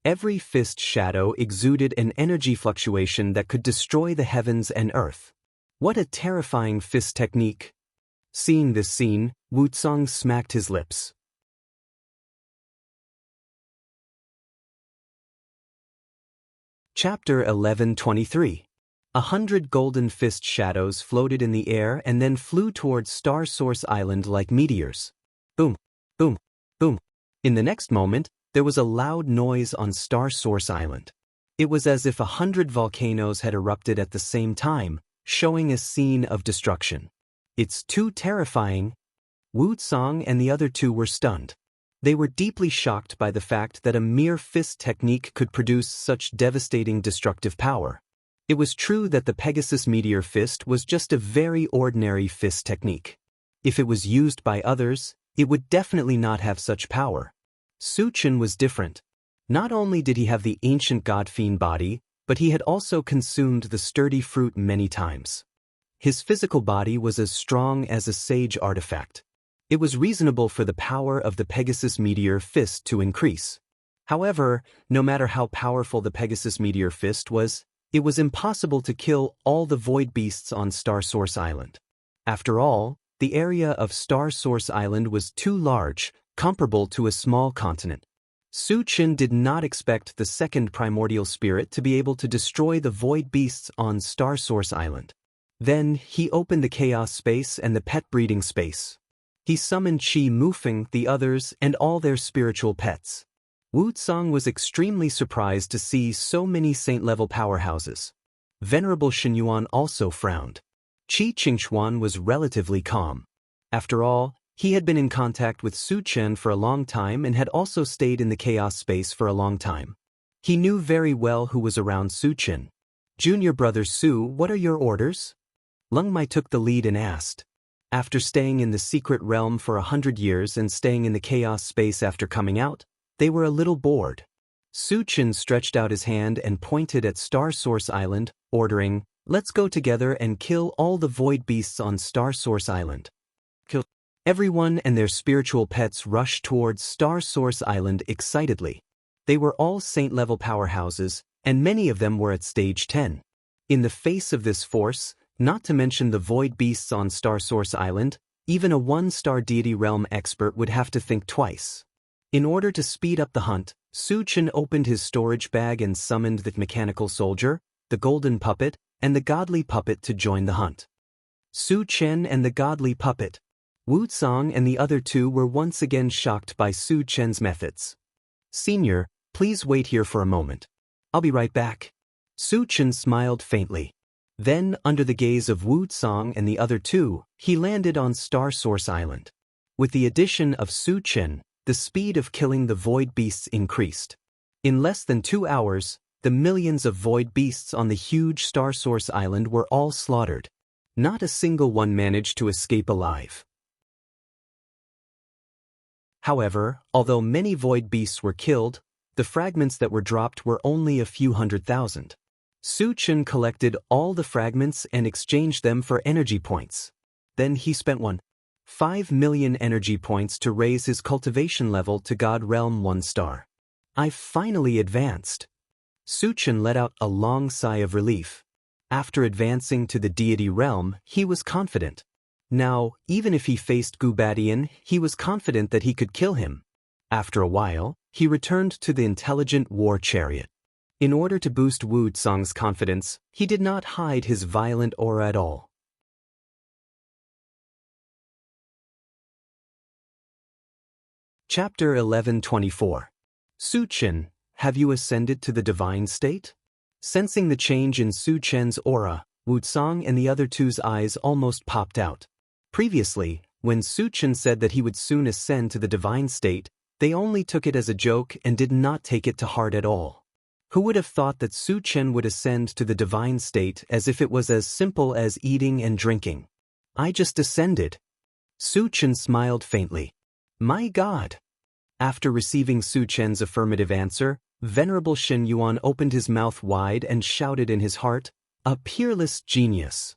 Every fist shadow exuded an energy fluctuation that could destroy the heavens and earth. What a terrifying fist technique! Seeing this scene, Wu Zong smacked his lips. Chapter 11:23. 100 golden fist shadows floated in the air and then flew towards Star Source Island like meteors. Boom, boom, boom. In the next moment, there was a loud noise on Star Source Island. It was as if 100 volcanoes had erupted at the same time, showing a scene of destruction. It's too terrifying. Wu Zong and the other two were stunned. They were deeply shocked by the fact that a mere fist technique could produce such devastating destructive power. It was true that the Pegasus Meteor Fist was just a very ordinary fist technique. If it was used by others, it would definitely not have such power. Su Chen was different. Not only did he have the ancient god-fiend body, but he had also consumed the sturdy fruit many times. His physical body was as strong as a sage artifact. It was reasonable for the power of the Pegasus Meteor Fist to increase. However, no matter how powerful the Pegasus Meteor Fist was, it was impossible to kill all the void beasts on Star Source Island. After all, the area of Star Source Island was too large, comparable to a small continent. Su Chen did not expect the second primordial spirit to be able to destroy the void beasts on Star Source Island. Then, he opened the chaos space and the pet breeding space. He summoned Qi Mufeng, the others, and all their spiritual pets. Wu Tsang was extremely surprised to see so many saint-level powerhouses. Venerable Xinyuan also frowned. Qi Qingxuan was relatively calm. After all, he had been in contact with Su Chen for a long time and had also stayed in the chaos space for a long time. He knew very well who was around Su Chen. "Junior brother Su, what are your orders?" Leng Mai took the lead and asked. After staying in the secret realm for 100 years and staying in the chaos space after coming out, they were a little bored. Su Chen stretched out his hand and pointed at Star Source Island, ordering, "Let's go together and kill all the void beasts on Star Source Island." Kill. Everyone and their spiritual pets rushed towards Star Source Island excitedly. They were all saint-level powerhouses, and many of them were at stage 10. In the face of this force, not to mention the void beasts on Star Source Island, even a one-star deity realm expert would have to think twice. In order to speed up the hunt, Su Chen opened his storage bag and summoned the mechanical soldier, the golden puppet, and the godly puppet to join the hunt. Su Chen and the godly puppet. Wu Tsang and the other two were once again shocked by Su Chen's methods. "Senior, please wait here for a moment. I'll be right back." Su Chen smiled faintly. Then, under the gaze of Wu Tsang and the other two, he landed on Star Source Island. With the addition of Su Chen, the speed of killing the void beasts increased. In less than 2 hours, the millions of void beasts on the huge Star Source Island were all slaughtered. Not a single one managed to escape alive. However, although many void beasts were killed, the fragments that were dropped were only a few 100,000. Su Chen collected all the fragments and exchanged them for energy points. Then he spent 1.5 million energy points to raise his cultivation level to God Realm 1 star. "I've finally advanced." Su Chen let out a long sigh of relief. After advancing to the deity realm, he was confident. Now, even if he faced Gubadian, he was confident that he could kill him. After a while, he returned to the intelligent war chariot. In order to boost Wu Tsang's confidence, he did not hide his violent aura at all. Chapter 11:24. Su Chen, have you ascended to the divine state? Sensing the change in Su Chen's aura, Wu Tsang and the other two's eyes almost popped out. Previously, when Su Chen said that he would soon ascend to the divine state, they only took it as a joke and did not take it to heart at all. Who would have thought that Su Chen would ascend to the divine state as if it was as simple as eating and drinking? "I just ascended." Su Chen smiled faintly. "My God." After receiving Su Chen's affirmative answer, Venerable Xinyuan opened his mouth wide and shouted in his heart, "A peerless genius."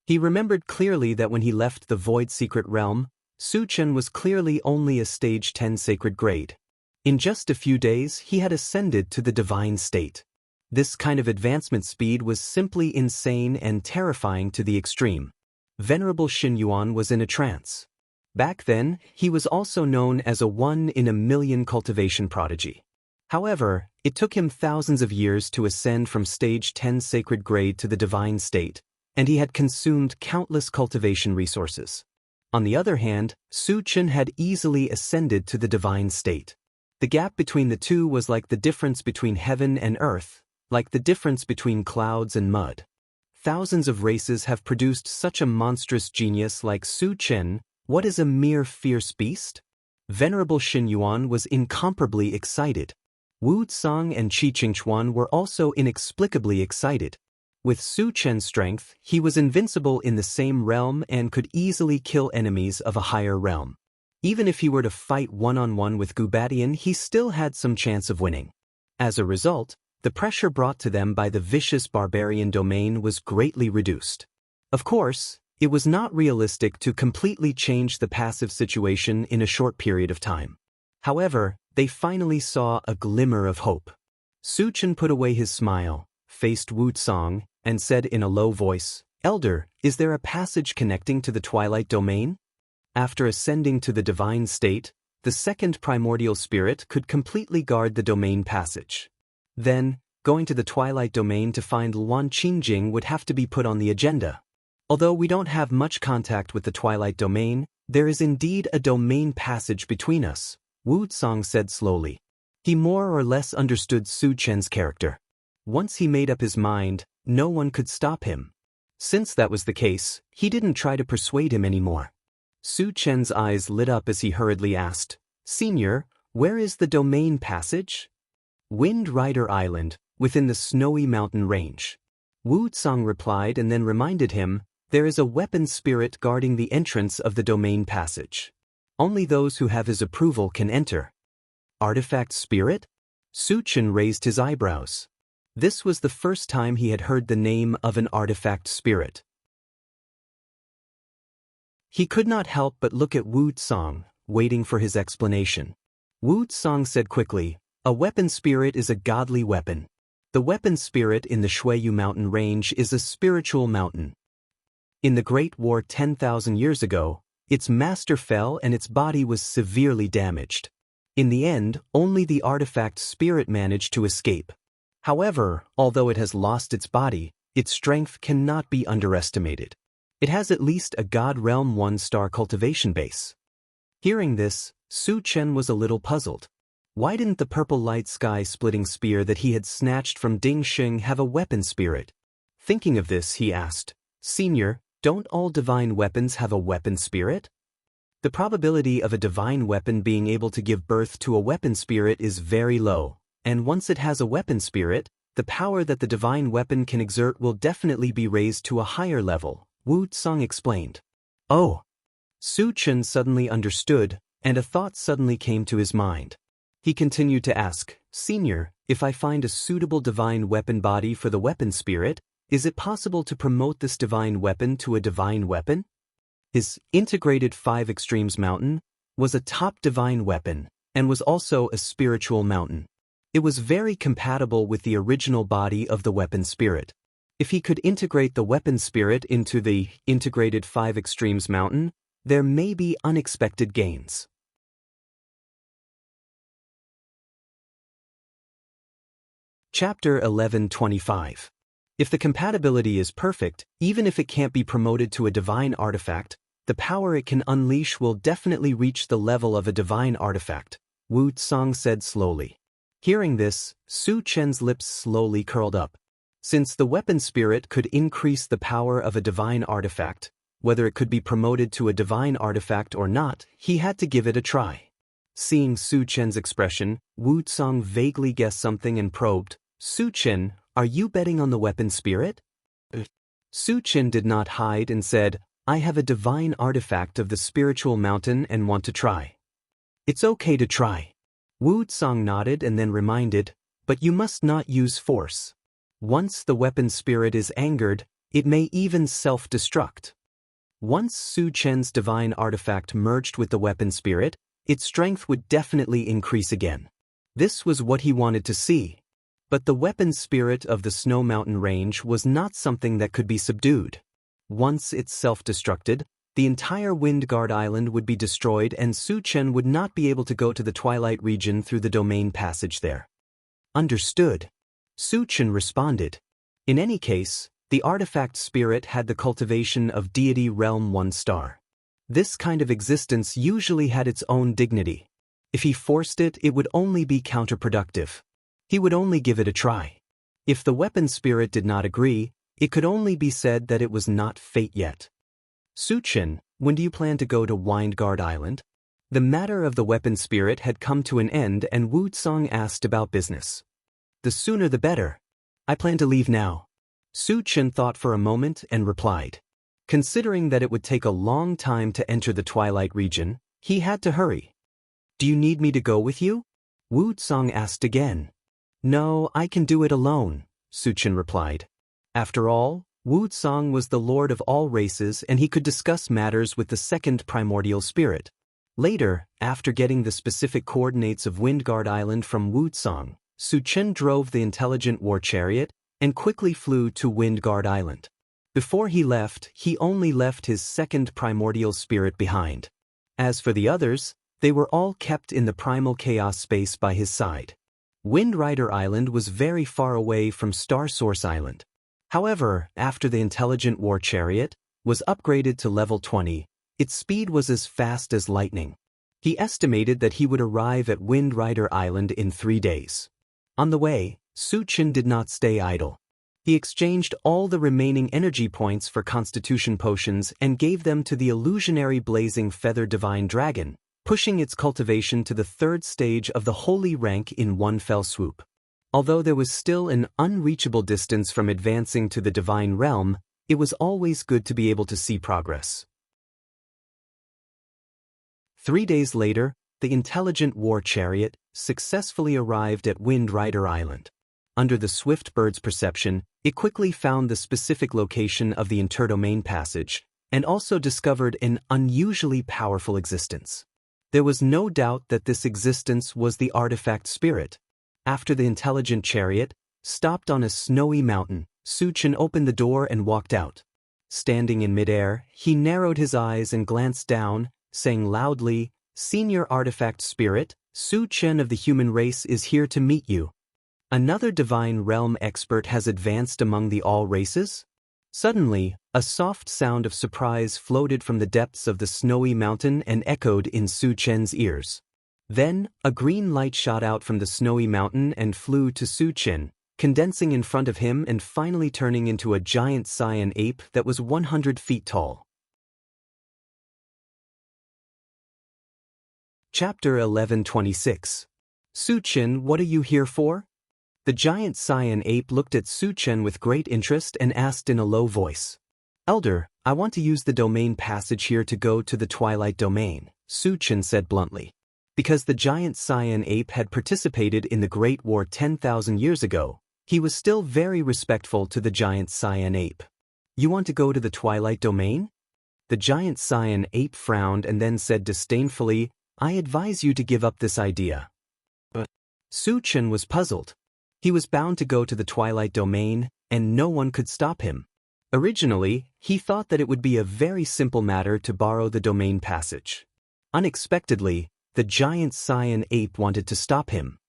He remembered clearly that when he left the Void Secret Realm, Su Chen was clearly only a stage 10 sacred grade. In just a few days, he had ascended to the divine state. This kind of advancement speed was simply insane and terrifying to the extreme. Venerable Xinyuan was in a trance. Back then, he was also known as a 1-in-a-million cultivation prodigy. However, it took him thousands of years to ascend from stage 10 sacred grade to the divine state, and he had consumed countless cultivation resources. On the other hand, Su Chen had easily ascended to the divine state. The gap between the two was like the difference between heaven and earth, like the difference between clouds and mud. Thousands of races have produced such a monstrous genius like Su Chen. What is a mere fierce beast? Venerable Xinyuan was incomparably excited. Wu Tsang and Qi Qingxuan were also inexplicably excited. With Su Chen's strength, he was invincible in the same realm and could easily kill enemies of a higher realm. Even if he were to fight one-on-one with Gubadian, he still had some chance of winning. As a result, the pressure brought to them by the vicious barbarian domain was greatly reduced. Of course, it was not realistic to completely change the passive situation in a short period of time. However, they finally saw a glimmer of hope. Su Chen put away his smile, faced Wu Tsang, and said in a low voice, "Elder, is there a passage connecting to the twilight domain?" After ascending to the divine state, the second primordial spirit could completely guard the domain passage. Then, going to the twilight domain to find Luan Qingjing would have to be put on the agenda. Although we don't have much contact with the Twilight Domain, there is indeed a domain passage between us, Wu Song said slowly. He more or less understood Su Chen's character. Once he made up his mind, no one could stop him. Since that was the case, he didn't try to persuade him anymore. Su Chen's eyes lit up as he hurriedly asked, "Senior, where is the domain passage?" "Wind Rider Island, within the snowy mountain range." Wu Tsang replied and then reminded him, "There is a weapon spirit guarding the entrance of the domain passage. Only those who have his approval can enter." "Artifact spirit?" Su Chen raised his eyebrows. This was the first time he had heard the name of an artifact spirit. He could not help but look at Wu Tsang, waiting for his explanation. Wu Tsang said quickly, "A weapon spirit is a godly weapon. The weapon spirit in the Shuiyu mountain range is a spiritual mountain. In the Great War 10,000 years ago, its master fell and its body was severely damaged. In the end, only the artifact spirit managed to escape. However, although it has lost its body, its strength cannot be underestimated. It has at least a God Realm 1-star cultivation base." Hearing this, Su Chen was a little puzzled. Why didn't the purple light sky-splitting spear that he had snatched from Ding Xing have a weapon spirit? Thinking of this, he asked, "Senior, don't all divine weapons have a weapon spirit?" The probability of a divine weapon being able to give birth to a weapon spirit is very low, and once it has a weapon spirit, the power that the divine weapon can exert will definitely be raised to a higher level, Wu Tsang explained. Oh! Su Chen suddenly understood, and a thought suddenly came to his mind. He continued to ask, "Senior, if I find a suitable divine weapon body for the weapon spirit, is it possible to promote this divine weapon to a divine weapon?" His integrated 5 Extremes mountain was a top divine weapon, and was also a spiritual mountain. It was very compatible with the original body of the weapon spirit. If he could integrate the weapon spirit into the integrated 5 Extremes mountain, there may be unexpected gains. Chapter 11:25. If the compatibility is perfect, even if it can't be promoted to a divine artifact, the power it can unleash will definitely reach the level of a divine artifact, Wu Tsang said slowly. Hearing this, Su Chen's lips slowly curled up. Since the weapon spirit could increase the power of a divine artifact, whether it could be promoted to a divine artifact or not, he had to give it a try. Seeing Su Chen's expression, Wu Tsang vaguely guessed something and probed, "Su Chen, are you betting on the weapon spirit?" Su Chen did not hide and said, "I have a divine artifact of the spiritual mountain and want to try." "It's okay to try." Wu Tsang nodded and then reminded, "But you must not use force. Once the weapon spirit is angered, it may even self-destruct." Once Su Chen's divine artifact merged with the weapon spirit, its strength would definitely increase again. This was what he wanted to see. But the weapon spirit of the Snow Mountain range was not something that could be subdued. Once it self-destructed, the entire Wind Guard Island would be destroyed and Su Chen would not be able to go to the Twilight region through the domain passage there. "Understood," Su Chen responded. In any case, the artifact spirit had the cultivation of Deity Realm 1-star. This kind of existence usually had its own dignity. If he forced it, it would only be counterproductive. He would only give it a try. If the weapon spirit did not agree, it could only be said that it was not fate yet. "Su Chen, when do you plan to go to Wind Guard Island?" The matter of the weapon spirit had come to an end and Wu Tsang asked about business. "The sooner the better. I plan to leave now." Su Chen thought for a moment and replied. Considering that it would take a long time to enter the Twilight region, he had to hurry. "Do you need me to go with you?" Wu Tsang asked again. "No, I can do it alone," Su Chen replied. After all, Wu Tsang was the lord of all races and he could discuss matters with the second primordial spirit. Later, after getting the specific coordinates of Windguard Island from Wu Tsang, Su Chen drove the intelligent war chariot and quickly flew to Windguard Island. Before he left, he only left his second primordial spirit behind. As for the others, they were all kept in the primal chaos space by his side. Wind Rider Island was very far away from Star Source Island. However, after the intelligent war chariot, was upgraded to level 20. Its speed was as fast as lightning. He estimated that he would arrive at Wind Rider Island in 3 days. On the way, Su Chen did not stay idle. He exchanged all the remaining energy points for constitution potions and gave them to the illusionary blazing feather divine dragon, pushing its cultivation to the 3rd stage of the holy rank in one fell swoop. Although there was still an unreachable distance from advancing to the divine realm, it was always good to be able to see progress. 3 days later, the intelligent war chariot successfully arrived at Wind Rider Island. Under the swift bird's perception, it quickly found the specific location of the interdomain passage, and also discovered an unusually powerful existence. There was no doubt that this existence was the artifact spirit. After the intelligent chariot stopped on a snowy mountain, Su Chen opened the door and walked out. Standing in midair, he narrowed his eyes and glanced down, saying loudly, "Senior artifact spirit, Su Chen of the human race is here to meet you. Another divine realm expert has advanced among the all races?" Suddenly, a soft sound of surprise floated from the depths of the snowy mountain and echoed in Su Chen's ears. Then, a green light shot out from the snowy mountain and flew to Su Chen, condensing in front of him and finally turning into a giant cyan ape that was 100 feet tall. Chapter 11:26. Su Chen, what are you here for? The giant cyan ape looked at Su Chen with great interest and asked in a low voice. "Elder, I want to use the domain passage here to go to the Twilight Domain," Su Chen said bluntly. Because the giant cyan ape had participated in the Great War 10,000 years ago, he was still very respectful to the giant cyan ape. "You want to go to the Twilight Domain?" The giant cyan ape frowned and then said disdainfully, "I advise you to give up this idea." But Su Chen was puzzled. He was bound to go to the Twilight Domain, and no one could stop him. Originally, he thought that it would be a very simple matter to borrow the domain passage. Unexpectedly, the giant cyan ape wanted to stop him.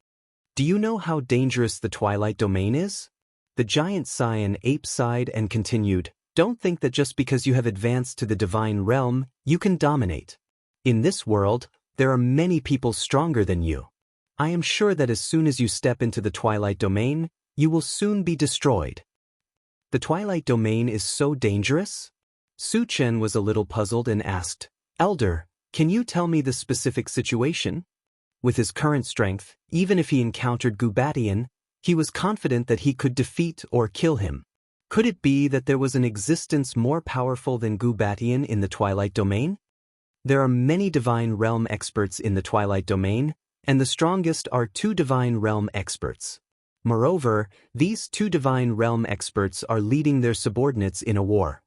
"Do you know how dangerous the Twilight Domain is?" The giant cyan ape sighed and continued, "Don't think that just because you have advanced to the divine realm, you can dominate. In this world, there are many people stronger than you. I am sure that as soon as you step into the Twilight Domain, you will soon be destroyed." "The Twilight Domain is so dangerous?" Su Chen was a little puzzled and asked, "Elder, can you tell me the specific situation?" With his current strength, even if he encountered Gubatian, he was confident that he could defeat or kill him. Could it be that there was an existence more powerful than Gubatian in the Twilight Domain? There are many divine realm experts in the Twilight Domain, and the strongest are 2 divine realm experts. Moreover, these 2 divine realm experts are leading their subordinates in a war.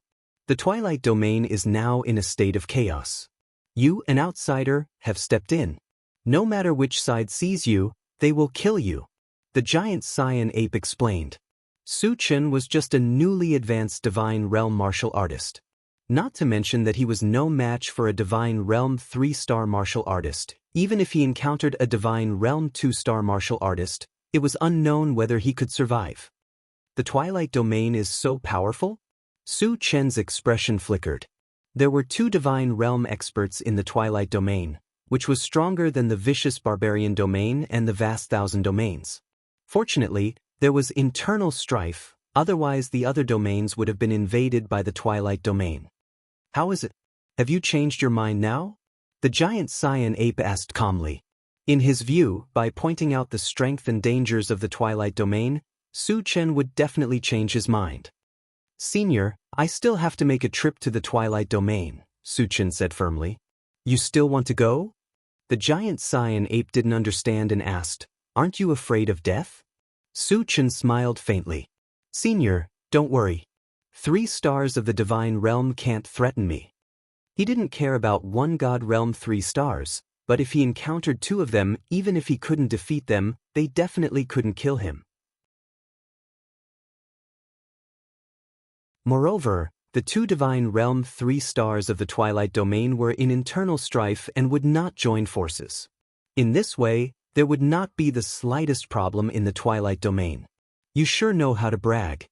The Twilight Domain is now in a state of chaos. You, an outsider, have stepped in. No matter which side sees you, they will kill you. The giant cyan ape explained. Su Chen was just a newly advanced divine realm martial artist. Not to mention that he was no match for a divine realm 3-star martial artist. Even if he encountered a divine realm 2-star martial artist, it was unknown whether he could survive. The Twilight Domain is so powerful? Su Chen's expression flickered. There were 2 divine realm experts in the Twilight Domain, which was stronger than the vicious barbarian domain and the vast thousand domains. Fortunately, there was internal strife, otherwise the other domains would have been invaded by the Twilight Domain. "How is it? Have you changed your mind now?" The giant cyan ape asked calmly. In his view, by pointing out the strength and dangers of the Twilight Domain, Su Chen would definitely change his mind. "Senior, I still have to make a trip to the Twilight Domain," Su Chen said firmly. "You still want to go?" The giant cyan ape didn't understand and asked, "Aren't you afraid of death?" Su Chen smiled faintly. "Senior, don't worry. 3 stars of the divine realm can't threaten me." He didn't care about 1 god realm 3 stars, but if he encountered 2 of them, even if he couldn't defeat them, they definitely couldn't kill him. Moreover, the 2 divine realm 3 stars of the Twilight Domain were in internal strife and would not join forces. In this way, there would not be the slightest problem in the Twilight Domain. "You sure know how to brag."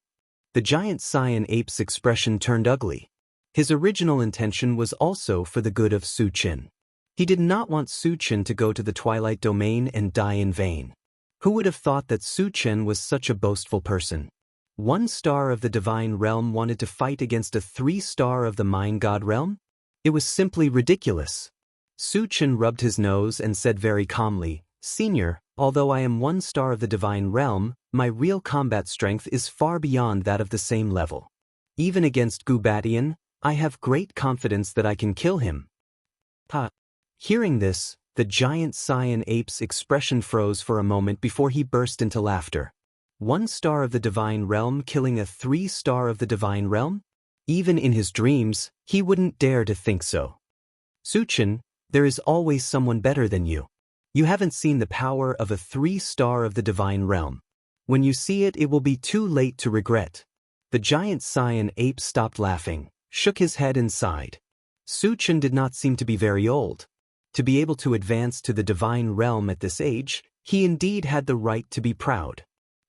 The giant cyan ape's expression turned ugly. His original intention was also for the good of Su Chen. He did not want Su Chen to go to the Twilight Domain and die in vain. Who would have thought that Su Chen was such a boastful person? 1 star of the Divine Realm wanted to fight against a 3-star of the Mind God Realm? It was simply ridiculous. Su Chen rubbed his nose and said very calmly, "Senior, although I am 1 star of the Divine Realm, my real combat strength is far beyond that of the same level. Even against Gubatian, I have great confidence that I can kill him." Hearing this, the giant Cyan ape's expression froze for a moment before he burst into laughter. 1 star of the Divine Realm killing a 3-star of the Divine Realm? Even in his dreams, he wouldn't dare to think so. Su Chen, there is always someone better than you. You haven't seen the power of a 3-star of the Divine Realm. When you see it, it will be too late to regret. The giant Cyan ape stopped laughing, shook his head and sighed. Su Chen did not seem to be very old. To be able to advance to the Divine Realm at this age, he indeed had the right to be proud.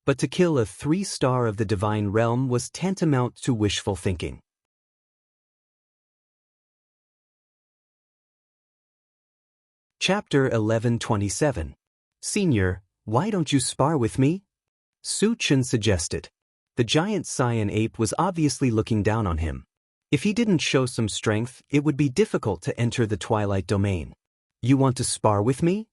But to kill a 3-star of the Divine Realm was tantamount to wishful thinking. Chapter 1127. Senior, why don't you spar with me? Su Chen suggested. The giant Cyan ape was obviously looking down on him. If he didn't show some strength, it would be difficult to enter the Twilight Domain. You want to spar with me?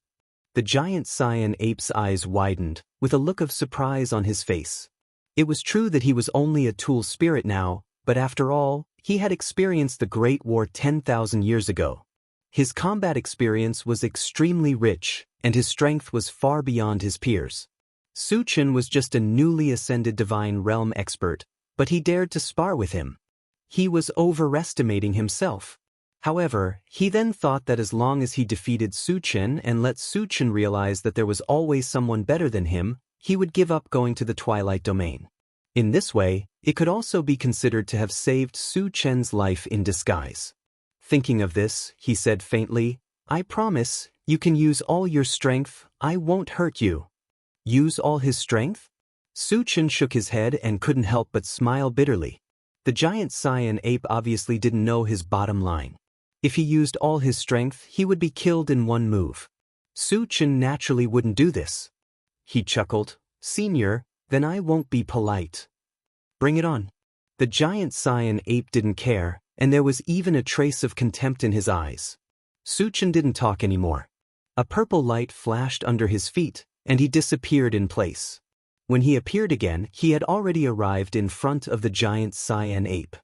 The giant Cyan ape's eyes widened, with a look of surprise on his face. It was true that he was only a tool spirit now, but after all, he had experienced the Great War 10,000 years ago. His combat experience was extremely rich, and his strength was far beyond his peers. Su Chen was just a newly ascended Divine Realm expert, but he dared to spar with him. He was overestimating himself. However, he then thought that as long as he defeated Su Chen and let Su Chen realize that there was always someone better than him, he would give up going to the Twilight Domain. In this way, it could also be considered to have saved Su Chen's life in disguise. Thinking of this, he said faintly, "I promise, you can use all your strength, I won't hurt you." Use all his strength? Su Chen shook his head and couldn't help but smile bitterly. The giant Cyan ape obviously didn't know his bottom line. If he used all his strength, he would be killed in one move. Su Chen naturally wouldn't do this. He chuckled, "Senior, then I won't be polite. Bring it on." The giant Cyan ape didn't care, and there was even a trace of contempt in his eyes. Su Chen didn't talk anymore. A purple light flashed under his feet, and he disappeared in place. When he appeared again, he had already arrived in front of the giant Cyan ape.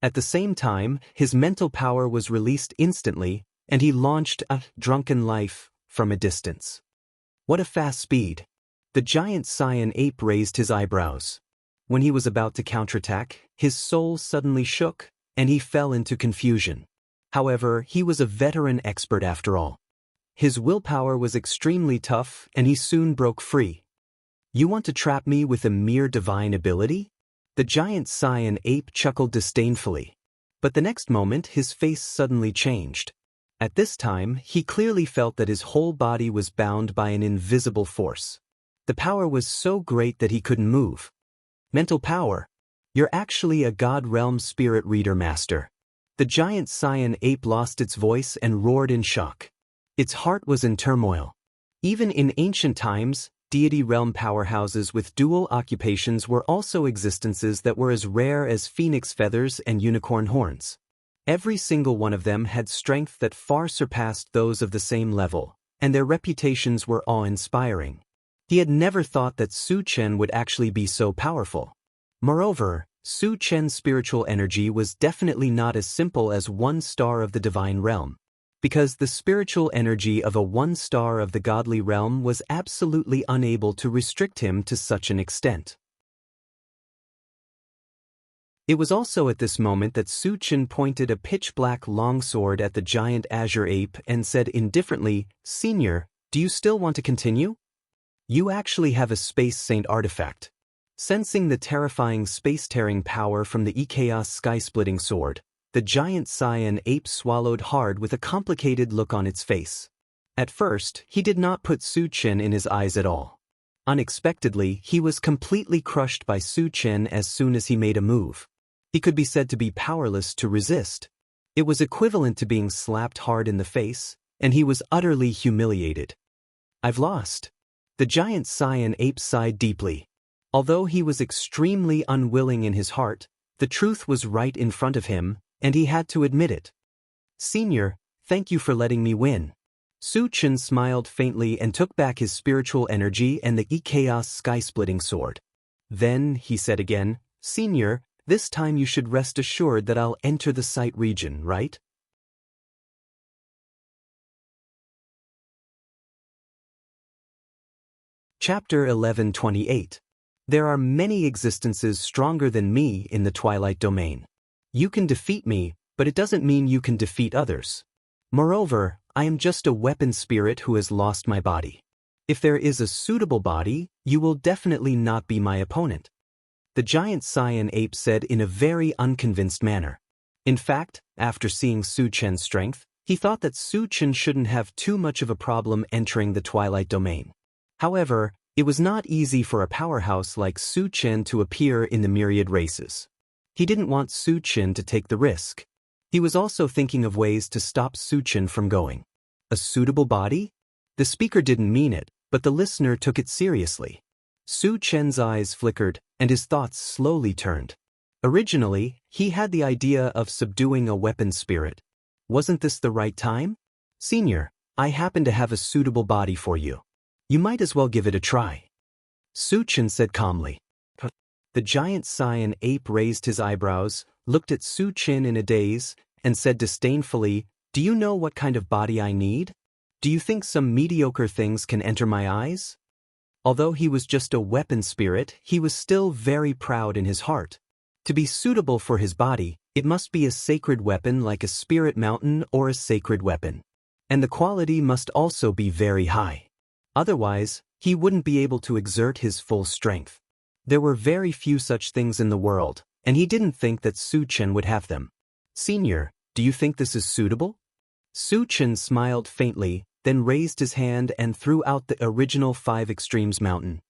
At the same time, his mental power was released instantly, and he launched a drunken life from a distance. What a fast speed! The giant Cyan ape raised his eyebrows. When he was about to counterattack, his soul suddenly shook, and he fell into confusion. However, he was a veteran expert after all. His willpower was extremely tough, and he soon broke free. You want to trap me with a mere divine ability? The giant Cyan ape chuckled disdainfully. But the next moment his face suddenly changed. At this time, he clearly felt that his whole body was bound by an invisible force. The power was so great that he couldn't move. Mental power. You're actually a God Realm spirit reader master. The giant Cyan ape lost its voice and roared in shock. Its heart was in turmoil. Even in ancient times, deity realm powerhouses with dual occupations were also existences that were as rare as phoenix feathers and unicorn horns. Every single one of them had strength that far surpassed those of the same level, and their reputations were awe-inspiring. He had never thought that Su Chen would actually be so powerful. Moreover, Su Chen's spiritual energy was definitely not as simple as 1 star of the Divine Realm, because the spiritual energy of a 1 star of the godly realm was absolutely unable to restrict him to such an extent. It was also at this moment that Su Chen pointed a pitch-black longsword at the giant azure ape and said indifferently, "Senior, do you still want to continue? You actually have a Space Saint artifact." Sensing the terrifying space-tearing power from the Chaos sky-splitting sword, the giant Cyan ape swallowed hard with a complicated look on its face. At first, he did not put Su Chen in his eyes at all. Unexpectedly, he was completely crushed by Su Chen as soon as he made a move. He could be said to be powerless to resist. It was equivalent to being slapped hard in the face, and he was utterly humiliated. "I've lost." The giant cyan ape sighed deeply. Although he was extremely unwilling in his heart, the truth was right in front of him, and he had to admit it. "Senior, thank you for letting me win." Su Chen smiled faintly and took back his spiritual energy and the chaos sky-splitting sword. "Then," he said again, "Senior, this time you should rest assured that I'll enter the sight region, right?" Chapter 11:28. There are many existences stronger than me in the Twilight Domain. You can defeat me, but it doesn't mean you can defeat others. Moreover, I am just a weapon spirit who has lost my body. If there is a suitable body, you will definitely not be my opponent." The giant cyan ape said in a very unconvinced manner. In fact, after seeing Su Chen's strength, he thought that Su Chen shouldn't have too much of a problem entering the Twilight Domain. However, it was not easy for a powerhouse like Su Chen to appear in the myriad races. He didn't want Su Chen to take the risk. He was also thinking of ways to stop Su Chen from going. A suitable body? The speaker didn't mean it, but the listener took it seriously. Su Chen's eyes flickered, and his thoughts slowly turned. Originally, he had the idea of subduing a weapon spirit. Wasn't this the right time? "Senior, I happen to have a suitable body for you. You might as well give it a try," Su Chen said calmly. The giant cyan ape raised his eyebrows, looked at Su Chen in a daze, and said disdainfully, "Do you know what kind of body I need? Do you think some mediocre things can enter my eyes?" Although he was just a weapon spirit, he was still very proud in his heart. To be suitable for his body, it must be a sacred weapon like a spirit mountain or a sacred weapon. And the quality must also be very high. Otherwise, he wouldn't be able to exert his full strength. There were very few such things in the world, and he didn't think that Su Chen would have them. "Senior, do you think this is suitable?" Su Chen smiled faintly, then raised his hand and threw out the original 5 Extremes mountain.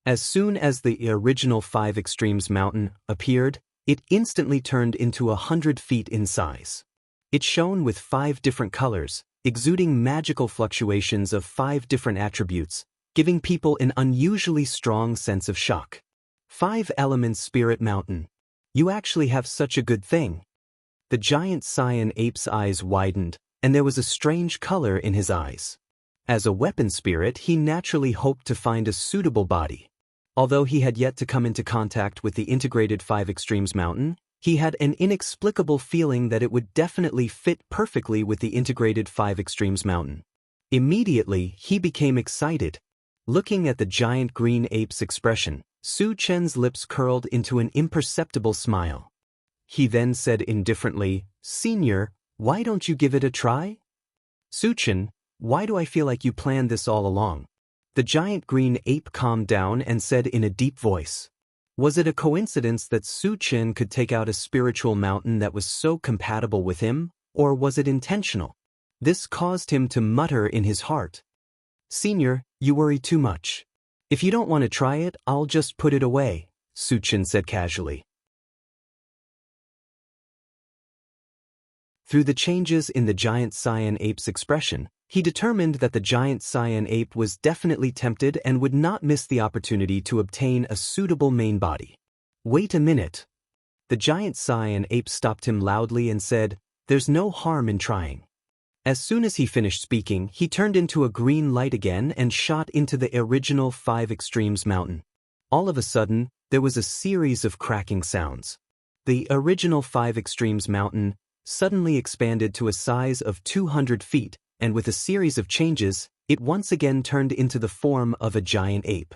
As soon as the original 5 Extremes mountain appeared, it instantly turned into 100 feet in size. It shone with 5 different colors, exuding magical fluctuations of 5 different attributes, giving people an unusually strong sense of shock. 5 Elements Spirit Mountain. You actually have such a good thing. The giant cyan ape's eyes widened, and there was a strange color in his eyes. As a weapon spirit, he naturally hoped to find a suitable body. Although he had yet to come into contact with the integrated 5 Extremes mountain, he had an inexplicable feeling that it would definitely fit perfectly with the integrated 5 Extremes mountain. Immediately, he became excited. Looking at the giant green ape's expression, Su Chen's lips curled into an imperceptible smile. He then said indifferently, "Senior, why don't you give it a try?" "Su Chen, why do I feel like you planned this all along?" The giant green ape calmed down and said in a deep voice. Was it a coincidence that Su Chen could take out a spiritual mountain that was so compatible with him, or was it intentional? This caused him to mutter in his heart. "Senior, you worry too much. If you don't want to try it, I'll just put it away," Su Chen said casually. Through the changes in the giant cyan ape's expression, he determined that the giant cyan ape was definitely tempted and would not miss the opportunity to obtain a suitable main body. "Wait a minute." The giant cyan ape stopped him loudly and said, "There's no harm in trying." As soon as he finished speaking, he turned into a green light again and shot into the original 5 Extremes mountain. All of a sudden, there was a series of cracking sounds. The original 5 Extremes mountain suddenly expanded to a size of 200 feet, and with a series of changes, it once again turned into the form of a giant ape.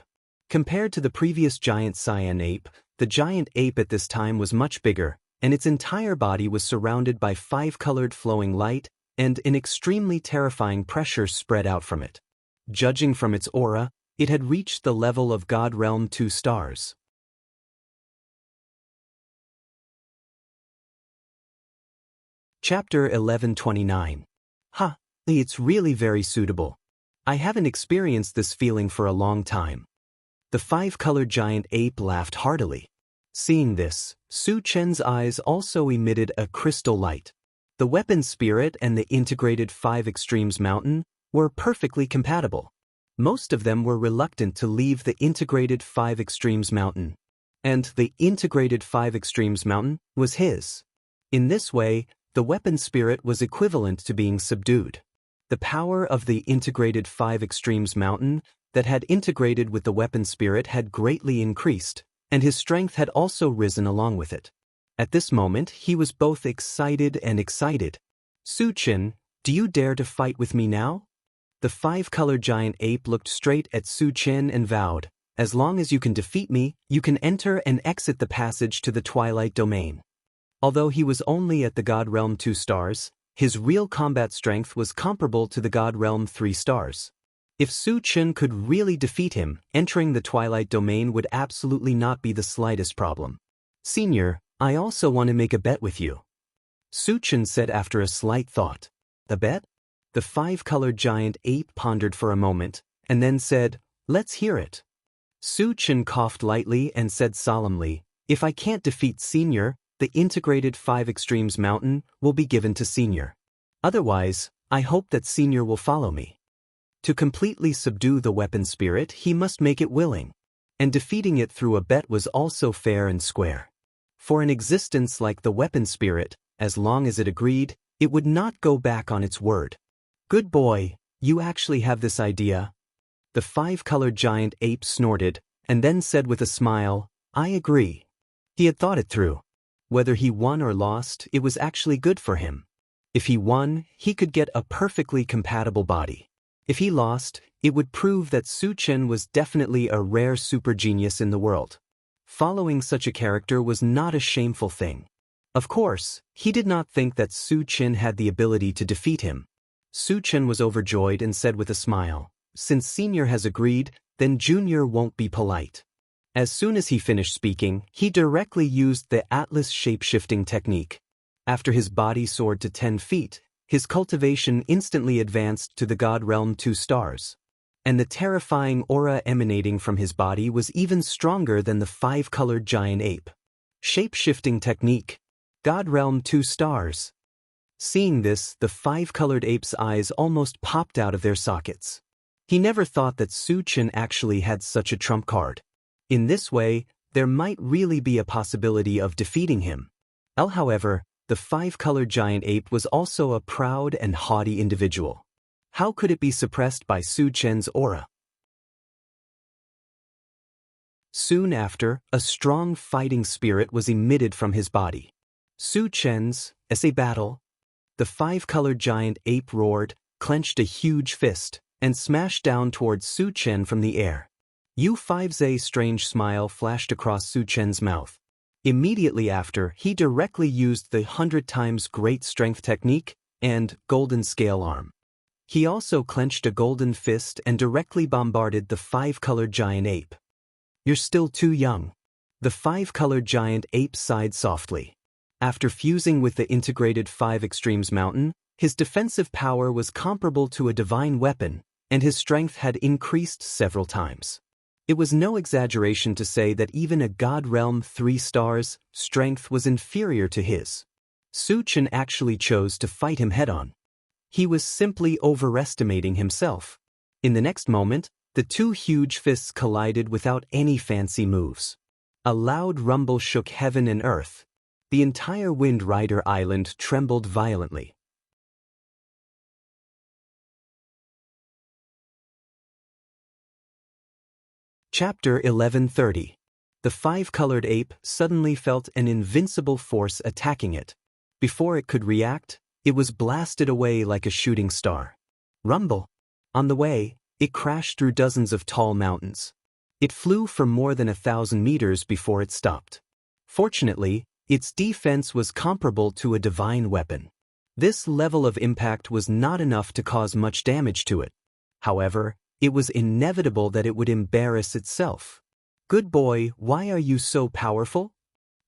Compared to the previous giant cyan ape, the giant ape at this time was much bigger, and its entire body was surrounded by 5-colored flowing light, and an extremely terrifying pressure spread out from it. Judging from its aura, it had reached the level of God Realm 2 stars. Chapter 11:29. Ha! It's really very suitable. I haven't experienced this feeling for a long time. The 5-colored giant ape laughed heartily. Seeing this, Su Chen's eyes also emitted a crystal light. The weapon spirit and the integrated 5 Extremes Mountain were perfectly compatible. Most of them were reluctant to leave the integrated 5 Extremes Mountain. And the integrated 5 Extremes Mountain was his. In this way, the weapon spirit was equivalent to being subdued. The power of the integrated 5 Extremes Mountain that had integrated with the weapon spirit had greatly increased, and his strength had also risen along with it. At this moment, he was both excited and excited. Su Chen, do you dare to fight with me now? The 5-colored giant ape looked straight at Su Chen and vowed, as long as you can defeat me, you can enter and exit the passage to the Twilight Domain. Although he was only at the God Realm 2 stars, his real combat strength was comparable to the God Realm 3 stars. If Su Chen could really defeat him, entering the Twilight Domain would absolutely not be the slightest problem. Senior, I also want to make a bet with you. Su Chen said after a slight thought. A bet? The 5-colored giant ape pondered for a moment, and then said, let's hear it. Su Chen coughed lightly and said solemnly, if I can't defeat Senior, the integrated 5 Extremes Mountain will be given to Senior. Otherwise, I hope that Senior will follow me. To completely subdue the weapon spirit, he must make it willing. And defeating it through a bet was also fair and square. For an existence like the weapon spirit, as long as it agreed, it would not go back on its word. Good boy, you actually have this idea. The 5-colored giant ape snorted, and then said with a smile, I agree. He had thought it through. Whether he won or lost, it was actually good for him. If he won, he could get a perfectly compatible body. If he lost, it would prove that Su Chen was definitely a rare super genius in the world. Following such a character was not a shameful thing. Of course, he did not think that Su Chen had the ability to defeat him. Su Chen was overjoyed and said with a smile, since Senior has agreed, then Junior won't be polite. As soon as he finished speaking, he directly used the Atlas shape-shifting technique. After his body soared to 10 feet, his cultivation instantly advanced to the God Realm 2 stars. And the terrifying aura emanating from his body was even stronger than the 5-colored giant ape. Shape-shifting technique. God Realm 2 stars. Seeing this, the 5-colored ape's eyes almost popped out of their sockets. He never thought that Su Chen actually had such a trump card. In this way, there might really be a possibility of defeating him. However, the 5-colored giant ape was also a proud and haughty individual. How could it be suppressed by Su Chen's aura? Soon after, a strong fighting spirit was emitted from his body. Su Chen's, as a battle. The 5-colored giant ape roared, clenched a huge fist, and smashed down towards Su Chen from the air. U5's strange smile flashed across Su Chen's mouth. Immediately after, he directly used the 100 times great strength technique and golden scale arm. He also clenched a golden fist and directly bombarded the 5-colored giant ape. You're still too young. The 5-colored giant ape sighed softly. After fusing with the integrated 5 Extremes Mountain, his defensive power was comparable to a divine weapon, and his strength had increased several times. It was no exaggeration to say that even a God Realm 3 stars strength was inferior to his. Su Chen actually chose to fight him head-on. He was simply overestimating himself. In the next moment, the two huge fists collided without any fancy moves. A loud rumble shook heaven and earth. The entire Wind Rider Island trembled violently. Chapter 1130. The 5-colored ape suddenly felt an invincible force attacking it. Before it could react, it was blasted away like a shooting star. Rumble. On the way, it crashed through dozens of tall mountains. It flew for more than 1,000 meters before it stopped. Fortunately, its defense was comparable to a divine weapon. This level of impact was not enough to cause much damage to it. However, it was inevitable that it would embarrass itself. Good boy, why are you so powerful?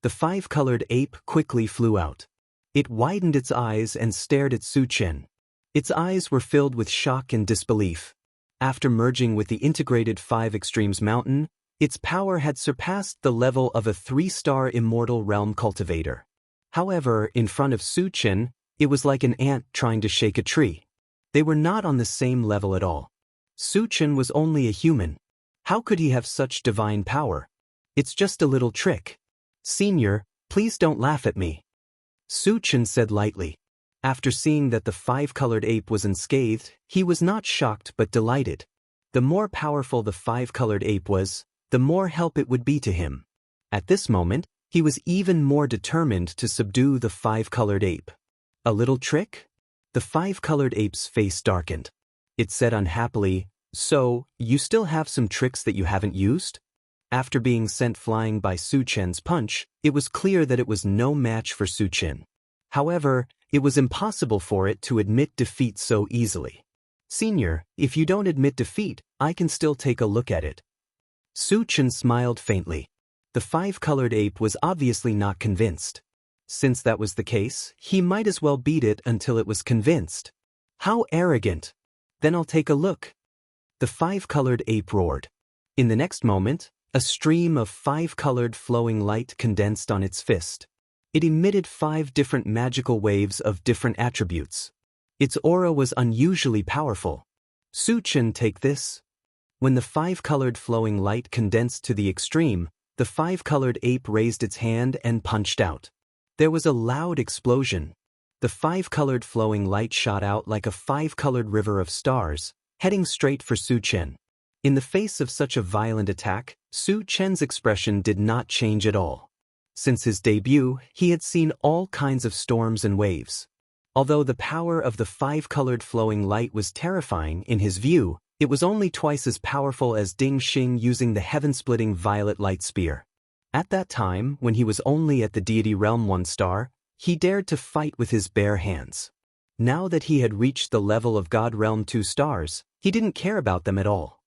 The 5-colored ape quickly flew out. It widened its eyes and stared at Su Chen. Its eyes were filled with shock and disbelief. After merging with the integrated 5 Extremes Mountain, Its power had surpassed the level of a 3-star immortal realm cultivator. However, in front of Su-Chen, it was like an ant trying to shake a tree. They were not on the same level at all. Su-Chen was only a human. How could he have such divine power? It's just a little trick. Senior, please don't laugh at me. Su-Chen said lightly. After seeing that the 5-colored ape was unscathed, he was not shocked but delighted. The more powerful the 5-colored ape was, the more help it would be to him. At this moment, he was even more determined to subdue the 5-colored ape. A little trick? The 5-colored ape's face darkened. It said unhappily, "So, you still have some tricks that you haven't used?" After being sent flying by Su-Chen's punch, it was clear that it was no match for Su-Chen. However, it was impossible for it to admit defeat so easily. Senior, if you don't admit defeat, I can still take a look at it. Su-Chen smiled faintly. The 5-colored ape was obviously not convinced. Since that was the case, he might as well beat it until it was convinced. How arrogant! Then I'll take a look. The 5-colored ape roared. In the next moment, a stream of 5-colored flowing light condensed on its fist. It emitted 5 different magical waves of different attributes. Its aura was unusually powerful. Su-Chen, take this. When the 5-colored flowing light condensed to the extreme, the 5-colored ape raised its hand and punched out. There was a loud explosion. The 5-colored flowing light shot out like a 5-colored river of stars, heading straight for Su-Chen. In the face of such a violent attack, Su-Chen's expression did not change at all. Since his debut, he had seen all kinds of storms and waves. Although the power of the 5-colored flowing light was terrifying in his view, it was only twice as powerful as Ding Xing using the heaven-splitting violet light spear. At that time, when he was only at the deity realm 1-star, he dared to fight with his bare hands. Now that he had reached the level of God realm 2 stars, he didn't care about them at all.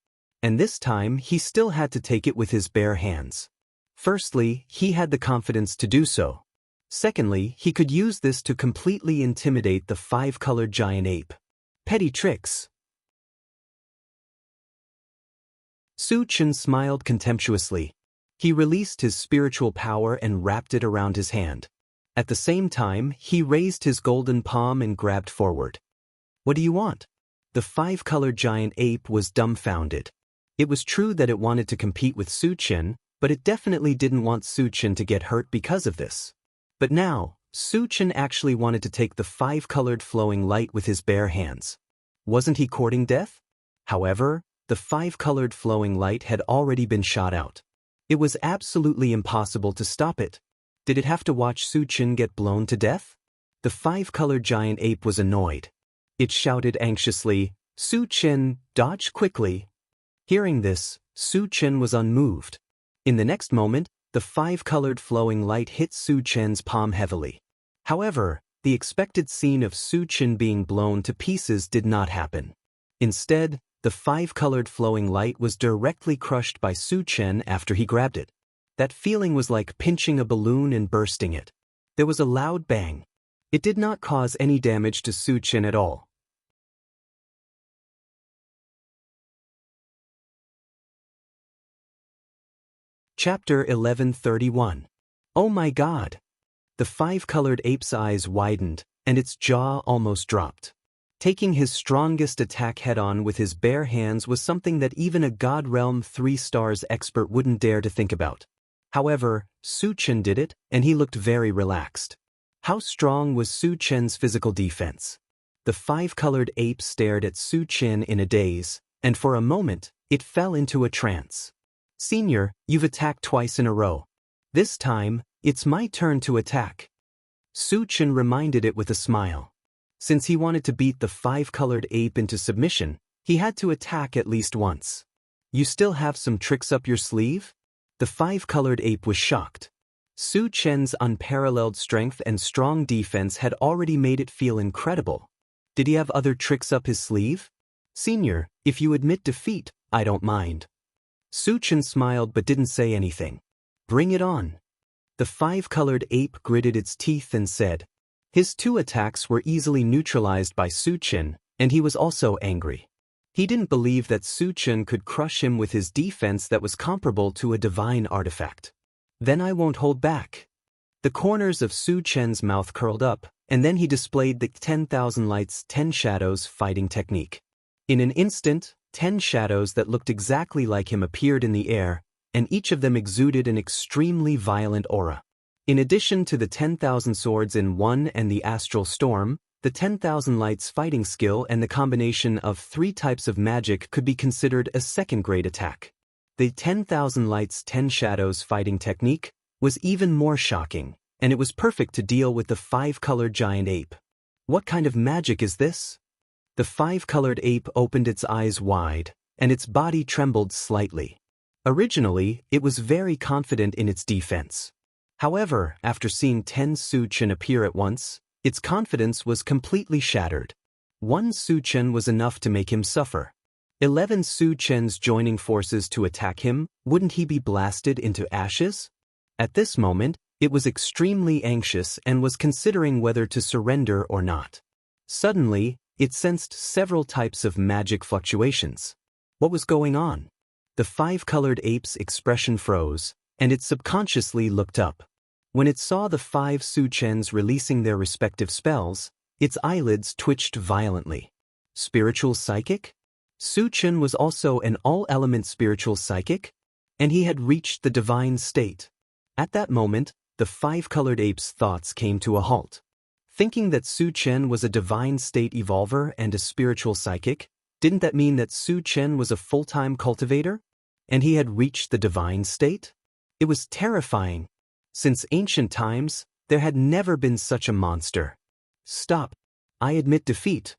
And this time, he still had to take it with his bare hands. Firstly, he had the confidence to do so. Secondly, he could use this to completely intimidate the 5-colored giant ape. Petty tricks. Su-Chen smiled contemptuously. He released his spiritual power and wrapped it around his hand. At the same time, he raised his golden palm and grabbed forward. What do you want? The 5-colored giant ape was dumbfounded. It was true that it wanted to compete with Su-Chen, but it definitely didn't want Su-Chen to get hurt because of this. But now, Su-Chen actually wanted to take the 5-colored flowing light with his bare hands. Wasn't he courting death? However, the 5-colored flowing light had already been shot out. It was absolutely impossible to stop it. Did it have to watch Su-Chen get blown to death? The 5-colored giant ape was annoyed. It shouted anxiously, "Su-Chen, dodge quickly." Hearing this, Su-Chen was unmoved. In the next moment, the 5-colored flowing light hit Su-Chen's palm heavily. However, the expected scene of Su-Chen being blown to pieces did not happen. Instead, the 5-colored flowing light was directly crushed by Su-Chen after he grabbed it. That feeling was like pinching a balloon and bursting it. There was a loud bang. It did not cause any damage to Su-Chen at all. Chapter 1131. Oh my God! The 5-colored ape's eyes widened, and its jaw almost dropped. Taking his strongest attack head-on with his bare hands was something that even a God Realm 3 stars expert wouldn't dare to think about. However, Su-Chen did it, and he looked very relaxed. How strong was Su-Chen's physical defense? The 5-colored ape stared at Su-Chen in a daze, and for a moment, it fell into a trance. Senior, you've attacked twice in a row. This time, it's my turn to attack. Su-Chen reminded it with a smile. Since he wanted to beat the 5-colored ape into submission, he had to attack at least once. You still have some tricks up your sleeve? The 5-colored ape was shocked. Su-Chen's unparalleled strength and strong defense had already made it feel incredible. Did he have other tricks up his sleeve? Senior, if you admit defeat, I don't mind. Su-Chen smiled but didn't say anything. Bring it on. The 5-colored ape gritted its teeth and said. His 2 attacks were easily neutralized by Su-Chen, and he was also angry. He didn't believe that Su Chen could crush him with his defense that was comparable to a divine artifact. Then I won't hold back. The corners of Su Chen's mouth curled up, and then he displayed the 10,000 lights 10 shadows fighting technique. In an instant, 10 shadows that looked exactly like him appeared in the air, and each of them exuded an extremely violent aura. In addition to the 10,000 swords in one and the astral storm, the 10,000 lights fighting skill and the combination of 3 types of magic could be considered a second-grade attack. The 10,000 lights 10 shadows fighting technique was even more shocking, and it was perfect to deal with the 5-colored giant ape. What kind of magic is this? The 5-colored ape opened its eyes wide, and its body trembled slightly. Originally, it was very confident in its defense. However, after seeing 10 Su Chen appear at once, its confidence was completely shattered. 1 Su Chen was enough to make him suffer. 11 Su Chens joining forces to attack him, wouldn't he be blasted into ashes? At this moment, it was extremely anxious and was considering whether to surrender or not. Suddenly, it sensed several types of magic fluctuations. What was going on? The 5-colored ape's expression froze, and it subconsciously looked up. When it saw the 5 Su Chens releasing their respective spells, its eyelids twitched violently. Spiritual psychic? Su Chen was also an all-element spiritual psychic, and he had reached the divine state. At that moment, the 5-colored ape's thoughts came to a halt. Thinking that Su Chen was a divine state evolver and a spiritual psychic, didn't that mean that Su Chen was a full-time cultivator? And he had reached the divine state? It was terrifying. Since ancient times, there had never been such a monster. Stop. I admit defeat.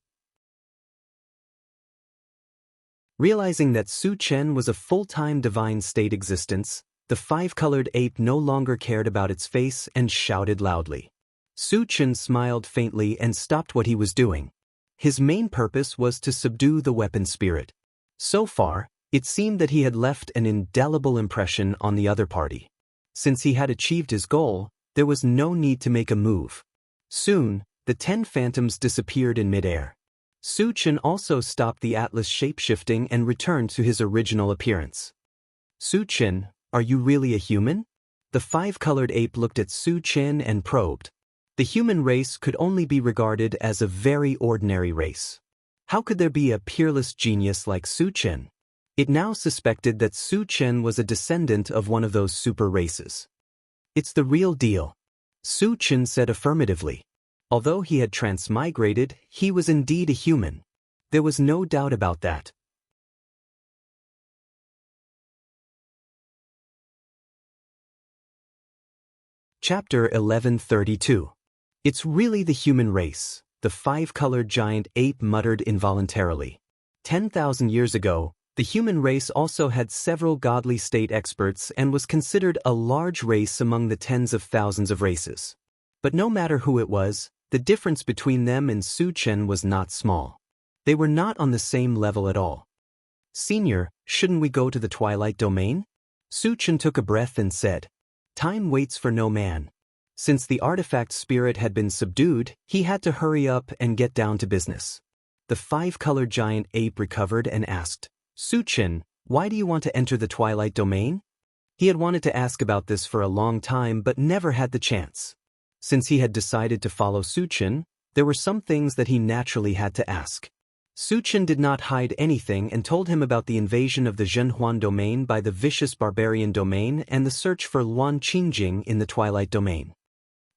Realizing that Su Chen was a full-time divine state existence, the 5-colored ape no longer cared about its face and shouted loudly. Su Chen smiled faintly and stopped what he was doing. His main purpose was to subdue the weapon spirit. So far, it seemed that he had left an indelible impression on the other party. Since he had achieved his goal, there was no need to make a move. Soon, the 10 phantoms disappeared in midair. Su Chen also stopped the atlas shape-shifting and returned to his original appearance. Su Chen, are you really a human? The 5-colored ape looked at Su Chen and probed. The human race could only be regarded as a very ordinary race. How could there be a peerless genius like Su Chen? It now suspected that Su Chen was a descendant of one of those super races. It's the real deal. Su Chen said affirmatively. Although he had transmigrated, he was indeed a human. There was no doubt about that. Chapter 1132. It's really the human race, the 5-colored giant ape muttered involuntarily. 10,000 years ago, the human race also had several godly state experts and was considered a large race among the tens of thousands of races. But no matter who it was, the difference between them and Su Chen was not small. They were not on the same level at all. Senior, shouldn't we go to the Twilight Domain? Su Chen took a breath and said. Time waits for no man. Since the artifact spirit had been subdued, he had to hurry up and get down to business. The 5-colored giant ape recovered and asked, Su Chen, why do you want to enter the Twilight Domain? He had wanted to ask about this for a long time but never had the chance. Since he had decided to follow Su Chen, there were some things that he naturally had to ask. Su Chen did not hide anything and told him about the invasion of the Zhenhuan Domain by the vicious barbarian domain and the search for Luan Qingjing in the Twilight Domain.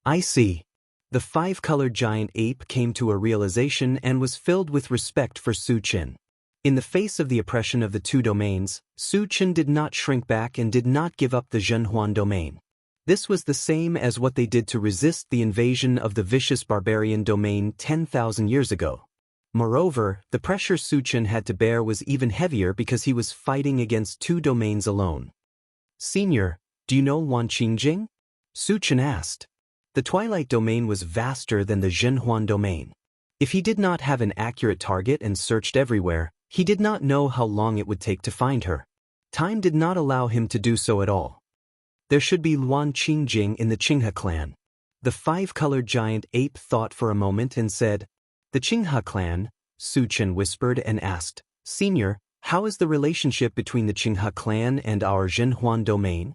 I see. The 5-colored giant ape came to a realization and was filled with respect for Su Chen. In the face of the oppression of the 2 domains, Su Chen did not shrink back and did not give up the Zhenhuan Domain. This was the same as what they did to resist the invasion of the vicious barbarian domain 10,000 years ago. Moreover, the pressure Su Chen had to bear was even heavier because he was fighting against 2 domains alone. Senior, do you know Luan Qingjing? Su Chen asked. The Twilight Domain was vaster than the Zhenhuan Domain. If he did not have an accurate target and searched everywhere, he did not know how long it would take to find her. Time did not allow him to do so at all. There should be Luan Qingjing in the Qinghe clan. The 5-colored giant ape thought for a moment and said, The Qinghe clan, Su Chen whispered and asked, Senior, how is the relationship between the Qinghe clan and our Zhenhuan domain?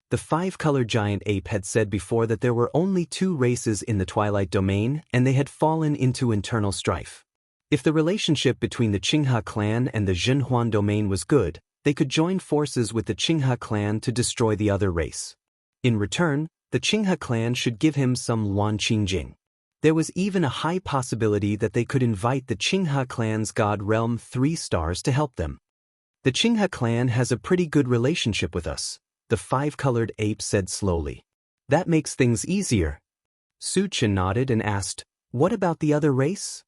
The five-colored giant ape had said before that there were only two races in the Twilight domain and they had fallen into internal strife. If the relationship between the Qinghe clan and the Zhenhuan domain was good, they could join forces with the Qinghe clan to destroy the other race. In return, the Qinghe clan should give him some Luan Qingjing. There was even a high possibility that they could invite the Qinghe clan's god realm 3 stars to help them. The Qinghe clan has a pretty good relationship with us, the five-colored ape said slowly. That makes things easier. Su Chen nodded and asked, what about the other race?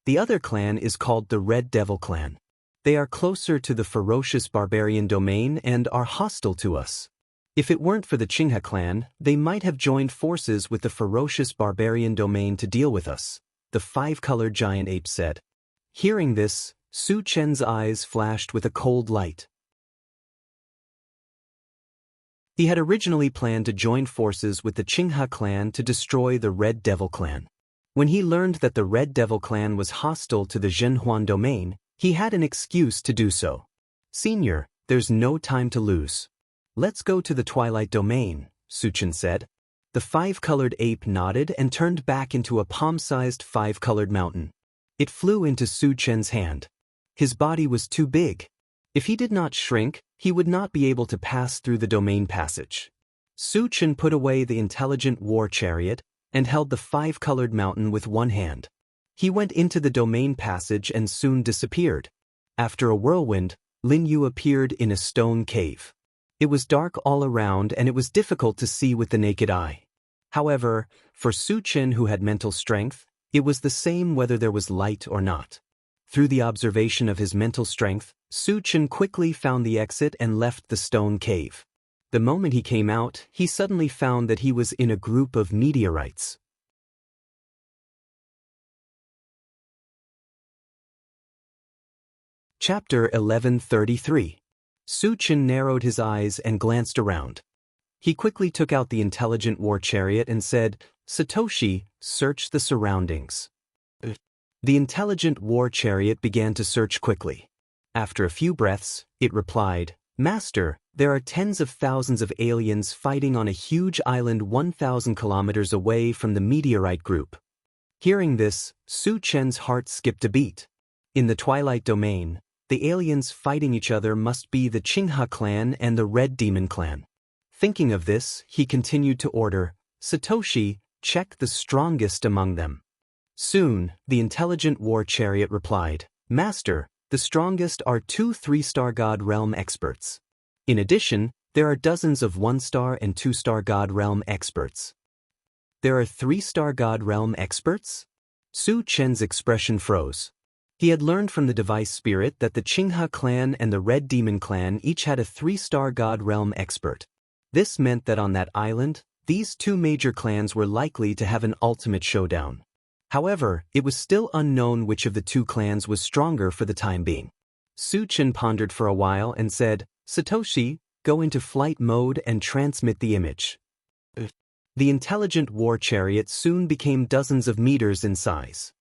The other clan is called the Red Devil clan. They are closer to the ferocious barbarian domain and are hostile to us. If it weren't for the Qinghe clan, they might have joined forces with the ferocious barbarian domain to deal with us, the five-colored giant ape said. Hearing this, Su Chen's eyes flashed with a cold light. He had originally planned to join forces with the Qinghe clan to destroy the Red Devil clan. When he learned that the Red Devil clan was hostile to the Zhenhuan domain, he had an excuse to do so. Senior, there's no time to lose. Let's go to the Twilight domain, Su Chen said. The five-colored ape nodded and turned back into a palm-sized five-colored mountain. It flew into Su Chen's hand. His body was too big. If he did not shrink, he would not be able to pass through the domain passage. Su Chen put away the intelligent war chariot and held the five-colored mountain with one hand. He went into the domain passage and soon disappeared. After a whirlwind, Lin Yu appeared in a stone cave. It was dark all around and it was difficult to see with the naked eye. However, for Su Chen who had mental strength, it was the same whether there was light or not. Through the observation of his mental strength, Su Chen quickly found the exit and left the stone cave. The moment he came out, he suddenly found that he was in a group of meteorites. Chapter 1133. Su Chen narrowed his eyes and glanced around. He quickly took out the intelligent war chariot and said, Satoshi, search the surroundings. The intelligent war chariot began to search quickly. After a few breaths, it replied, Master, there are tens of thousands of aliens fighting on a huge island 1,000 kilometers away from the meteorite group. Hearing this, Su Chen's heart skipped a beat. In the Twilight domain, the aliens fighting each other must be the Qinghe clan and the Red Demon clan. Thinking of this, he continued to order, Satoshi, check the strongest among them. Soon, the intelligent war chariot replied, Master, the strongest are 2 3-star God Realm experts. In addition, there are dozens of 1-star and 2-star God Realm experts. There are 3-star God Realm experts? Su Chen's expression froze. He had learned from the device spirit that the Qinghe clan and the Red Demon clan each had a 3-star God Realm expert. This meant that on that island, these two major clans were likely to have an ultimate showdown. However, it was still unknown which of the two clans was stronger for the time being. Su Chen pondered for a while and said, Satoshi, go into flight mode and transmit the image. The intelligent war chariot soon became dozens of meters in size.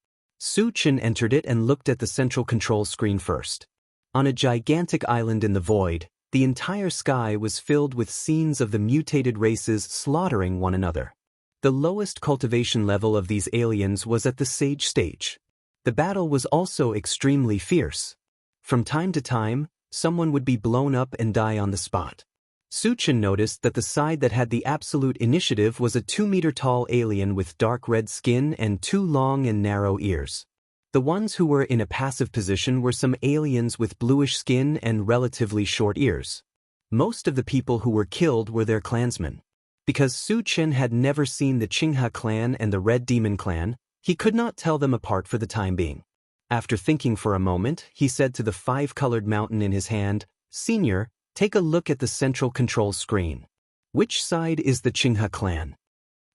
Su Chen entered it and looked at the central control screen first. On a gigantic island in the void, the entire sky was filled with scenes of the mutated races slaughtering one another. The lowest cultivation level of these aliens was at the sage stage. The battle was also extremely fierce. From time to time, someone would be blown up and die on the spot. Su Chen noticed that the side that had the absolute initiative was a 2-meter-tall alien with dark red skin and 2 long and narrow ears. The ones who were in a passive position were some aliens with bluish skin and relatively short ears. Most of the people who were killed were their clansmen. Because Su Chen had never seen the Qinghe clan and the Red Demon clan, he could not tell them apart for the time being. After thinking for a moment, he said to the 5-colored mountain in his hand, Senior, take a look at the central control screen. Which side is the Qinghe clan?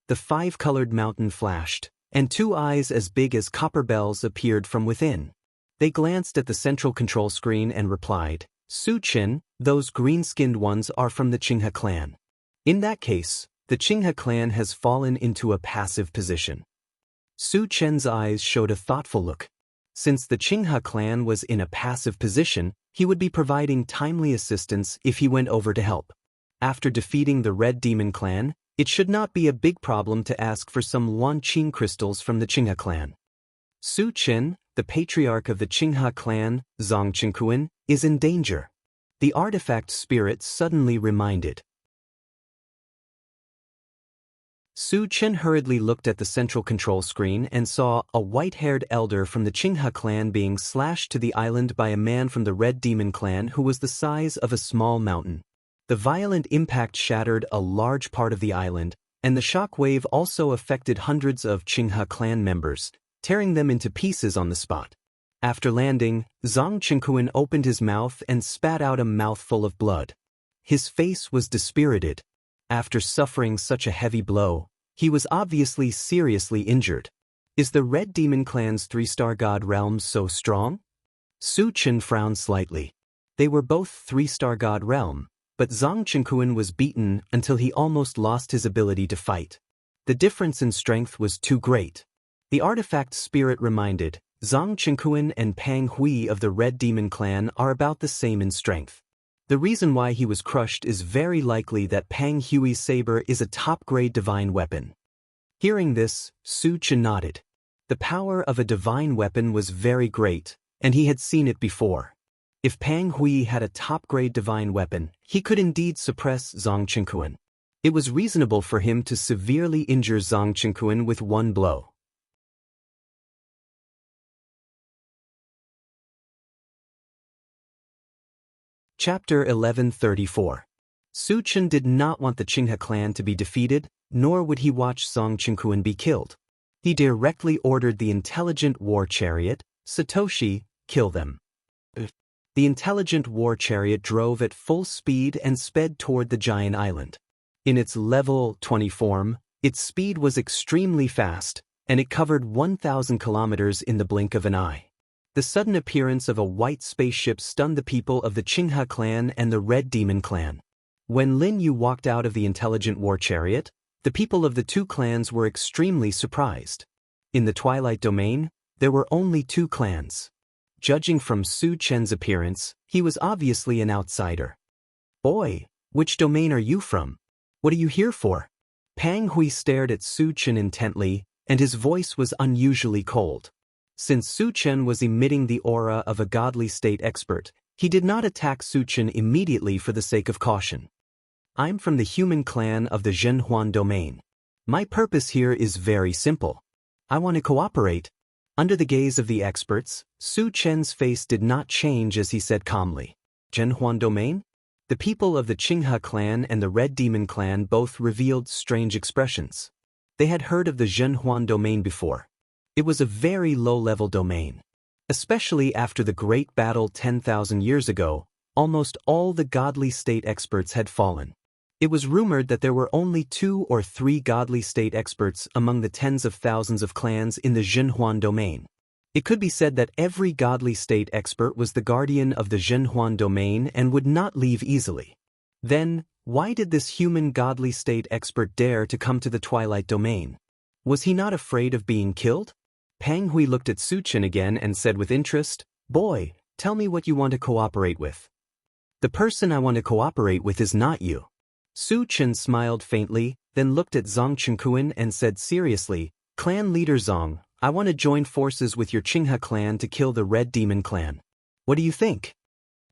The 5-colored mountain flashed, and 2 eyes as big as copper bells appeared from within. They glanced at the central control screen and replied, Su Chen, those green-skinned ones are from the Qinghe clan. In that case, the Qinghe clan has fallen into a passive position. Su Chen's eyes showed a thoughtful look. Since the Qinghe clan was in a passive position, he would be providing timely assistance if he went over to help. After defeating the Red Demon clan, it should not be a big problem to ask for some Wanqing crystals from the Qinghe clan. Su Chen, the patriarch of the Qinghe clan, Zhang Qingquan, is in danger. The artifact spirit suddenly reminded. Su Chen hurriedly looked at the central control screen and saw a white-haired elder from the Qinghe clan being slashed to the island by a man from the Red Demon clan who was the size of a small mountain. The violent impact shattered a large part of the island, and the shock wave also affected hundreds of Qinghe clan members, tearing them into pieces on the spot. After landing, Zhang Qingquan opened his mouth and spat out a mouthful of blood. His face was dispirited. After suffering such a heavy blow, he was obviously seriously injured. Is the Red Demon clan's 3-star god realm so strong? Su Chen frowned slightly. They were both 3-star god realm, but Zhang Qingquan was beaten until he almost lost his ability to fight. The difference in strength was too great. The artifact spirit reminded, Zhang Qingquan and Pang Hui of the Red Demon clan are about the same in strength. The reason why he was crushed is very likely that Pang Hui's saber is a top-grade divine weapon. Hearing this, Su Chen nodded. The power of a divine weapon was very great, and he had seen it before. If Pang Hui had a top-grade divine weapon, he could indeed suppress Zhang Qingquan. It was reasonable for him to severely injure Zhang Qingquan with one blow. Chapter 1134. Su Chen did not want the Qinghe clan to be defeated, nor would he watch Zhang Qingquan be killed. He directly ordered the intelligent war chariot, Satoshi, kill them. The intelligent war chariot drove at full speed and sped toward the giant island. In its level 20 form, its speed was extremely fast, and it covered 1,000 kilometers in the blink of an eye. The sudden appearance of a white spaceship stunned the people of the Qinghe clan and the Red Demon clan. When Lin Yu walked out of the intelligent war chariot, the people of the two clans were extremely surprised. In the Twilight Domain, there were only 2 clans. Judging from Su Chen's appearance, he was obviously an outsider. "Boy, which domain are you from? What are you here for?" Pang Hui stared at Su Chen intently, and his voice was unusually cold. Since Su Chen was emitting the aura of a godly state expert, he did not attack Su Chen immediately for the sake of caution. "I'm from the human clan of the Zhenhuan domain. My purpose here is very simple. I want to cooperate." Under the gaze of the experts, Su Chen's face did not change as he said calmly, "Zhenhuan domain?" The people of the Qinghe clan and the Red Demon clan both revealed strange expressions. They had heard of the Zhenhuan domain before. It was a very low-level domain. Especially after the great battle 10,000 years ago, almost all the godly state experts had fallen. It was rumored that there were only 2 or 3 godly state experts among the tens of thousands of clans in the Zhenhuan domain. It could be said that every godly state expert was the guardian of the Zhenhuan domain and would not leave easily. Then, why did this human godly state expert dare to come to the Twilight domain? Was he not afraid of being killed? Pang Hui looked at Su Chen again and said with interest, "Boy, tell me what you want to cooperate with." "The person I want to cooperate with is not you." Su Chen smiled faintly, then looked at Zhang Qingquan and said seriously, "Clan leader Zhang, I want to join forces with your Qinghe clan to kill the Red Demon clan. What do you think?"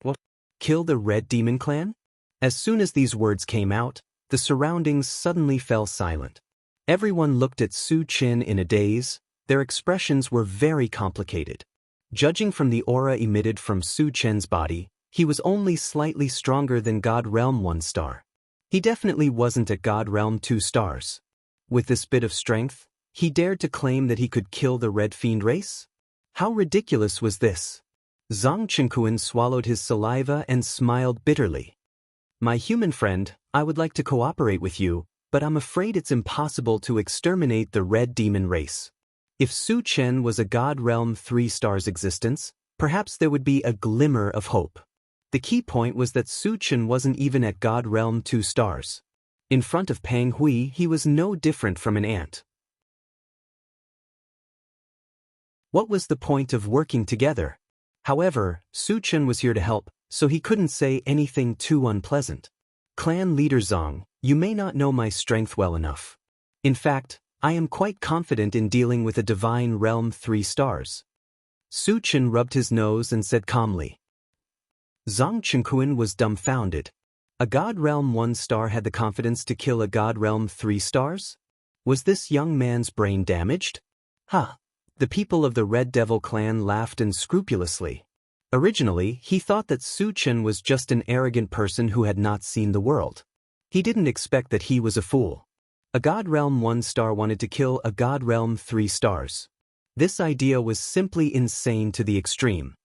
"What? Kill the Red Demon clan?" As soon as these words came out, the surroundings suddenly fell silent. Everyone looked at Su Chen in a daze. Their expressions were very complicated. Judging from the aura emitted from Su Chen's body, he was only slightly stronger than God Realm 1 star. He definitely wasn't at God Realm 2 stars. With this bit of strength, he dared to claim that he could kill the Red Fiend race? How ridiculous was this? Zhang Qingquan swallowed his saliva and smiled bitterly. "My human friend, I would like to cooperate with you, but I'm afraid it's impossible to exterminate the Red Demon race." If Su Chen was a God Realm 3 stars existence, perhaps there would be a glimmer of hope. The key point was that Su Chen wasn't even at God Realm 2 stars. In front of Pang Hui, he was no different from an ant. What was the point of working together? However, Su Chen was here to help, so he couldn't say anything too unpleasant. Clan leader Zong, you may not know my strength well enough. In fact, I am quite confident in dealing with a divine realm 3 stars. Su Chen rubbed his nose and said calmly. Zong Chenkuan was dumbfounded. A God Realm 1 star had the confidence to kill a God Realm 3 stars? Was this young man's brain damaged? Ha! The people of the Red Devil clan laughed unscrupulously. Originally, he thought that Su Chen was just an arrogant person who had not seen the world. He didn't expect that he was a fool. A God Realm 1 star wanted to kill a God Realm 3 stars. This idea was simply insane to the extreme.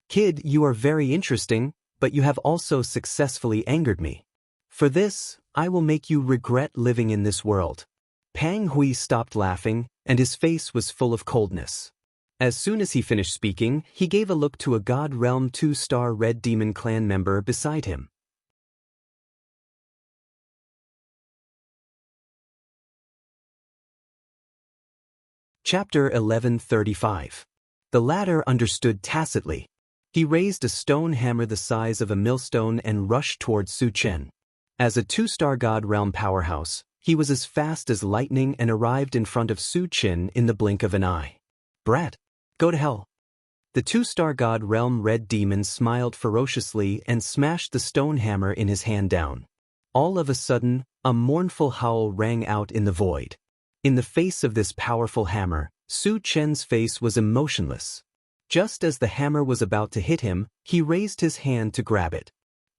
Kid, you are very interesting, but you have also successfully angered me. For this, I will make you regret living in this world. Pang Hui stopped laughing, and his face was full of coldness. As soon as he finished speaking, he gave a look to a God Realm 2-star Red Demon clan member beside him. Chapter 1135. The latter understood tacitly. He raised a stone hammer the size of a millstone and rushed towards Su Chen. As a 2-star God Realm powerhouse, he was as fast as lightning and arrived in front of Su Chen in the blink of an eye. Brat, go to hell. The 2-star God Realm Red Demon smiled ferociously and smashed the stone hammer in his hand down. All of a sudden, a mournful howl rang out in the void. In the face of this powerful hammer, Su Chen's face was emotionless. Just as the hammer was about to hit him, he raised his hand to grab it.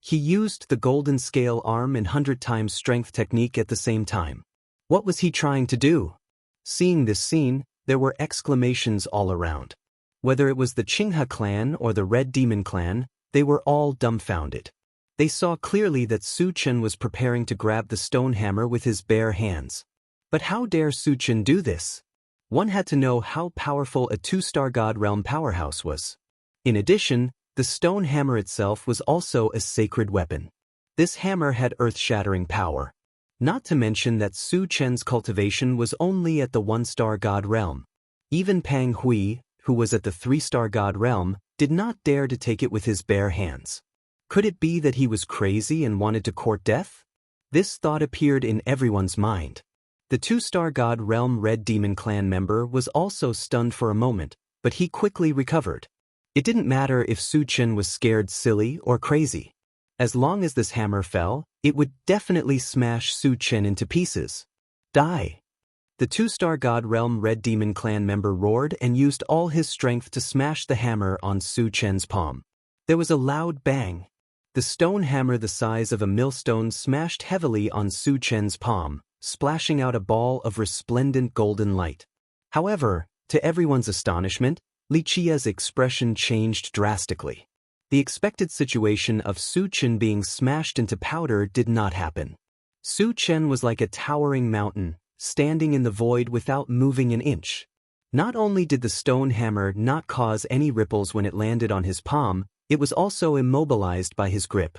He used the golden scale arm and 100 times strength technique at the same time. What was he trying to do? Seeing this scene, there were exclamations all around. Whether it was the Qinghe clan or the Red Demon clan, they were all dumbfounded. They saw clearly that Su Chen was preparing to grab the stone hammer with his bare hands. But how dare Su Chen do this? One had to know how powerful a 2-star God Realm powerhouse was. In addition, the stone hammer itself was also a sacred weapon. This hammer had earth-shattering power. Not to mention that Su Chen's cultivation was only at the 1-star God Realm. Even Pang Hui, who was at the 3-star God Realm, did not dare to take it with his bare hands. Could it be that he was crazy and wanted to court death? This thought appeared in everyone's mind. The 2-star God Realm Red Demon clan member was also stunned for a moment, but he quickly recovered. It didn't matter if Su Chen was scared silly or crazy. As long as this hammer fell, it would definitely smash Su Chen into pieces. Die! The 2-star God Realm Red Demon clan member roared and used all his strength to smash the hammer on Su Chen's palm. There was a loud bang. The stone hammer the size of a millstone smashed heavily on Su Chen's palm, splashing out a ball of resplendent golden light. However, to everyone's astonishment, Li Qia's expression changed drastically. The expected situation of Su Chen being smashed into powder did not happen. Su Chen was like a towering mountain, standing in the void without moving an inch. Not only did the stone hammer not cause any ripples when it landed on his palm, it was also immobilized by his grip.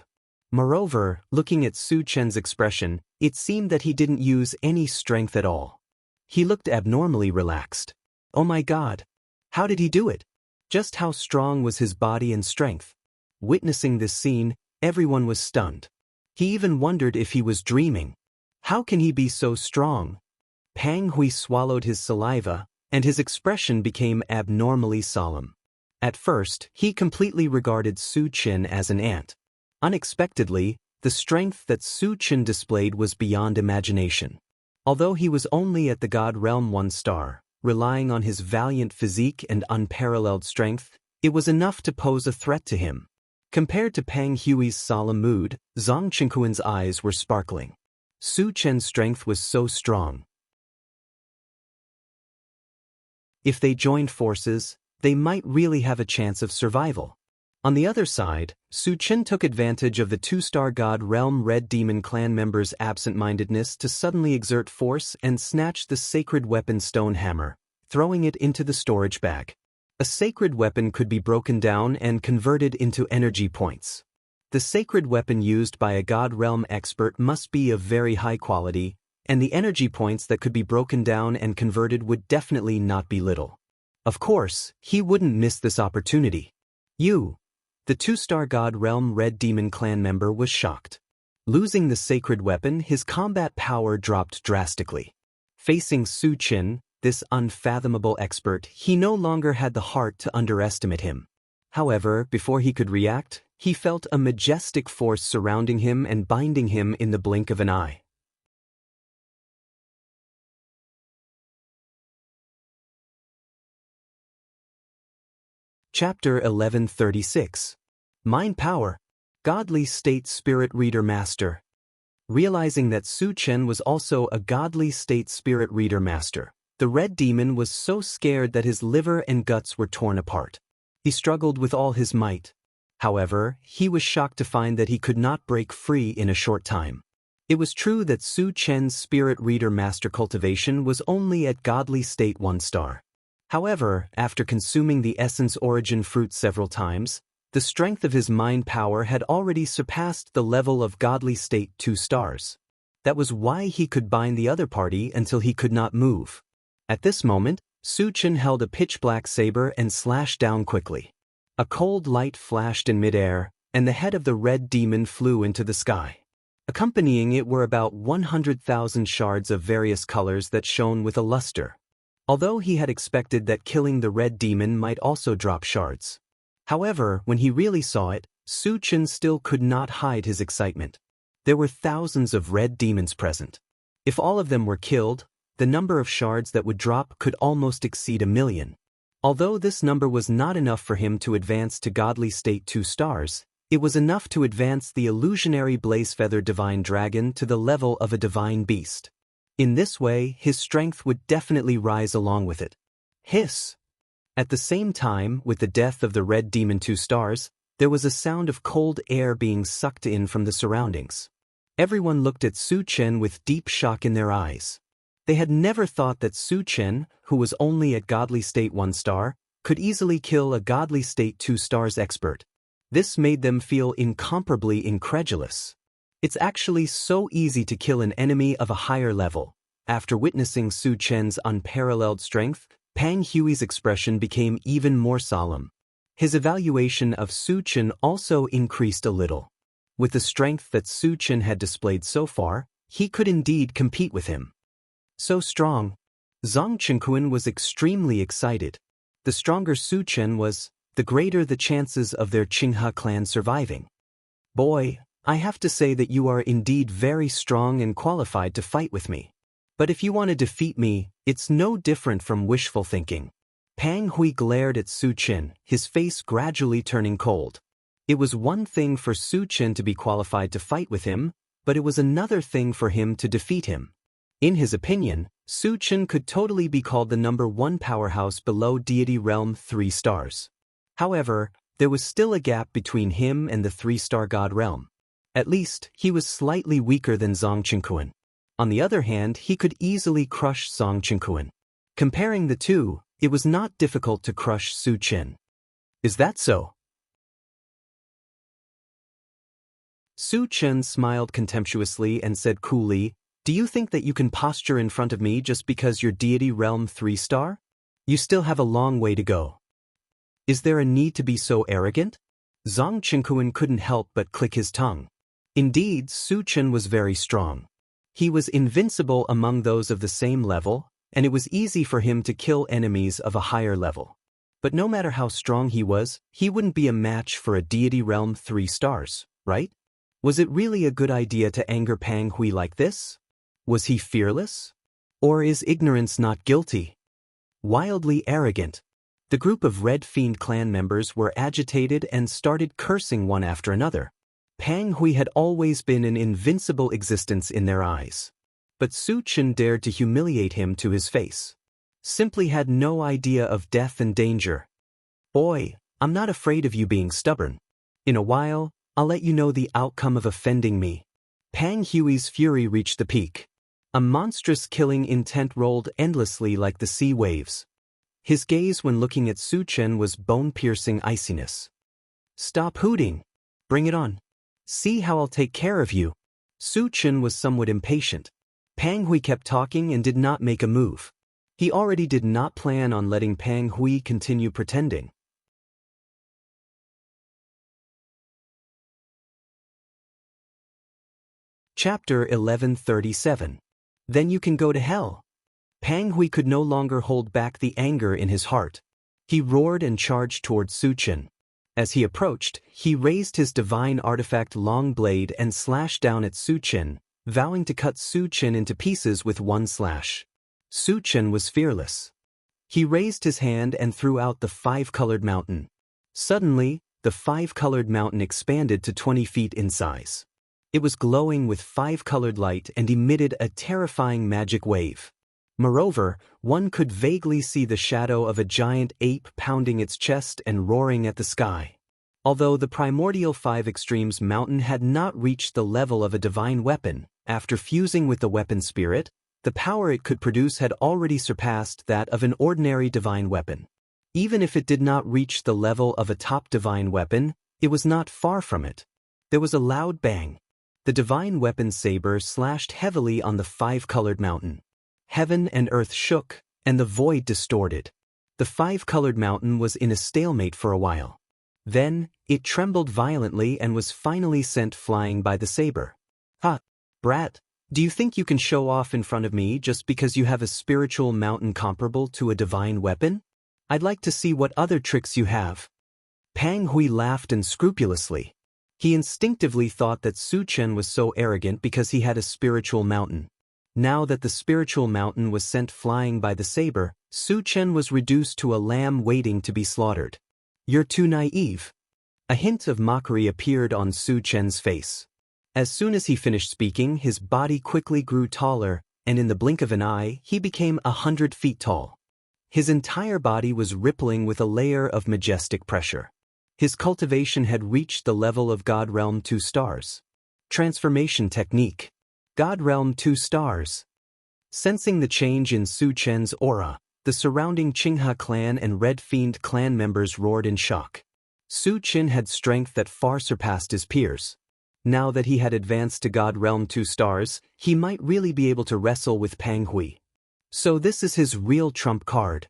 Moreover, looking at Su Chen's expression, it seemed that he didn't use any strength at all. He looked abnormally relaxed. Oh my God! How did he do it? Just how strong was his body and strength? Witnessing this scene, everyone was stunned. He even wondered if he was dreaming. How can he be so strong? Pang Hui swallowed his saliva, and his expression became abnormally solemn. At first, he completely regarded Su Chen as an ant. Unexpectedly, the strength that Su Chen displayed was beyond imagination. Although he was only at the God Realm 1-star, relying on his valiant physique and unparalleled strength, it was enough to pose a threat to him. Compared to Pang Hui's solemn mood, Zong Chenkuan's eyes were sparkling. Su Chen's strength was so strong. If they joined forces, they might really have a chance of survival. On the other side, Su Chen took advantage of the 2-star God Realm Red Demon clan members' absent-mindedness to suddenly exert force and snatch the sacred weapon stone hammer, throwing it into the storage bag. A sacred weapon could be broken down and converted into energy points. The sacred weapon used by a God Realm expert must be of very high quality, and the energy points that could be broken down and converted would definitely not be little. Of course, he wouldn't miss this opportunity. You, the two-star God Realm Red Demon clan member, was shocked. Losing the sacred weapon, his combat power dropped drastically. Facing Su Chen, this unfathomable expert, he no longer had the heart to underestimate him. However, before he could react, he felt a majestic force surrounding him and binding him in the blink of an eye. Chapter 1136. Mind Power. Godly State Spirit Reader Master. Realizing that Su Chen was also a Godly State Spirit Reader Master, the Red Demon was so scared that his liver and guts were torn apart. He struggled with all his might. However, he was shocked to find that he could not break free in a short time. It was true that Su Chen's Spirit Reader Master cultivation was only at Godly State 1 star. However, after consuming the Essence Origin fruit several times, the strength of his mind power had already surpassed the level of Godly State 2 stars. That was why he could bind the other party until he could not move. At this moment, Su Chen held a pitch-black saber and slashed down quickly. A cold light flashed in midair, and the head of the Red Demon flew into the sky. Accompanying it were about 100,000 shards of various colors that shone with a luster. Although he had expected that killing the Red Demon might also drop shards. However, when he really saw it, Su Chen still could not hide his excitement. There were thousands of Red Demons present. If all of them were killed, the number of shards that would drop could almost exceed 1,000,000. Although this number was not enough for him to advance to Godly State 2 stars, it was enough to advance the illusionary Blazefeather Divine Dragon to the level of a divine beast. In this way, his strength would definitely rise along with it. Hiss! At the same time, with the death of the Red Demon 2 stars, there was a sound of cold air being sucked in from the surroundings. Everyone looked at Su Chen with deep shock in their eyes. They had never thought that Su Chen, who was only at Godly State 1 star, could easily kill a Godly State 2 stars expert. This made them feel incomparably incredulous. It's actually so easy to kill an enemy of a higher level. After witnessing Su Chen's unparalleled strength, Pang Hui's expression became even more solemn. His evaluation of Su Chen also increased a little. With the strength that Su Chen had displayed so far, he could indeed compete with him. So strong. Zhang Qingquan was extremely excited. The stronger Su Chen was, the greater the chances of their Qinghe clan surviving. Boy, I have to say that you are indeed very strong and qualified to fight with me. But if you want to defeat me, it's no different from wishful thinking. Pang Hui glared at Su Chen, his face gradually turning cold. It was one thing for Su Chen to be qualified to fight with him, but it was another thing for him to defeat him. In his opinion, Su Chen could totally be called the #1 powerhouse below Deity Realm 3 stars. However, there was still a gap between him and the 3-star God Realm. At least, he was slightly weaker than Zhang Qingquan. On the other hand, he could easily crush Zhang Qingquan. Comparing the two, it was not difficult to crush Su Chen. Is that so? Su Chen smiled contemptuously and said coolly, "Do you think that you can posture in front of me just because you're Deity Realm 3 star? You still have a long way to go. Is there a need to be so arrogant?" Zhang Qingquan couldn't help but click his tongue. Indeed, Su Chen was very strong. He was invincible among those of the same level, and it was easy for him to kill enemies of a higher level. But no matter how strong he was, he wouldn't be a match for a Deity Realm 3 stars, right? Was it really a good idea to anger Pang Hui like this? Was he fearless? Or is ignorance not guilty? Wildly arrogant. The group of Red Fiend clan members were agitated and started cursing one after another. Pang Hui had always been an invincible existence in their eyes. But Su Chen dared to humiliate him to his face. Simply had no idea of death and danger. "Boy, I'm not afraid of you being stubborn. In a while, I'll let you know the outcome of offending me." Pang Hui's fury reached the peak. A monstrous killing intent rolled endlessly like the sea waves. His gaze when looking at Su Chen was bone-piercing iciness. "Stop hooting. Bring it on. See how I'll take care of you." Su Chen was somewhat impatient. Pang Hui kept talking and did not make a move. He already did not plan on letting Pang Hui continue pretending. Chapter 1137. Then you can go to hell. Pang Hui could no longer hold back the anger in his heart. He roared and charged toward Su Chen. As he approached, he raised his divine artifact long blade and slashed down at Su Chen, vowing to cut Su Chen into pieces with one slash. Su Chen was fearless. He raised his hand and threw out the 5-colored mountain. Suddenly, the 5-colored mountain expanded to 20 feet in size. It was glowing with 5-colored light and emitted a terrifying magic wave. Moreover, one could vaguely see the shadow of a giant ape pounding its chest and roaring at the sky. Although the primordial 5 Extremes mountain had not reached the level of a divine weapon, after fusing with the weapon spirit, the power it could produce had already surpassed that of an ordinary divine weapon. Even if it did not reach the level of a top divine weapon, it was not far from it. There was a loud bang. The divine weapon saber slashed heavily on the 5-colored mountain. Heaven and earth shook, and the void distorted. The 5-colored mountain was in a stalemate for a while. Then, it trembled violently and was finally sent flying by the saber. "Ha, brat, do you think you can show off in front of me just because you have a spiritual mountain comparable to a divine weapon? I'd like to see what other tricks you have." Pang Hui laughed unscrupulously. He instinctively thought that Su Chen was so arrogant because he had a spiritual mountain. Now that the spiritual mountain was sent flying by the saber, Su Chen was reduced to a lamb waiting to be slaughtered. "You're too naive." A hint of mockery appeared on Su Chen's face. As soon as he finished speaking, his body quickly grew taller, and in the blink of an eye, he became 100 feet tall. His entire body was rippling with a layer of majestic pressure. His cultivation had reached the level of God Realm 2 stars. Transformation technique. God Realm 2 stars. Sensing the change in Su Chen's aura, the surrounding Qinghe clan and Red Fiend clan members roared in shock. Su Chen had strength that far surpassed his peers. Now that he had advanced to God Realm 2 stars, he might really be able to wrestle with Pang Hui. So this is his real trump card.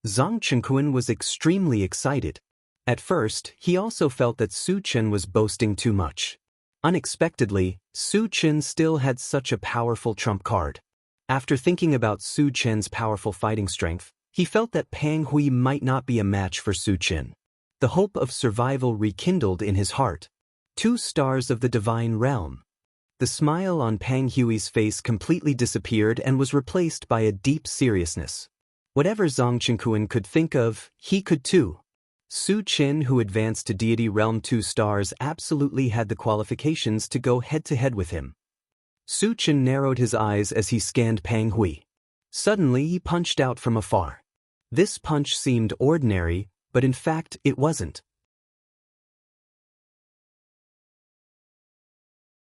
Zhang Chenkuan was extremely excited. At first, he also felt that Su Chen was boasting too much. Unexpectedly, Su Chen still had such a powerful trump card. After thinking about Su Chen's powerful fighting strength, he felt that Pang Hui might not be a match for Su Chen. The hope of survival rekindled in his heart. 2 stars of the divine realm. The smile on Pang Hui's face completely disappeared and was replaced by a deep seriousness. Whatever Zhang Chenkuan could think of, he could too. Su Chen, who advanced to Deity Realm 2 stars, absolutely had the qualifications to go head-to-head with him. Su Chen narrowed his eyes as he scanned Pang Hui. Suddenly he punched out from afar. This punch seemed ordinary, but in fact it wasn't.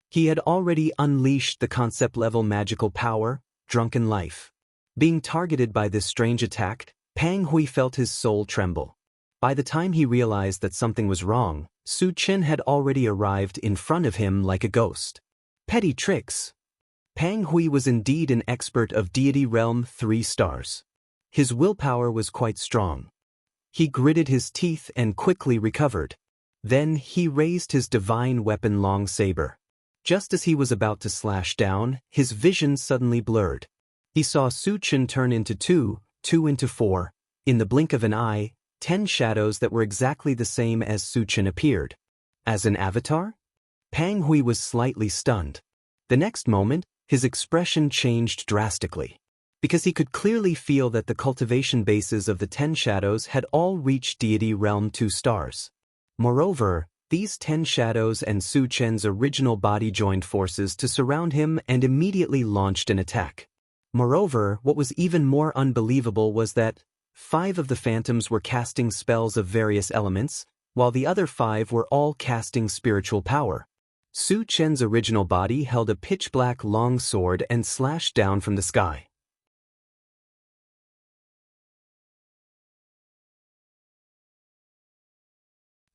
He had already unleashed the concept-level magical power, Drunken Life. Being targeted by this strange attack, Pang Hui felt his soul tremble. By the time he realized that something was wrong, Su Chen had already arrived in front of him like a ghost. Petty tricks. Pang Hui was indeed an expert of Deity Realm 3 stars. His willpower was quite strong. He gritted his teeth and quickly recovered. Then he raised his divine weapon long saber. Just as he was about to slash down, his vision suddenly blurred. He saw Su Chen turn into 2 into 4. In the blink of an eye, 10 shadows that were exactly the same as Su Chen appeared. As an avatar? Pang Hui was slightly stunned. The next moment, his expression changed drastically. Because he could clearly feel that the cultivation bases of the 10 shadows had all reached Deity Realm 2 stars. Moreover, these 10 shadows and Su Chen's original body joined forces to surround him and immediately launched an attack. Moreover, what was even more unbelievable was that 5 of the phantoms were casting spells of various elements, while the other 5 were all casting spiritual power. Su Chen's original body held a pitch-black long sword and slashed down from the sky.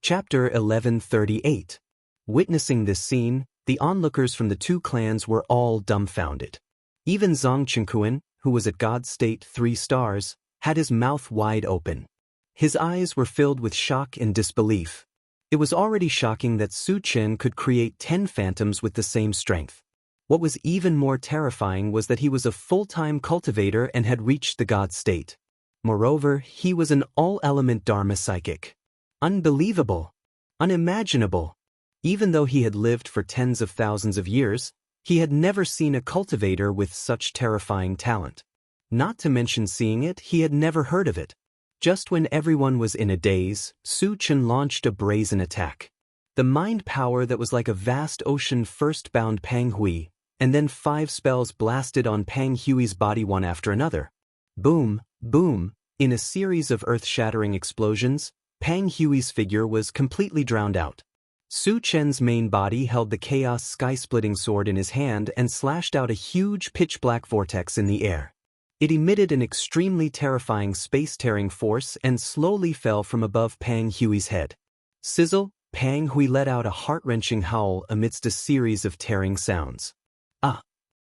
Chapter 1138. Witnessing this scene, the onlookers from the 2 clans were all dumbfounded. Even Zhang Chenkuan, who was at God's state 3 stars, had his mouth wide open. His eyes were filled with shock and disbelief. It was already shocking that Su Chen could create 10 phantoms with the same strength. What was even more terrifying was that he was a full-time cultivator and had reached the God state. Moreover, he was an all-element Dharma psychic. Unbelievable. Unimaginable. Even though he had lived for tens of thousands of years, he had never seen a cultivator with such terrifying talent. Not to mention seeing it, he had never heard of it. Just when everyone was in a daze, Su Chen launched a brazen attack. The mind power that was like a vast ocean first bound Pang Hui, and then 5 spells blasted on Pang Hui's body one after another. Boom, boom, in a series of earth-shattering explosions, Pang Hui's figure was completely drowned out. Su Chen's main body held the chaos sky-splitting sword in his hand and slashed out a huge pitch-black vortex in the air. It emitted an extremely terrifying space-tearing force and slowly fell from above Pang Hui's head. Sizzle, Pang Hui let out a heart-wrenching howl amidst a series of tearing sounds. Ah!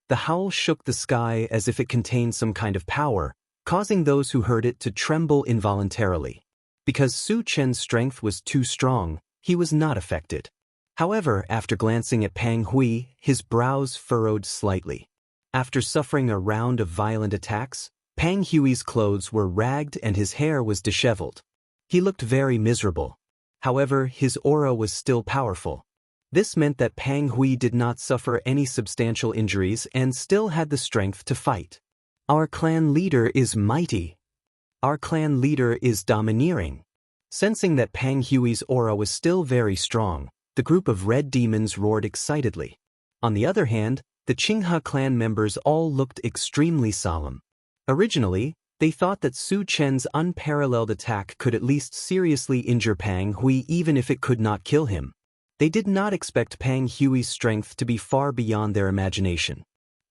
The howl shook the sky as if it contained some kind of power, causing those who heard it to tremble involuntarily. Because Su Chen's strength was too strong, he was not affected. However, after glancing at Pang Hui, his brows furrowed slightly. After suffering a round of violent attacks, Pang Hui's clothes were ragged and his hair was disheveled. He looked very miserable. However, his aura was still powerful. This meant that Pang Hui did not suffer any substantial injuries and still had the strength to fight. Our clan leader is mighty. Our clan leader is domineering. Sensing that Pang Hui's aura was still very strong, the group of red demons roared excitedly. On the other hand, the Qinghe clan members all looked extremely solemn. Originally, they thought that Su Chen's unparalleled attack could at least seriously injure Pang Hui even if it could not kill him. They did not expect Pang Hui's strength to be far beyond their imagination.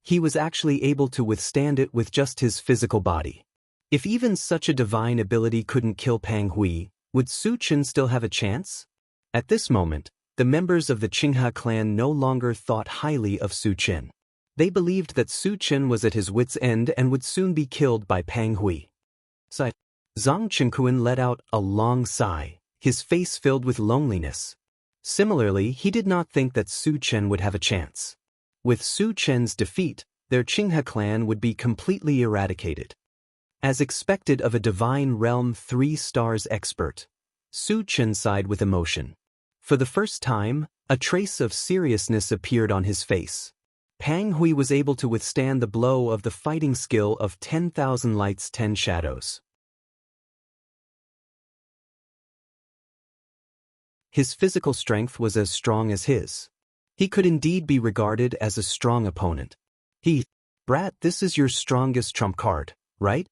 He was actually able to withstand it with just his physical body. If even such a divine ability couldn't kill Pang Hui, would Su Chen still have a chance? At this moment, the members of the Qinghe clan no longer thought highly of Su Chen. They believed that Su Chen was at his wit's end and would soon be killed by Pang Hui. Sigh. Zhang Chenkuan let out a long sigh, his face filled with loneliness. Similarly, he did not think that Su Chen would have a chance. With Su Chen's defeat, their Qinghe clan would be completely eradicated. As expected of a Divine Realm 3 stars expert, Su Chen sighed with emotion. For the first time, a trace of seriousness appeared on his face. Pang Hui was able to withstand the blow of the fighting skill of 10,000 lights 10 shadows. His physical strength was as strong as his. He could indeed be regarded as a strong opponent. Brat, this is your strongest trump card, right?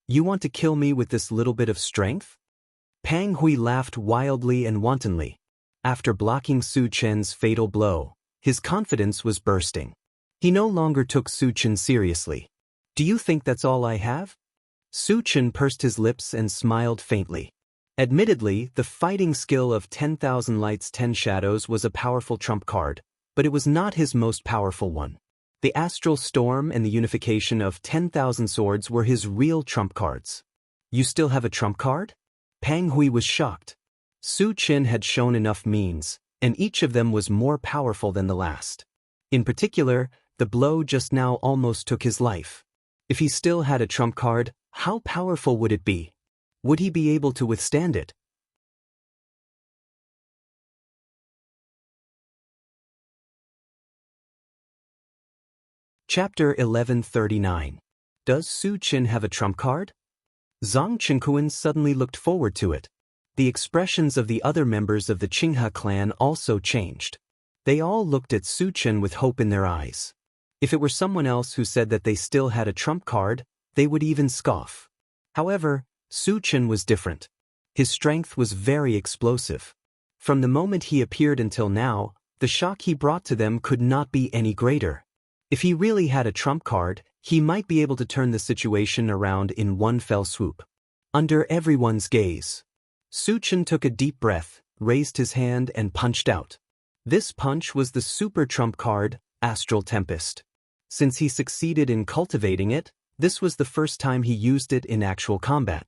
You want to kill me with this little bit of strength? Pang Hui laughed wildly and wantonly. After blocking Su Chen's fatal blow, his confidence was bursting. He no longer took Su Chen seriously. Do you think that's all I have? Su Chen pursed his lips and smiled faintly. Admittedly, the fighting skill of 10,000 lights 10 shadows was a powerful trump card, but it was not his most powerful one. The astral storm and the unification of 10,000 swords were his real trump cards. You still have a trump card? Pang Hui was shocked. Su Chen had shown enough means, and each of them was more powerful than the last. In particular, the blow just now almost took his life. If he still had a trump card, how powerful would it be? Would he be able to withstand it? Chapter 1139. Does Su Chen have a trump card? Zhang Chenkuan suddenly looked forward to it. The expressions of the other members of the Qinghe clan also changed. They all looked at Su Chen with hope in their eyes. If it were someone else who said that they still had a trump card, they would even scoff. However, Su Chen was different. His strength was very explosive. From the moment he appeared until now, the shock he brought to them could not be any greater. If he really had a trump card, he might be able to turn the situation around in one fell swoop. Under everyone's gaze, Su Chen took a deep breath, raised his hand and punched out. This punch was the super trump card, Astral Tempest. Since he succeeded in cultivating it, This was the first time he used it in actual combat.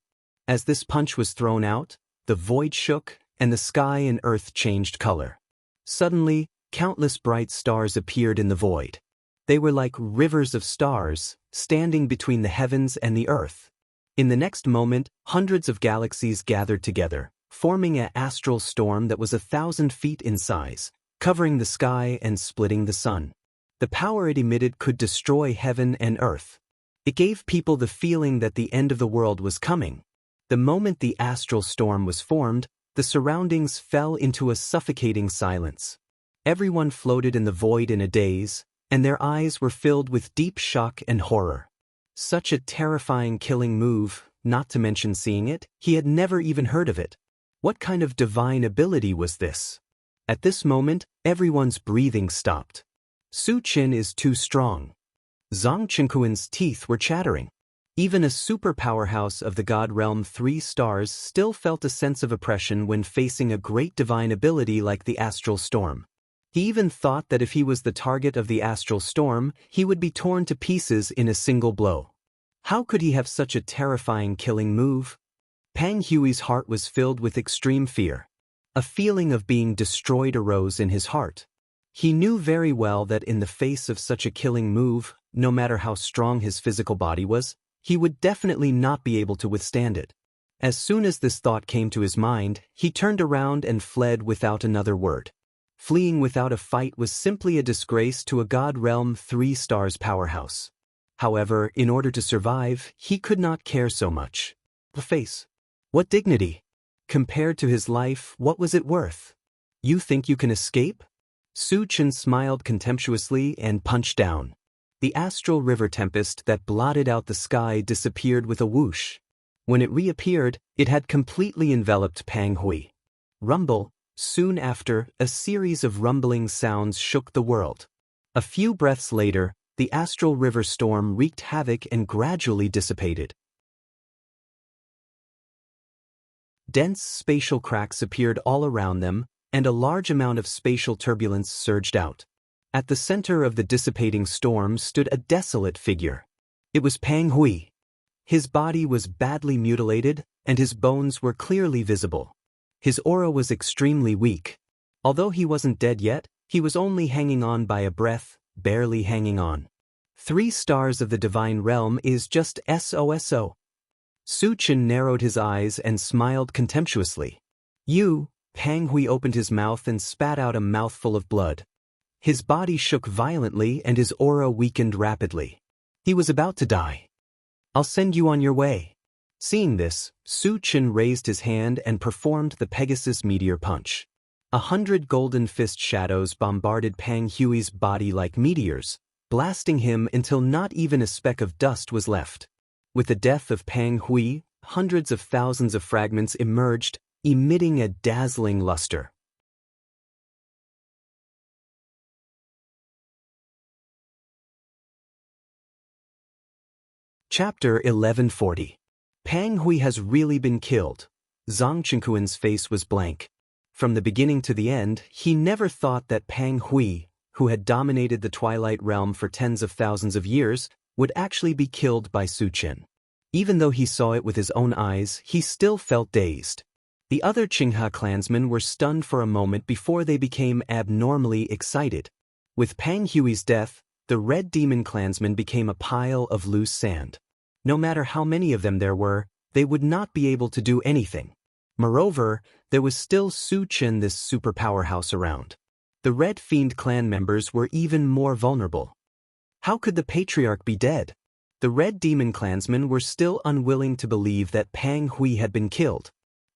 As this punch was thrown out, the void shook, and the sky and earth changed color. Suddenly, countless bright stars appeared in the void. They were like rivers of stars, standing between the heavens and the earth. In the next moment, hundreds of galaxies gathered together, forming an astral storm that was 1,000 feet in size, covering the sky and splitting the sun. The power it emitted could destroy heaven and earth. It gave people the feeling that the end of the world was coming. The moment the astral storm was formed, the surroundings fell into a suffocating silence. Everyone floated in the void in a daze, and their eyes were filled with deep shock and horror. Such a terrifying killing move, not to mention seeing it, he had never even heard of it. What kind of divine ability was this? At this moment, everyone's breathing stopped. Su Qin is too strong. Zhang Qinkuan's teeth were chattering. Even a super powerhouse of the God Realm 3 stars still felt a sense of oppression when facing a great divine ability like the astral storm. He even thought that if he was the target of the astral storm, he would be torn to pieces in a single blow. How could he have such a terrifying killing move? Pang Hui's heart was filled with extreme fear. A feeling of being destroyed arose in his heart. He knew very well that in the face of such a killing move, no matter how strong his physical body was, he would definitely not be able to withstand it. As soon as this thought came to his mind, he turned around and fled without another word. Fleeing without a fight was simply a disgrace to a God Realm 3 stars powerhouse. However, in order to survive, he could not care so much. The face. What dignity? Compared to his life, what was it worth? You think you can escape? Su Qin smiled contemptuously and punched down. The astral river tempest that blotted out the sky disappeared with a whoosh. When it reappeared, it had completely enveloped Pang Hui. Rumble. Soon after, a series of rumbling sounds shook the world. A few breaths later, the astral river storm wreaked havoc and gradually dissipated. Dense spatial cracks appeared all around them, and a large amount of spatial turbulence surged out. At the center of the dissipating storm stood a desolate figure. It was Pang Hui. His body was badly mutilated, and his bones were clearly visible. His aura was extremely weak. Although he wasn't dead yet, he was only hanging on by a breath, barely hanging on. 3 stars of the divine realm is just SOSO. Su Qin narrowed his eyes and smiled contemptuously. You, Pang Hui opened his mouth and spat out a mouthful of blood. His body shook violently and his aura weakened rapidly. He was about to die. I'll send you on your way. Seeing this, Su Qin raised his hand and performed the Pegasus Meteor Punch. 100 golden fist shadows bombarded Pang Hui's body like meteors, blasting him until not even a speck of dust was left. With the death of Pang Hui, hundreds of thousands of fragments emerged, emitting a dazzling luster. Chapter 1140. Pang Hui has really been killed. Zhang Qinkuan's face was blank. From the beginning to the end, he never thought that Pang Hui, who had dominated the Twilight Realm for tens of thousands of years, would actually be killed by Su Qin. Even though he saw it with his own eyes, he still felt dazed. The other Qinghe clansmen were stunned for a moment before they became abnormally excited. With Pang Hui's death, the Red Demon clansmen became a pile of loose sand. No matter how many of them there were, they would not be able to do anything. Moreover, there was still Su Qin, this super powerhouse, around. The Red Fiend clan members were even more vulnerable. How could the patriarch be dead? The Red Demon clansmen were still unwilling to believe that Pang Hui had been killed.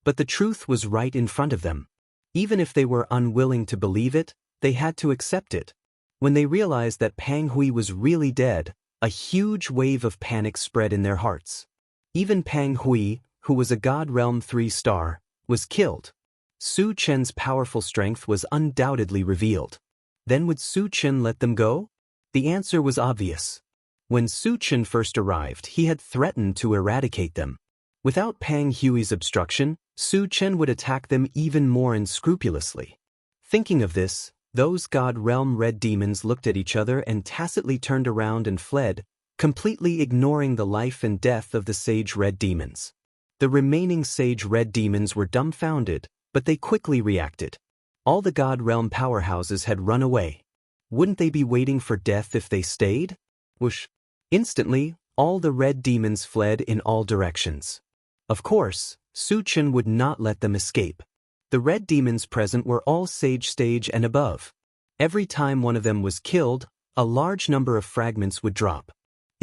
But the truth was right in front of them. Even if they were unwilling to believe it, they had to accept it. When they realized that Pang Hui was really dead, a huge wave of panic spread in their hearts. Even Pang Hui, who was a God Realm 3 star, was killed. Su Qin's powerful strength was undoubtedly revealed. Then would Su Qin let them go? The answer was obvious. When Su Qin first arrived, he had threatened to eradicate them. Without Pang Hui's obstruction, Su Qin would attack them even more unscrupulously. Thinking of this, those God Realm Red Demons looked at each other and tacitly turned around and fled, completely ignoring the life and death of the Sage Red demons. The remaining Sage Red demons were dumbfounded, but they quickly reacted. All the God Realm powerhouses had run away. Wouldn't they be waiting for death if they stayed? Whoosh! Instantly, all the red demons fled in all directions. Of course, Su-Chen would not let them escape. The red demons present were all Sage stage and above. Every time one of them was killed, a large number of fragments would drop.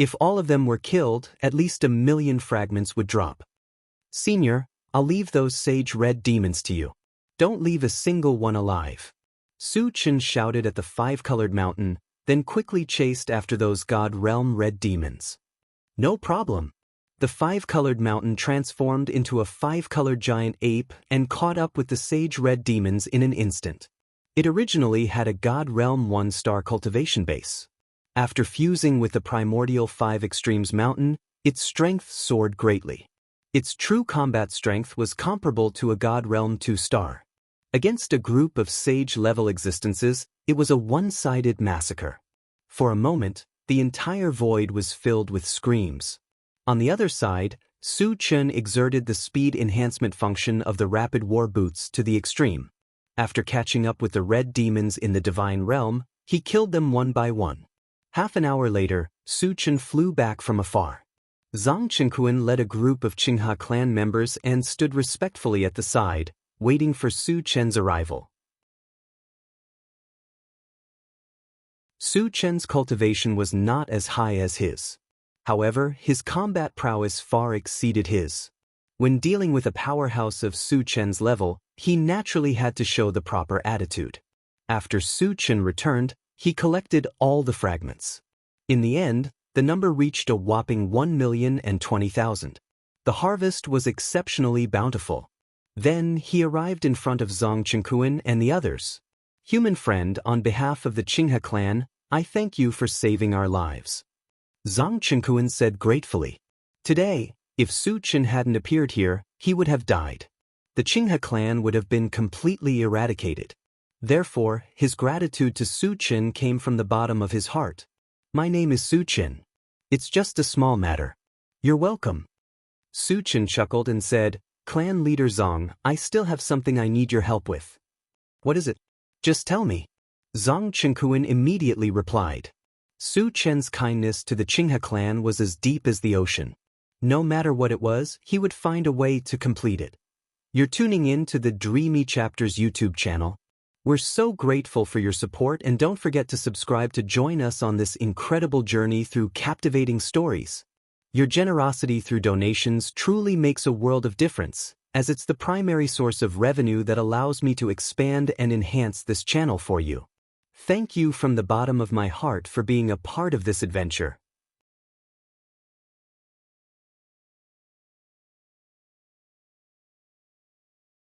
If all of them were killed, at least 1,000,000 fragments would drop. Senior, I'll leave those Sage Red demons to you. Don't leave a single one alive. Su-Chen shouted at the five-colored mountain, then quickly chased after those God Realm red demons. No problem. The five-colored mountain transformed into a five-colored giant ape and caught up with the Sage Red demons in an instant. It originally had a God Realm 1-star cultivation base. After fusing with the primordial 5 Extremes mountain, its strength soared greatly. Its true combat strength was comparable to a God Realm 2-star. Against a group of Sage-level existences, it was a one-sided massacre. For a moment, the entire void was filled with screams. On the other side, Su-Chen exerted the speed enhancement function of the Rapid War Boots to the extreme. After catching up with the red demons in the Divine Realm, he killed them one by one. Half an hour later, Su-Chen flew back from afar. Zhang Qingquan led a group of Qinghe clan members and stood respectfully at the side, waiting for Su-Chen's arrival. Su-Chen's cultivation was not as high as his. However, his combat prowess far exceeded his. When dealing with a powerhouse of Su-Chen's level, he naturally had to show the proper attitude. After Su-Chen returned, he collected all the fragments. In the end, the number reached a whopping 1,020,000. The harvest was exceptionally bountiful. Then he arrived in front of Zhang Qingquan and the others. Human friend, on behalf of the Qinghe clan, I thank you for saving our lives. Zhang Qingquan said gratefully. Today, if Su-Chen hadn't appeared here, he would have died. The Qinghe clan would have been completely eradicated. Therefore, his gratitude to Su-Chen came from the bottom of his heart. My name is Su-Chen. It's just a small matter. You're welcome. Su-Chen chuckled and said, Clan leader Zhang, I still have something I need your help with. What is it? Just tell me. Zhang Qingquan immediately replied. Su-Chen's kindness to the Qinghe clan was as deep as the ocean. No matter what it was, he would find a way to complete it. You're tuning in to the Dreamy Chapters YouTube channel. We're so grateful for your support, and don't forget to subscribe to join us on this incredible journey through captivating stories. Your generosity through donations truly makes a world of difference, as it's the primary source of revenue that allows me to expand and enhance this channel for you. Thank you from the bottom of my heart for being a part of this adventure.